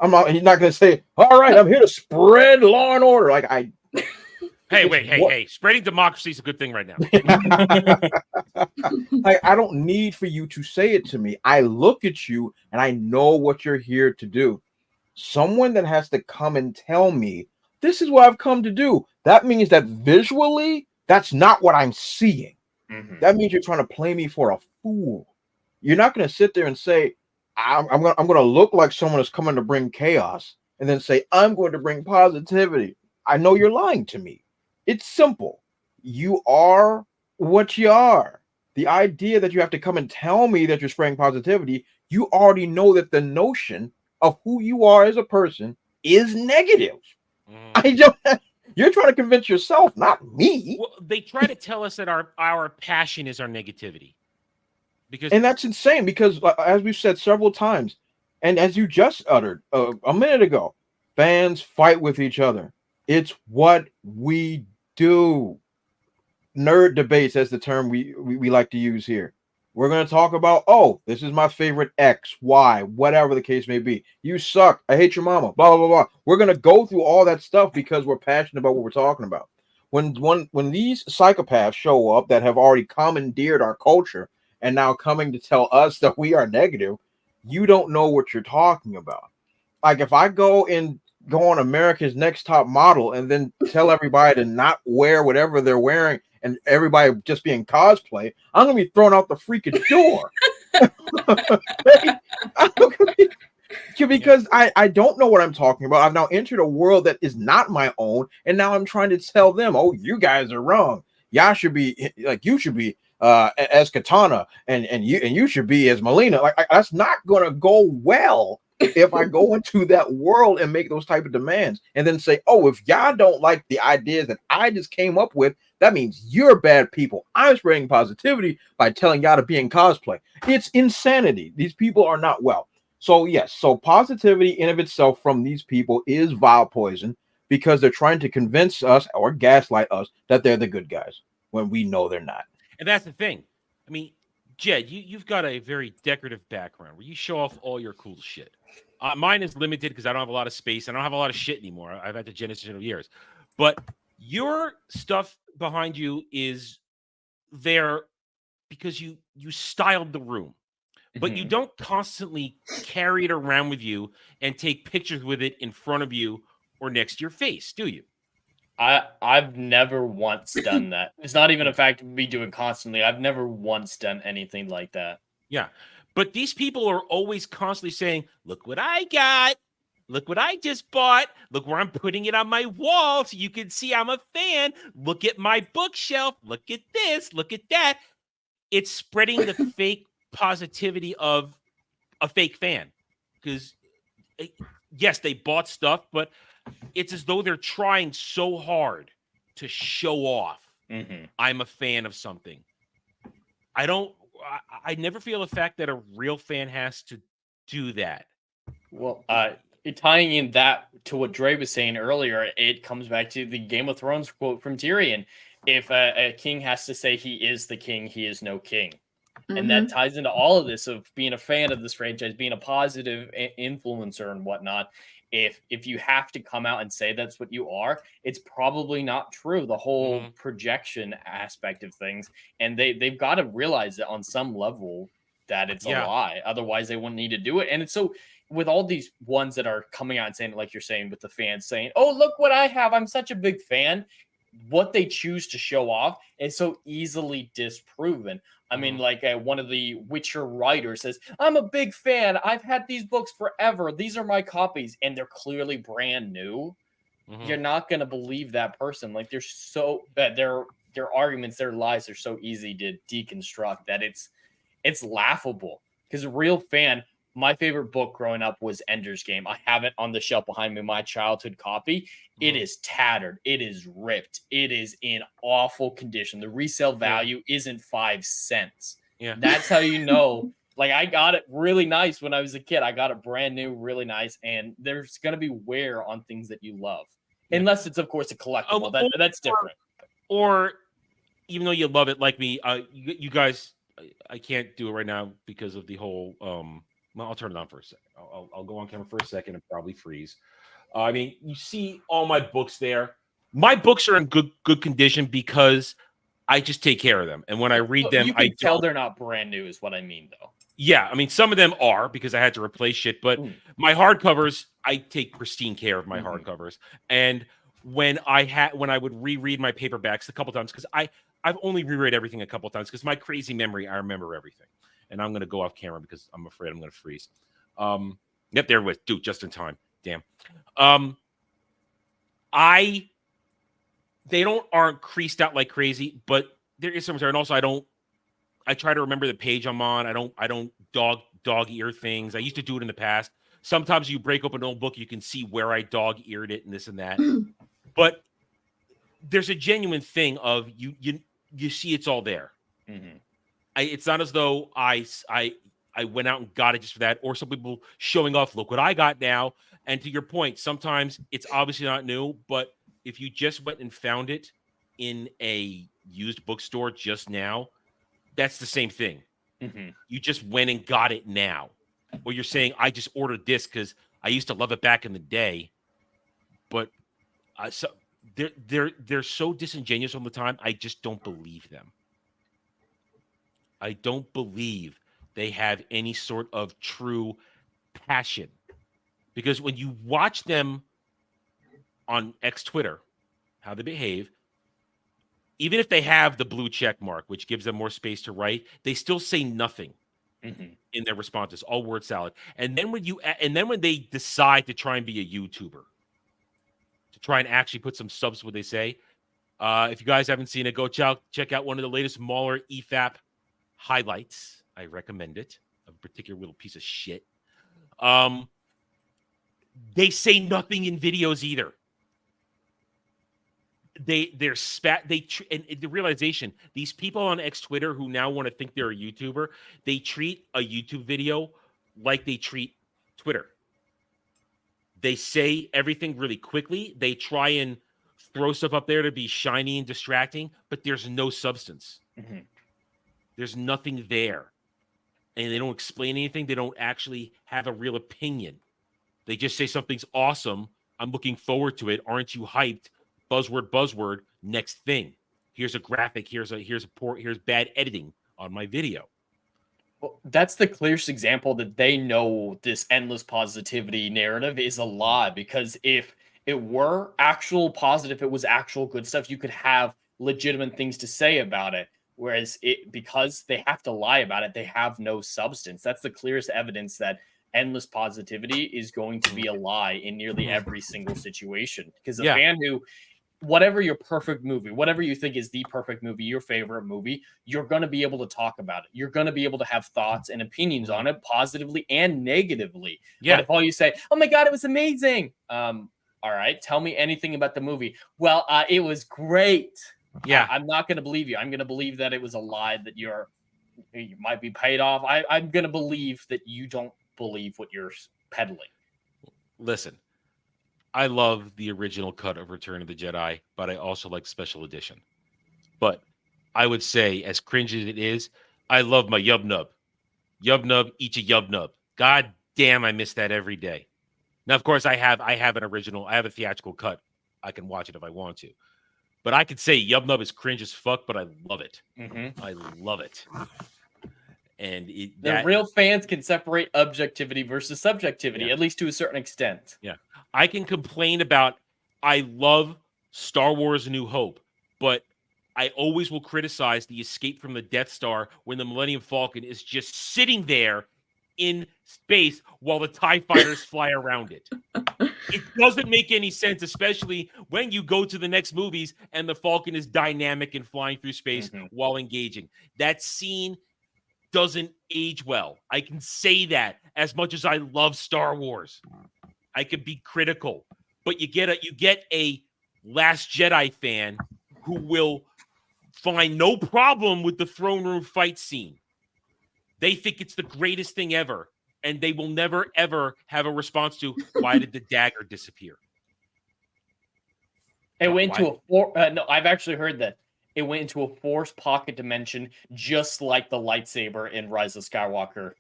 he's not going to say, "All right, I'm here to spread law and order." Hey, spreading democracy is a good thing right now. I don't need for you to say it to me. I look at you and I know what you're here to do. Someone that has to come and tell me, this is what I've come to do. That means that visually, that's not what I'm seeing. That means you're trying to play me for a fool. You're not going to sit there and say, I'm going to look like someone is coming to bring chaos and then say, I'm going to bring positivity. I know you're lying to me. It's simple. You are what you are. The idea that you have to come and tell me that you're spreading positivity, you already know that the notion of who you are as a person is negative. You're trying to convince yourself, not me. Well, they try to tell us that our passion is our negativity. And that's insane because, as we've said several times, and as you just uttered a minute ago, fans fight with each other. It's what we do. Nerd debates, as the term we like to use here. We're going to talk about, this is my favorite X, Y, whatever the case may be. You suck. I hate your mama. Blah, blah, blah, blah. We're going to go through all that stuff because we're passionate about what we're talking about. When these psychopaths show up that have already commandeered our culture and now coming to tell us that we are negative, you don't know what you're talking about. Like if I go on America's Next Top Model and then tell everybody to not wear whatever they're wearing and everybody just being cosplay, I'm going to be thrown out the freaking door. Because I don't know what I'm talking about. I've now entered a world that is not my own, and now I'm trying to tell them, you guys are wrong. Y'all should be like, you should be as Katana, and you should be as Melina. Like that's not going to go well if I go into that world and make those type of demands and then say, if y'all don't like the ideas that I just came up with, that means you're bad people. I'm spreading positivity by telling y'all to be in cosplay. It's insanity. These people are not well. So yes, positivity in of itself from these people is vile poison because they're trying to convince us or gaslight us that they're the good guys when we know they're not. And that's the thing. I mean, Jed, you've got a very decorative background where you show off all your cool shit. Mine is limited because I don't have a lot of space. I don't have a lot of shit anymore. I've had the generation of years. But your stuff behind you is there because you styled the room. But you don't constantly carry it around with you and take pictures with it in front of you or next to your face, do you? I've never once done that. It's not even a fact of me doing constantly. I've never once done anything like that. Yeah. But these people are always constantly saying, look what I got. Look what I just bought. Look where I'm putting it on my wall so you can see I'm a fan. Look at my bookshelf. Look at this. Look at that. It's spreading the fake positivity of a fake fan. Because, yes, they bought stuff, but it's as though they're trying so hard to show off. I'm a fan of something. I never feel the fact that a real fan has to do that. Well, tying in that to what Dre was saying earlier, it comes back to the Game of Thrones quote from Tyrion. If a king has to say he is the king, he is no king. And that ties into all of this of being a fan of this franchise, being a positive influencer and whatnot. If you have to come out and say that's what you are, it's probably not true. The whole projection aspect of things. And they've got to realize that on some level that it's a lie. Otherwise, they wouldn't need to do it. And it's so with all these ones that are coming out and saying, like you're saying, with the fans saying, look what I have. I'm such a big fan. What they choose to show off is so easily disproven I mean, like one of the Witcher writers says, I'm a big fan. I've had these books forever. These are my copies. And they're clearly brand new. You're not going to believe that person. Like, they're so bad. Their arguments, their lies are so easy to deconstruct that it's laughable. Because a real fan, my favorite book growing up was Ender's Game. I have it on the shelf behind me, my childhood copy. It is tattered. It is ripped. It is in awful condition. The resale value isn't 5 cents. Yeah. That's how you know. Like, I got it really nice when I was a kid. I got it brand new, really nice. And there's going to be wear on things that you love. Unless it's, of course, a collectible. That's different. Or even though you love it like me, you guys, I can't do it right now because of the whole... well, I'll turn it on for a second. I'll go on camera for a second and probably freeze. I mean, you see all my books there. My books are in good condition because I just take care of them. And when I read them, you can tell they're not brand new is what I mean, though. Yeah, I mean, some of them are because I had to replace shit. But my hardcovers, I take pristine care of my hardcovers. And when I would reread my paperbacks a couple times, because I've only reread everything a couple times because my crazy memory, I remember everything. And I'm going to go off camera because I'm afraid I'm going to freeze. Yep, there it was. Dude, just in time. Damn. They aren't creased out like crazy, but there is some. And also, I try to remember the page I'm on. I don't dog ear things. I used to do it in the past. Sometimes you break open an old book, you can see where I dog eared it and this and that. But there's a genuine thing of you see it's all there. It's not as though I went out and got it just for that, or some people showing off, look what I got now. And to your point, sometimes it's obviously not new, but if you just went and found it in a used bookstore just now, that's the same thing. You just went and got it now. Or you're saying, I just ordered this because I used to love it back in the day. But so they're so disingenuous all the time, I just don't believe them. I don't believe they have any sort of true passion. Because when you watch them on Twitter, how they behave, even if they have the blue check mark, which gives them more space to write, they still say nothing in their responses, all word salad. And then when they decide to try and be a YouTuber, to try and actually put some subs to what they say, if you guys haven't seen it, go check out one of the latest Mahler EFAP highlights. I recommend it. A particular little piece of shit. They say nothing in videos either. And the realization, these people on Twitter who now want to think they're a YouTuber, they treat a YouTube video like they treat Twitter. They say everything really quickly. They try and throw stuff up there to be shiny and distracting, but there's no substance. There's nothing there. And they don't explain anything. They don't actually have a real opinion. They just say something's awesome. I'm looking forward to it. Aren't you hyped? Buzzword, next thing. Here's a graphic. Here's bad editing on my video. Well, that's the clearest example that they know this endless positivity narrative is a lie, because if it were actual positive, it was actual good stuff, you could have legitimate things to say about it. Whereas because they have to lie about it, they have no substance. That's the clearest evidence that endless positivity is going to be a lie in nearly every single situation. Because a fan who, whatever your perfect movie, whatever you think is the perfect movie, your favorite movie, you're going to be able to talk about it. You're going to be able to have thoughts and opinions on it, positively and negatively. But if all you say, oh my God, it was amazing. All right, tell me anything about the movie. Well, it was great. Yeah, I'm not going to believe you. I'm going to believe that it was a lie, that you might be paid off. I'm going to believe that you don't believe what you're peddling. Listen, I love the original cut of Return of the Jedi, but I also like special edition. But I would say, as cringe as it is, I love my Yub Nub. Yub Nub, eat your Yub Nub. God damn, I miss that every day. Now, of course, I have an original. I have a theatrical cut. I can watch it if I want to. But I could say Yub Nub is cringe as fuck, but I love it. I love it. And the real fans can separate objectivity versus subjectivity, at least to a certain extent. Yeah. I can complain about, I love Star Wars A New Hope, but I always will criticize the escape from the Death Star when the Millennium Falcon is just sitting there in space while the TIE fighters fly around it. It doesn't make any sense, especially when you go to the next movies and the Falcon is dynamic and flying through space while engaging. That scene doesn't age well. I can say that as much as I love Star Wars. I could be critical, but you get a Last Jedi fan who will find no problem with the throne room fight scene. They think it's the greatest thing ever, and they will never, ever have a response to, why did the dagger disappear? It went into no, I've actually heard that. It went into a force pocket dimension, just like the lightsaber in Rise of Skywalker.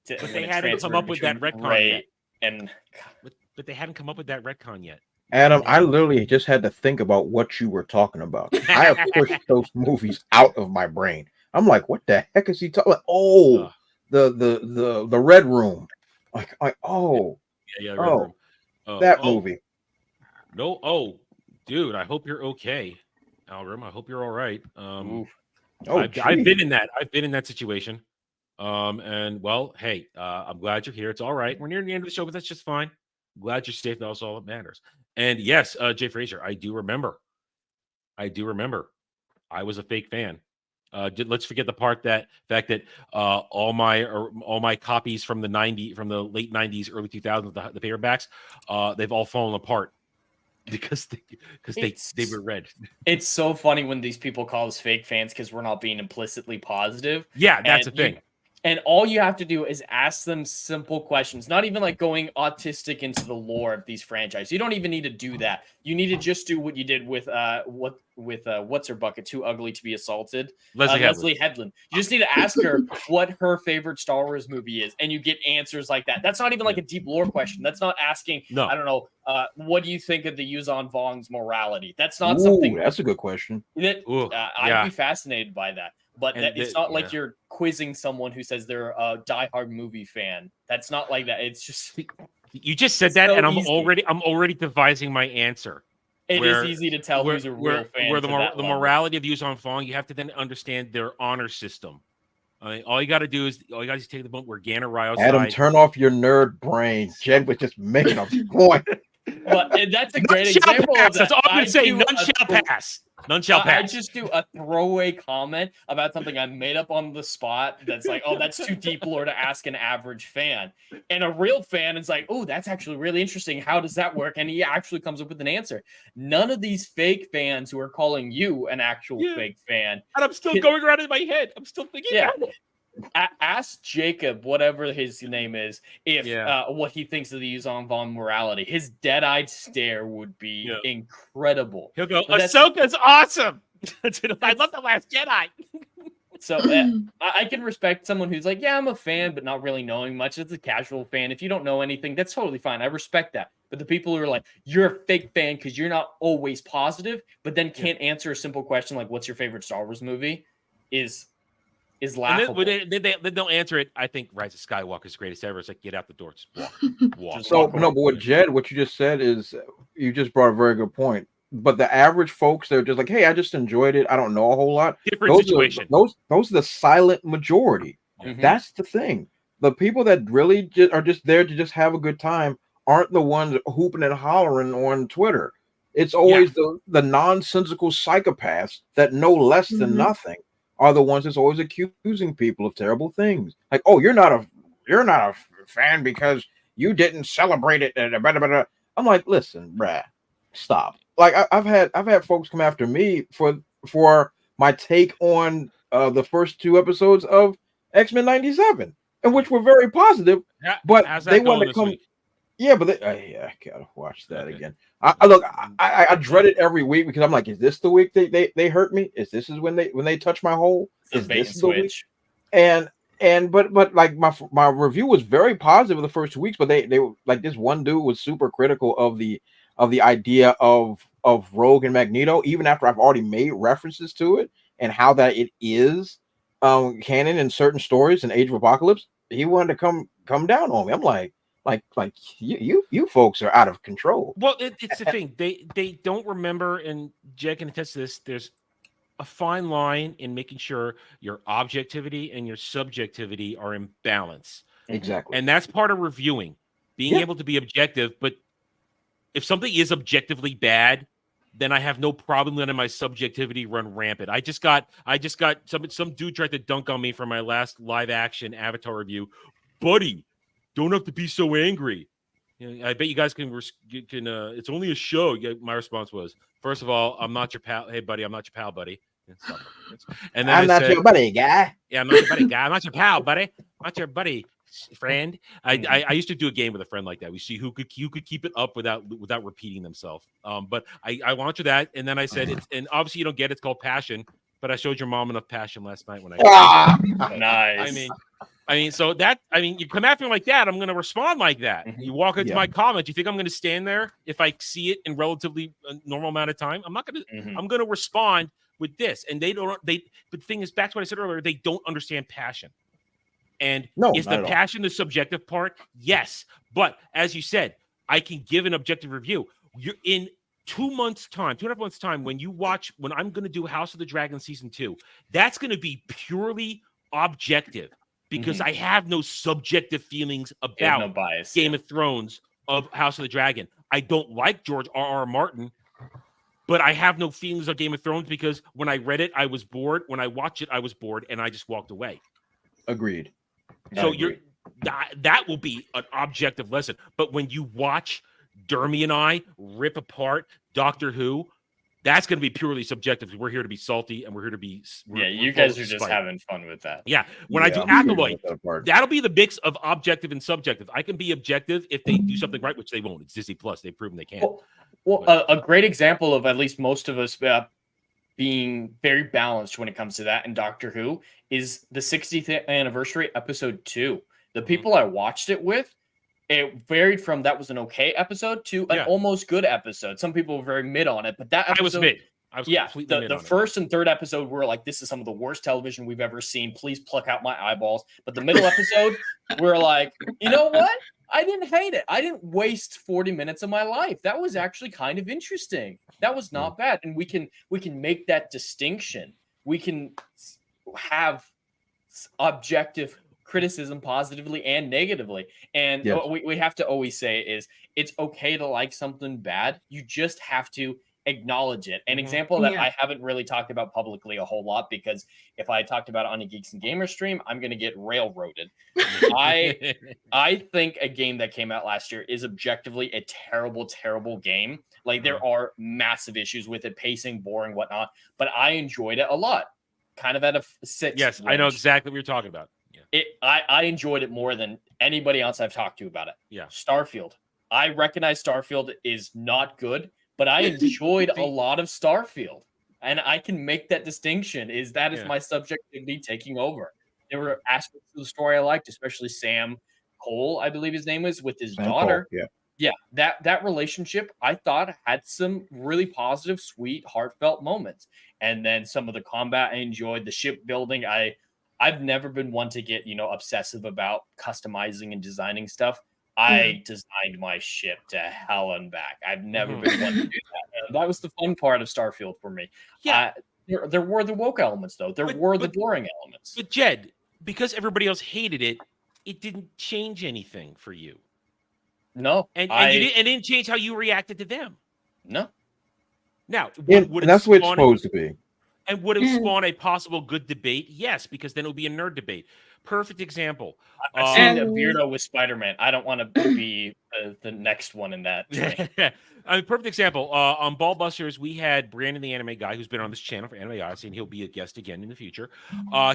But they hadn't come up with that retcon yet. And but they hadn't come up with that retcon yet. Adam, I literally just had to think about what you were talking about. I have pushed those movies out of my brain. I'm like, what the heck is he talking? Oh, the Red Room. Like oh, Red Room. That movie. No, dude, I hope you're okay, Algrim. I hope you're all right. I've been in that. I've been in that situation. And well, hey, I'm glad you're here. It's all right. We're near the end of the show, but that's just fine. I'm glad you're safe. That's all that matters. And yes, Jay Frazier, I do remember. I was a fake fan. Let's forget the fact that all my copies from the late 90s, early 2000s, the paperbacks, they've all fallen apart because they were read. It's so funny when these people call us fake fans because we're not being implicitly positive. Yeah, that's the thing. And all you have to do is ask them simple questions, not even like going autistic into the lore of these franchises. You don't even need to do that. You need to just do what you did with what's her bucket, Too Ugly to Be Assaulted, Leslie Headland. You just need to ask her what her favorite Star Wars movie is, and you get answers like that. That's not even like a deep lore question. That's not asking. No. I don't know. What do you think of the Yuuzhan Vong's morality? That's not something. That's a good question. I'd be fascinated by that. But it's not like you're quizzing someone who says they're a diehard movie fan. That's not like that. It's just you just said that, and I'm already devising my answer. It is easy to tell who's a real fan. Where the morality of Yuuzhan Vong, you have to then understand their honor system. All you got to do is take the moment where Ganna Ryo. Adam, turn off your nerd brain. Jed was just making a point. But that's a great example of that. That's all I'm going to say. None shall pass. None shall pass. I just do a throwaway comment about something I made up on the spot that's like, oh, that's too deep lore to ask an average fan. And a real fan is like, oh, that's actually really interesting. How does that work? And he actually comes up with an answer. None of these fake fans who are calling you an actual fake fan. And I'm still going around in my head. I'm still thinking about it. Ask Jacob, whatever his name is, if what he thinks of the Yuuzhan Vong morality. His dead-eyed stare would be incredible. He'll go, Ahsoka's awesome. I love The Last Jedi. So I can respect someone who's like, yeah, I'm a fan, but not really knowing much. It's a casual fan. If you don't know anything, that's totally fine. I respect that. But the people who are like, you're a fake fan because you're not always positive, but then can't answer a simple question like, what's your favorite Star Wars movie, is laughable. They don't answer it. I think Rise of Skywalker's greatest ever. It's like, get out the door, just walk. But what you just said is, you just brought a very good point. But the average folks, they're just like, hey, I just enjoyed it. I don't know a whole lot. Different situation. Those are the silent majority. Mm-hmm. That's the thing. The people that really are just there to just have a good time aren't the ones hooping and hollering on Twitter. It's always the nonsensical psychopaths that know less than nothing are the ones that's always accusing people of terrible things. Like, oh, you're not a fan because you didn't celebrate it. I'm like, listen, bruh, stop. Like I've had folks come after me for my take on the first 2 episodes of X-Men 97, and which were very positive. Yeah, but they wanted to come. Week? Yeah, but I gotta watch that again. I dread it every week because I'm like, is this the week they hurt me? Is this when they touch my hole? Is this the week? But like my review was very positive the first 2 weeks, but they like, this one dude was super critical of the idea of Rogue and Magneto, even after I've already made references to it and how that it is canon in certain stories in Age of Apocalypse. He wanted to come down on me. I'm like you folks are out of control. Well, it's the thing. They don't remember, and Jack can attest to this. a fine line in making sure your objectivity and your subjectivity are in balance. Exactly. And that's part of reviewing, being able to be objective. But if something is objectively bad, then I have no problem letting my subjectivity run rampant. I just got some dude tried to dunk on me for my last live action Avatar review. Buddy, don't have to be so angry. I bet you guys can. It's only a show. My response was, first of all, I'm not your pal. Hey, buddy, I'm not your pal, buddy. And then I'm not your buddy, guy. Yeah, I'm not your buddy, guy. I'm not your pal, buddy. I'm not your buddy, friend. I used to do a game with a friend like that. We see who could keep it up without repeating themselves. But I launched that, and then I said, and obviously you don't get it. It's called passion. But I showed your mom enough passion last night when I. Nice. You come after me like that, I'm going to respond like that. You walk into my comment. You think I'm going to stand there if I see it in relatively normal amount of time? I'm not going to. I'm going to respond with this, and but the thing is, back to what I said earlier, they don't understand passion. And is the passion the subjective part? Yes, but as you said, I can give an objective review. You're in 2 months' time, 2.5 months' time, when I'm going to do House of the Dragon season 2, that's going to be purely objective. Because I have no subjective feelings about Game of Thrones of House of the Dragon. I don't like George R.R. Martin, but I have no feelings of Game of Thrones because when I read it, I was bored. When I watched it, I was bored, and I just walked away. Agreed. So that will be an objective lesson. But when you watch Dermy and I rip apart Doctor Who, that's going to be purely subjective. We're here to be salty, and we're here to be. You guys are just having fun with that. Yeah. When I do Acolyte, that'll be the mix of objective and subjective. I can be objective if they do something right, which they won't. It's Disney Plus. They've proven they can. A great example of at least most of us being very balanced when it comes to that in Doctor Who is the 60th anniversary episode 2. The people I watched it with, it varied from that was an okay episode to an almost good episode. Some people were very mid on it, but that episode, I was mid. I was completely mid the first and third episode were like, this is some of the worst television we've ever seen. Please pluck out my eyeballs. But the middle episode, we're like, you know what? I didn't hate it. I didn't waste 40 minutes of my life. That was actually kind of interesting. That was not bad. And we can make that distinction. We can have objective criticism positively and negatively. And what we have to always say is it's okay to like something bad. You just have to acknowledge it. An example that I haven't really talked about publicly a whole lot, because if I talked about it on a Geeks and Gamers stream, I'm going to get railroaded. I think a game that came out last year is objectively a terrible, terrible game. Like there are massive issues with it, pacing, boring, whatnot, but I enjoyed it a lot. Kind of at a 6. Yes, range. I know exactly what you're talking about. I enjoyed it more than anybody else I've talked to about it. Yeah. Starfield. I recognize Starfield is not good, but I enjoyed a lot of Starfield. And I can make that distinction. Is my subjectivity taking over. There were aspects of the story I liked, especially Sam Cole, I believe his name was, with his daughter. Cole, that relationship I thought had some really positive, sweet, heartfelt moments. And then some of the combat I enjoyed, the shipbuilding. I've never been one to get, obsessive about customizing and designing stuff. I designed my ship to hell and back. I've never been one to do that. That was the fun part of Starfield for me. Yeah. There were the woke elements, though. There were the boring elements. But Jed, because everybody else hated it, it didn't change anything for you. No. And it didn't change how you reacted to them. No. Now, that's what it's supposed to be. And would it spawn a possible good debate? Yes, because then it would be a nerd debate. Perfect example. I've seen a Beardo with Spider-Man. I don't want to be the next one in that. Perfect example. On Ballbusters, we had Brandon, the anime guy, who's been on this channel for Anime Odyssey, and he'll be a guest again in the future.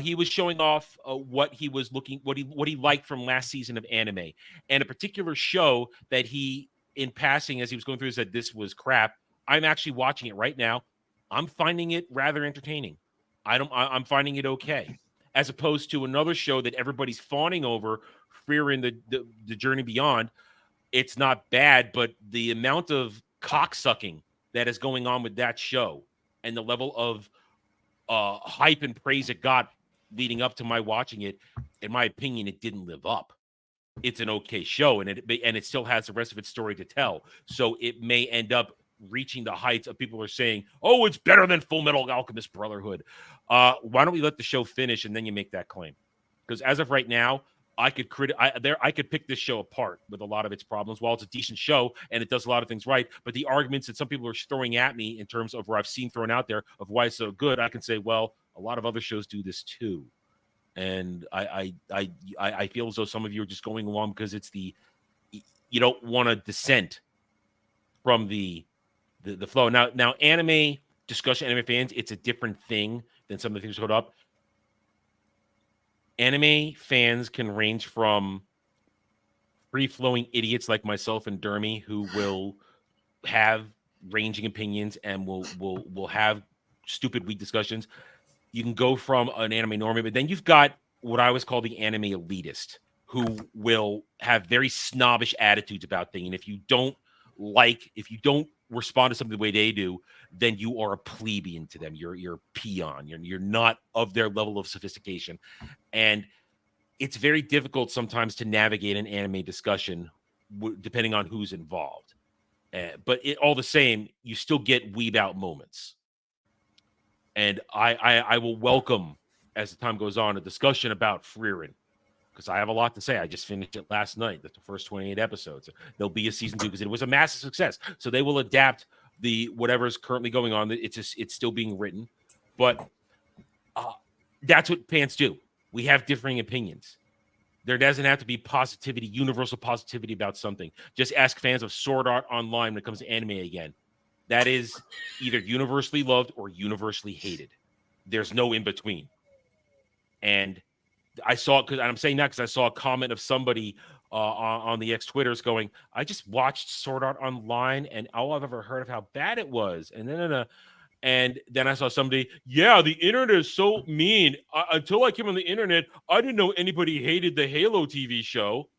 He was showing off what he liked from last season of anime, and a particular show that he, in passing, as he was going through, said this was crap. I'm actually watching it right now. I'm finding it rather entertaining. I'm finding it okay, as opposed to another show that everybody's fawning over, Fear in the Journey Beyond. It's not bad, but the amount of cocksucking that is going on with that show and the level of hype and praise it got leading up to my watching it, in my opinion, it didn't live up. It's an okay show, and it still has the rest of its story to tell. So it may end up reaching the heights of people are saying, "Oh, it's better than Full Metal Alchemist Brotherhood." Why don't we let the show finish and then you make that claim? Because as of right now, I could pick this show apart with a lot of its problems. While it's a decent show and it does a lot of things right, but the arguments that some people are throwing at me in terms of where I've seen thrown out there of why it's so good, I can say, well, a lot of other shows do this too. And I feel as though some of you are just going along because it's you don't want to dissent from the flow. Now anime discussion, anime fans, it's a different thing than some of the things put up. Anime fans can range from free-flowing idiots like myself and Dermy who will have ranging opinions and will have stupid, weak discussions. You can go from an anime normie, but then you've got what I always call the anime elitist, who will have very snobbish attitudes about things. And if you don't respond to something the way they do, then you are a plebeian to them. You're a peon. You're not of their level of sophistication. And it's very difficult sometimes to navigate an anime discussion depending on who's involved. But all the same, you still get weeb out moments. And I will welcome, as the time goes on, a discussion about Frieren, because I have a lot to say. I just finished it last night, the first 28 episodes. There'll be a season 2 because it was a massive success. So they will adapt whatever's currently going on. It's still being written. But that's what fans do. We have differing opinions. There doesn't have to be positivity, universal positivity about something. Just ask fans of Sword Art Online when it comes to anime again. That is either universally loved or universally hated. There's no in between. And I saw, and I'm saying that because I saw a comment of somebody on the X Twitters going, "I just watched Sword Art Online, and all I've ever heard of how bad it was." And then I saw somebody, "Yeah, the internet is so mean. Until I came on the internet, I didn't know anybody hated the Halo TV show."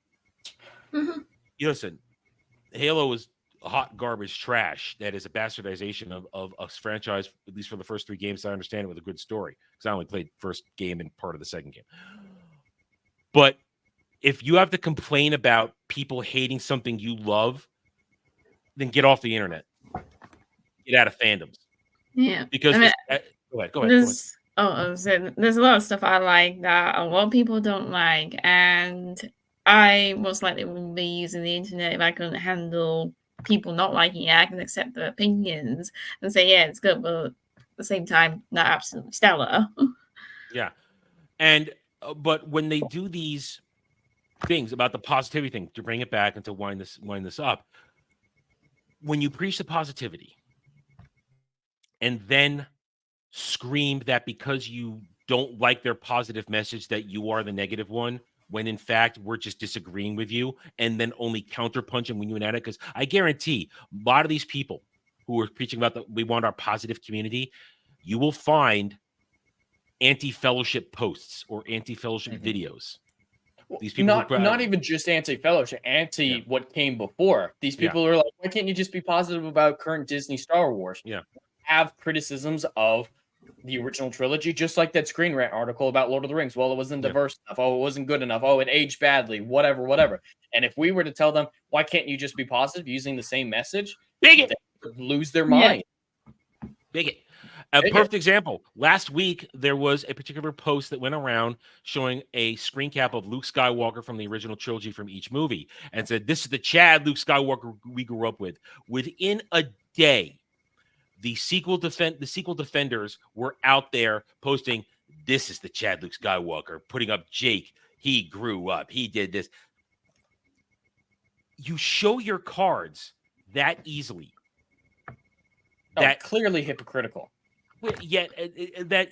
Mm-hmm. Listen, Halo is hot garbage trash that is a bastardization of a franchise, at least for the first 3 games. I understand it with a good story because I only played first game and part of the second game. But if you have to complain about people hating something you love, then get off the internet. Get out of fandoms. Yeah. Because go ahead. There's a lot of stuff I like that a lot of people don't like, and I most likely wouldn't be using the internet if I couldn't handle people not liking it. I can accept their opinions and say, yeah, it's good, but at the same time, not absolutely stellar. Yeah. And but when they do these things about the positivity thing, to bring it back and to wind this up, when you preach the positivity and then scream that because you don't like their positive message that you are the negative one, when in fact we're just disagreeing with you, and then only counterpunching when you and at it, because I guarantee a lot of these people who are preaching about we want our positive community, you will find anti-fellowship posts or anti-fellowship videos. These people not even just anti-fellowship, what came before. These people are like, why can't you just be positive about current Disney Star Wars? Yeah. Have criticisms of the original trilogy, just like that Screen Rant article about Lord of the Rings. Well, it wasn't diverse enough. Oh, it wasn't good enough. Oh, it aged badly. Whatever. And if we were to tell them, why can't you just be positive using the same message? Bigot! They would lose their mind. Bigot. A perfect example. Last week, there was a particular post that went around showing a screen cap of Luke Skywalker from the original trilogy from each movie and said, "This is the Chad Luke Skywalker we grew up with." Within a day, the sequel defenders were out there posting, "This is the Chad Luke Skywalker," putting up Jake. He grew up. He did this. You show your cards that easily. That clearly hypocritical. Yet that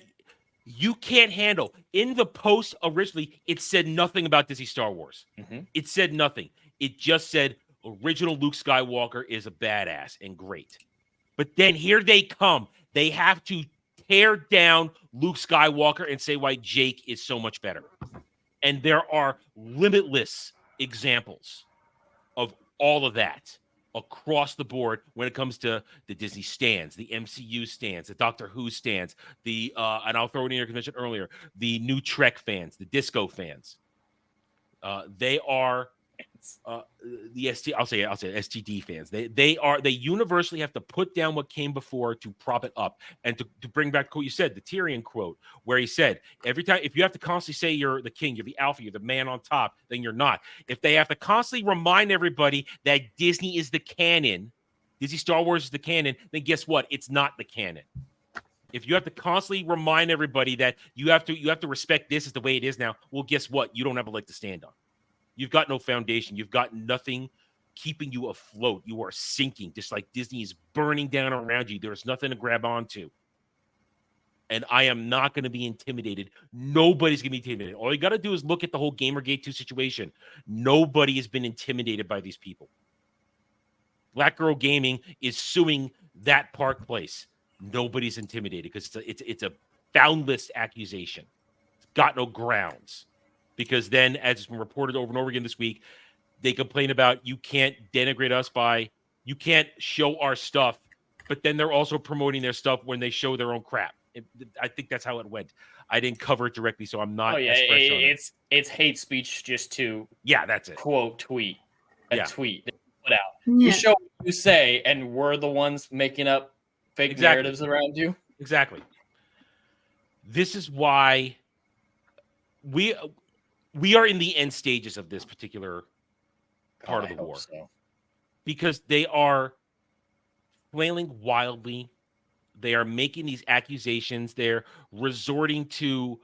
you can't handle. In the post originally, it said nothing about Disney Star Wars. Mm-hmm. It said nothing. It just said original Luke Skywalker is a badass and great. But then here they come. They have to tear down Luke Skywalker and say why Jake is so much better. And there are limitless examples of all of that across the board when it comes to the Disney stands, the MCU stands, the Doctor Who stands, the and I'll throw it in your convention earlier, the new Trek fans, the disco fans. They are the I'll say STD fans. They universally have to put down what came before to prop it up. And to bring back what you said, the Tyrion quote, where he said, every time, if you have to constantly say you're the king, you're the alpha, you're the man on top, then you're not. If they have to constantly remind everybody that Disney is the canon, Disney Star Wars is the canon, then guess what? It's not the canon. If you have to constantly remind everybody that you have to respect this as the way it is now, well, guess what? You don't have a leg to stand on. You've got no foundation. You've got nothing keeping you afloat. You are sinking, just like Disney is burning down around you. There's nothing to grab onto. And I am not going to be intimidated. Nobody's going to be intimidated. All you got to do is look at the whole Gamergate 2 situation. Nobody has been intimidated by these people. Black Girl Gaming is suing that Park Place. Nobody's intimidated because it's a boundless accusation. It's got no grounds. Because then, as it's been reported over and over again this week, they complain about you can't denigrate us you can't show our stuff, but then they're also promoting their stuff when they show their own crap. I think that's how it went. I didn't cover it directly, so I'm not. Oh yeah, it's hate speech just to that's it. Quote tweet tweet that you put out. Yeah. You show what you say, and we're the ones making up fake narratives around you. Exactly. This is why we are in the end stages of this particular part of the war. So. Because they are flailing wildly. They are making these accusations. They're resorting to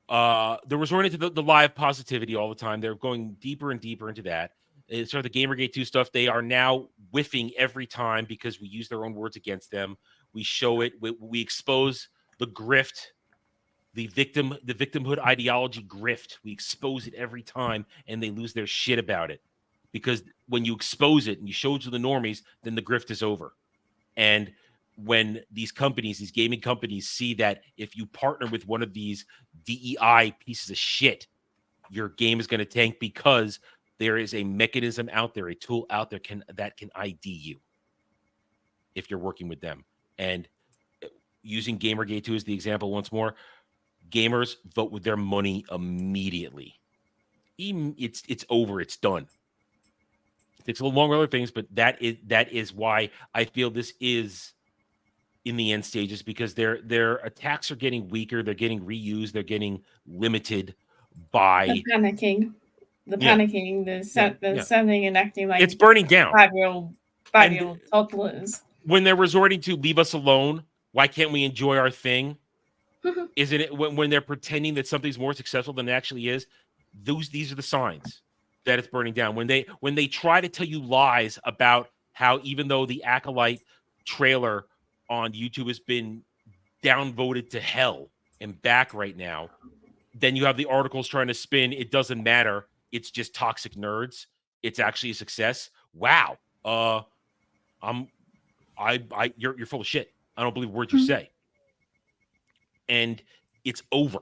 the live positivity all the time. They're going deeper and deeper into that. It's sort of the Gamergate 2 stuff. They are now whiffing every time because we use their own words against them. We show it. We expose the grift, the victimhood ideology grift. We expose it every time, and they lose their shit about it. Because when you expose it and you show it to the normies, then the grift is over. And when these gaming companies see that if you partner with one of these DEI pieces of shit, your game is going to tank because there is a mechanism out there, a tool out there that can ID you if you're working with them. And using Gamergate 2 as the example once more, gamers vote with their money immediately. It's over. It's done. It takes a little longer other things, but that is why I feel this is in the end stages, because their attacks are getting weaker. They're getting reused. They're getting limited by the panicking, the sending and acting like it's burning down. 5-year-old toddlers. When they're resorting to leave us alone, why can't we enjoy our thing? Isn't it when they're pretending that something's more successful than it actually is? These are the signs that it's burning down. When they try to tell you lies about how even though the Acolyte trailer on YouTube has been downvoted to hell and back right now, then you have the articles trying to spin it doesn't matter. It's just toxic nerds. It's actually a success. Wow. You're full of shit. I don't believe words you say. And it's over.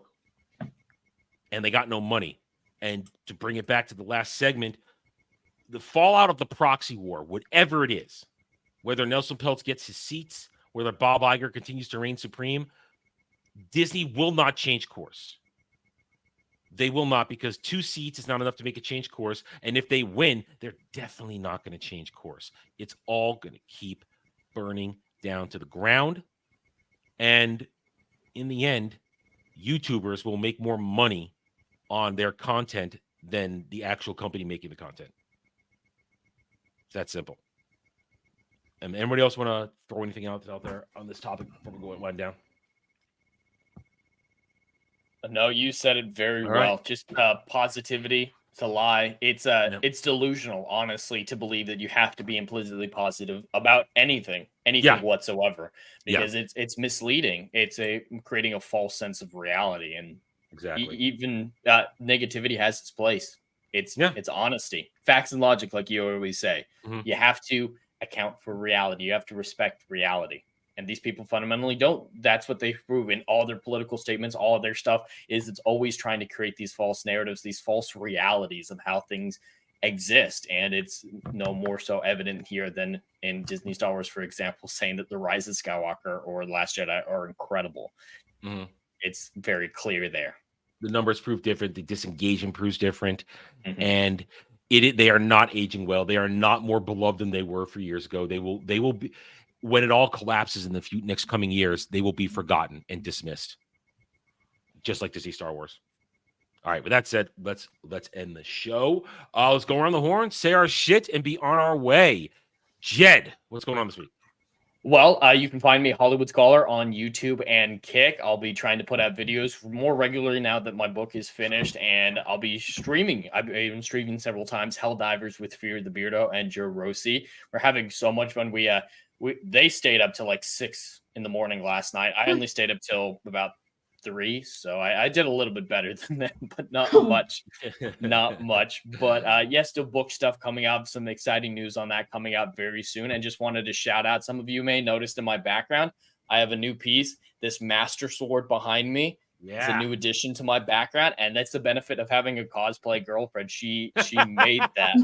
And they got no money. And to bring it back to the last segment, the fallout of the proxy war, whatever it is, whether Nelson Peltz gets his seats, whether Bob Iger continues to reign supreme, Disney will not change course. They will not, because 2 seats is not enough to make a change course. And if they win, they're definitely not going to change course. It's all going to keep burning down to the ground. And in the end, YouTubers will make more money on their content than the actual company making the content. It's that simple. And anybody else want to throw anything else out there on this topic before we go and wind down? No, you said it very well. Right. Just positivity. It's a lie. It's delusional, honestly, to believe that you have to be implicitly positive about anything whatsoever, because it's misleading. It's creating a false sense of reality, and exactly even negativity has its place. It's honesty, facts, and logic, like you always say. Mm-hmm. You have to account for reality. You have to respect reality. And these people fundamentally don't. That's what they prove in all their political statements. All of their stuff is it's always trying to create these false narratives, these false realities of how things exist. And it's no more so evident here than in Disney Star Wars, for example, saying that The Rise of Skywalker or The Last Jedi are incredible. Mm-hmm. It's very clear there. The numbers prove different. The disengagement proves different. Mm-hmm. And They are not aging well. They are not more beloved than they were for years ago. They will be, when it all collapses in the next coming years, they will be forgotten and dismissed, just like Disney Star Wars. All right, with that said, let's end the show. Let's go around the horn, say our shit, and be on our way. Jed, what's going on this week? Well, you can find me Hollywood Scholar on YouTube and Kick. I'll be trying to put out videos more regularly now that my book is finished, and I'll be streaming. I've been streaming several times. Helldivers with Fear the Beardo and Joe Rossi. We're having so much fun. They stayed up till like 6 a.m. last night. I only stayed up till about 3, so I did a little bit better than them, but not much. Not much. But still book stuff coming out. Some exciting news on that coming out very soon. And just wanted to shout out, some of you may notice in my background, I have a new piece. This Master Sword behind me is a new addition to my background, and that's the benefit of having a cosplay girlfriend. She made that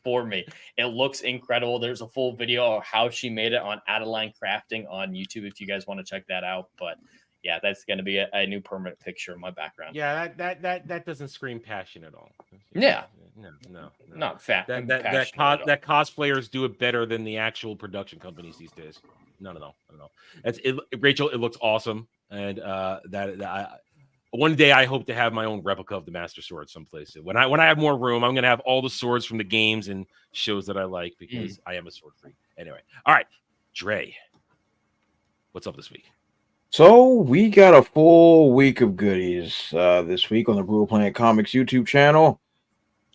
for me. It looks incredible. There's a full video of how she made it on Adeline Crafting on YouTube if you guys want to check that out. But yeah, that's going to be a new permanent picture in my background. Yeah, that doesn't scream passion at all. Yeah, no. Not fat. That cosplayers do it better than the actual production companies these days. No. Rachel, it looks awesome, and one day I hope to have my own replica of the Master Sword someplace. When I have more room, I'm going to have all the swords from the games and shows that I like, because I am a sword freak. Anyway, all right, Dre, what's up this week? So we got a full week of goodies this week on the Brutal Planet Comics YouTube channel.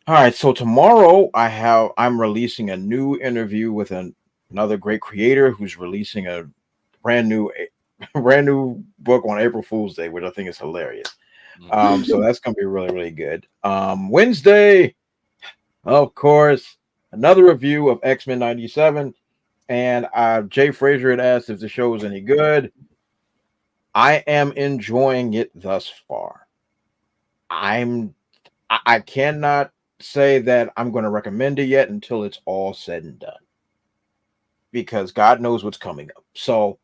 All right, so tomorrow I'm releasing a new interview with another great creator who's releasing a brand new book on April Fool's Day, which I think is hilarious. So that's gonna be really, really good. Wednesday, of course, another review of X-Men 97, and Jay Frazier had asked if the show was any good. I am enjoying it thus far. I cannot say that I'm going to recommend it yet until it's all said and done, because God knows what's coming up. So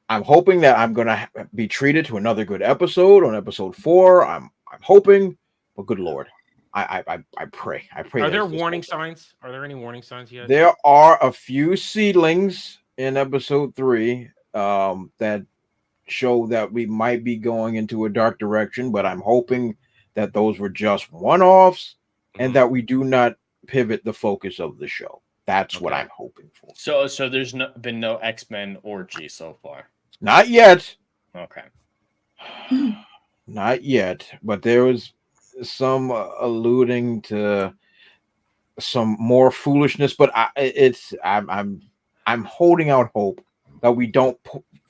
I'm hoping that I'm going to be treated to another good episode on episode 4. I'm hoping, but good Lord, I pray. Are there warning signs? Are there any warning signs yet? There are a few seedlings in episode 3 that show that we might be going into a dark direction, but I'm hoping that those were just one-offs and that we do not pivot the focus of the show. That's what I'm hoping for. So there's been no X-Men orgy so far? Not yet. Okay. Not yet, but there was some alluding to some more foolishness, but I'm holding out hope that we don't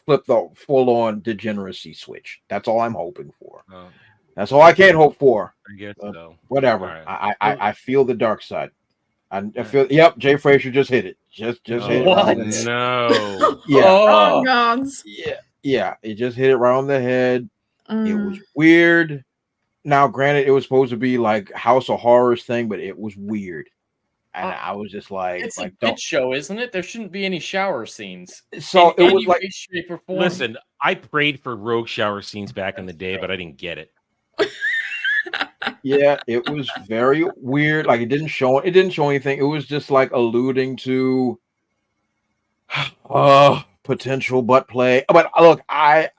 flip the full-on degeneracy switch. That's all I'm hoping for. That's all I can't hope for. I guess so. Whatever. Right. I feel the dark side. I feel. Yep. Jay Frazier just hit it. Just hit it. What? No. Yeah. Oh God. Yeah. It just hit it right on the head. It was weird. Now, granted, it was supposed to be like House of Horrors thing, but it was weird. And I was just like, it's a kid show, isn't it? There shouldn't be any shower scenes. So it was like, shape or form. Listen, I prayed for rogue shower scenes back in the day, but I didn't get it. Yeah, it was very weird. Like it didn't show anything. It was just like alluding to potential butt play. But look, I'm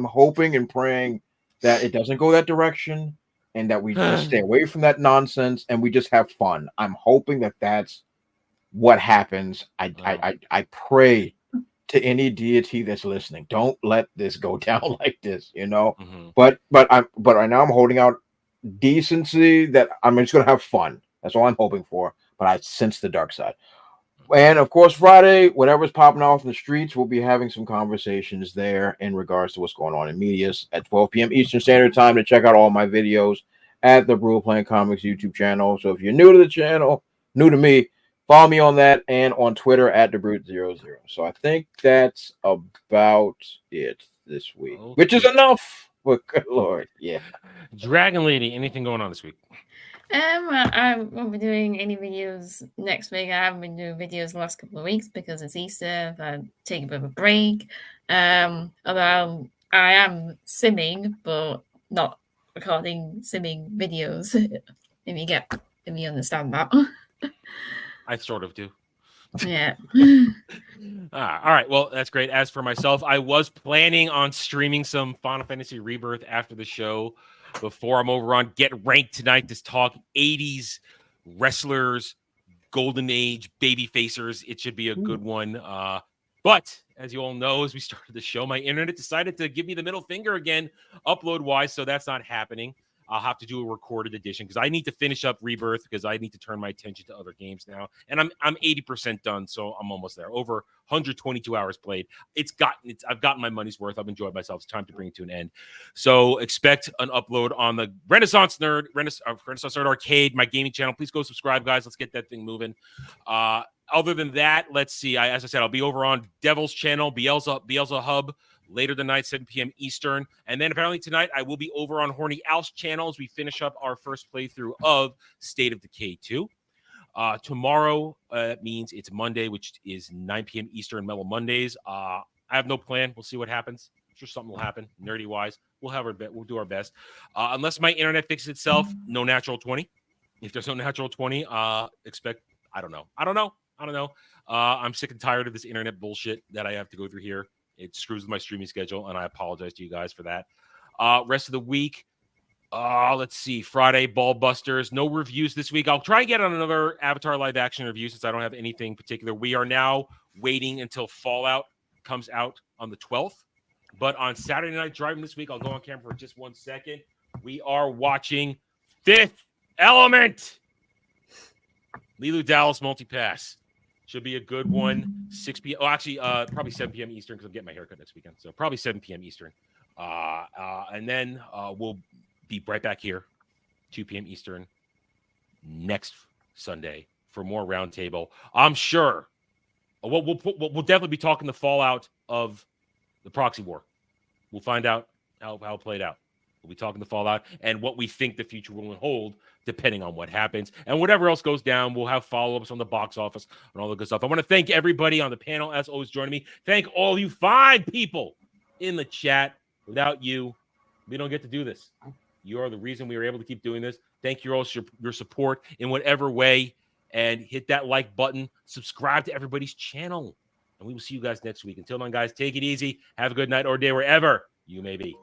hoping and praying that it doesn't go that direction, and that we just stay away from that nonsense and we just have fun. I'm hoping that that's what happens. I pray to any deity that's listening, don't let this go down like this, you know. But right now I'm holding out decency that I'm just gonna have fun. That's all I'm hoping for. But I sense the dark side. And of course, Friday, whatever's popping off in the streets, we'll be having some conversations there in regards to what's going on in media at 12 p.m. Eastern Standard Time. To check out all my videos at the Brutal Planet Comics YouTube channel. So if you're new to the channel, new to me, follow me on that and on Twitter at TheBrute00. So I think that's about it this week, which is enough. But good Lord, yeah. Dragon Lady, anything going on this week? I won't be doing any videos next week. I haven't been doing videos the last couple of weeks because it's Easter. I've taken a bit of a break. Although I am simming, but not recording simming videos. If you get if you understand that. I sort of do. Yeah. All right. Well, that's great. As for myself, I was planning on streaming some Final Fantasy Rebirth after the show before I'm over on Get Ranked tonight to talk 80s wrestlers, golden age baby facers. It should be a good one. But as you all know, as we started the show, my internet decided to give me the middle finger again, upload wise. So that's not happening. I'll have to do a recorded edition because I need to finish up Rebirth because I need to turn my attention to other games now. And I'm 80% done, so I'm almost there. Over 122 hours played. I've gotten my money's worth. I've enjoyed myself. It's time to bring it to an end. So expect an upload on the Renaissance Nerd Arcade, my gaming channel. Please go subscribe, guys. Let's get that thing moving. Other than that, let's see. As I said, I'll be over on Devil's channel, Bielsa Hub, later tonight, 7 p.m. Eastern. And then apparently tonight, I will be over on Horny Al's channel as we finish up our first playthrough of State of Decay 2. Tomorrow means it's Monday, which is 9 p.m. Eastern, Mellow Mondays. I have no plan. We'll see what happens. I'm sure something will happen, nerdy-wise. We'll do our best. Unless my internet fixes itself, no natural 20. If there's no natural 20, expect, I don't know. I'm sick and tired of this internet bullshit that I have to go through here. It screws with my streaming schedule, and I apologize to you guys for that. Rest of the week, let's see. Friday, Ball Busters. No reviews this week. I'll try and get on another Avatar live action review since I don't have anything particular. We are now waiting until Fallout comes out on the 12th. But on Saturday Night Driving this week, I'll go on camera for just 1 second. We are watching Fifth Element. Lilu Dallas Multipass. Should be a good one. 6 p.m. Oh, actually, probably 7 p.m. Eastern because I'm getting my haircut next weekend. So probably 7 p.m. Eastern. And then we'll be right back here, 2 p.m. Eastern, next Sunday for more Roundtable. I'm sure we'll definitely be talking the fallout of the Proxy War. We'll find out how it played out. We'll be talking the fallout and what we think the future will hold, depending on what happens. And whatever else goes down, we'll have follow-ups on the box office and all the good stuff. I want to thank everybody on the panel, as always, joining me. Thank all you fine people in the chat. Without you, we don't get to do this. You are the reason we are able to keep doing this. Thank you all for your support in whatever way. And hit that like button. Subscribe to everybody's channel. And we will see you guys next week. Until then, guys, take it easy. Have a good night or day wherever you may be.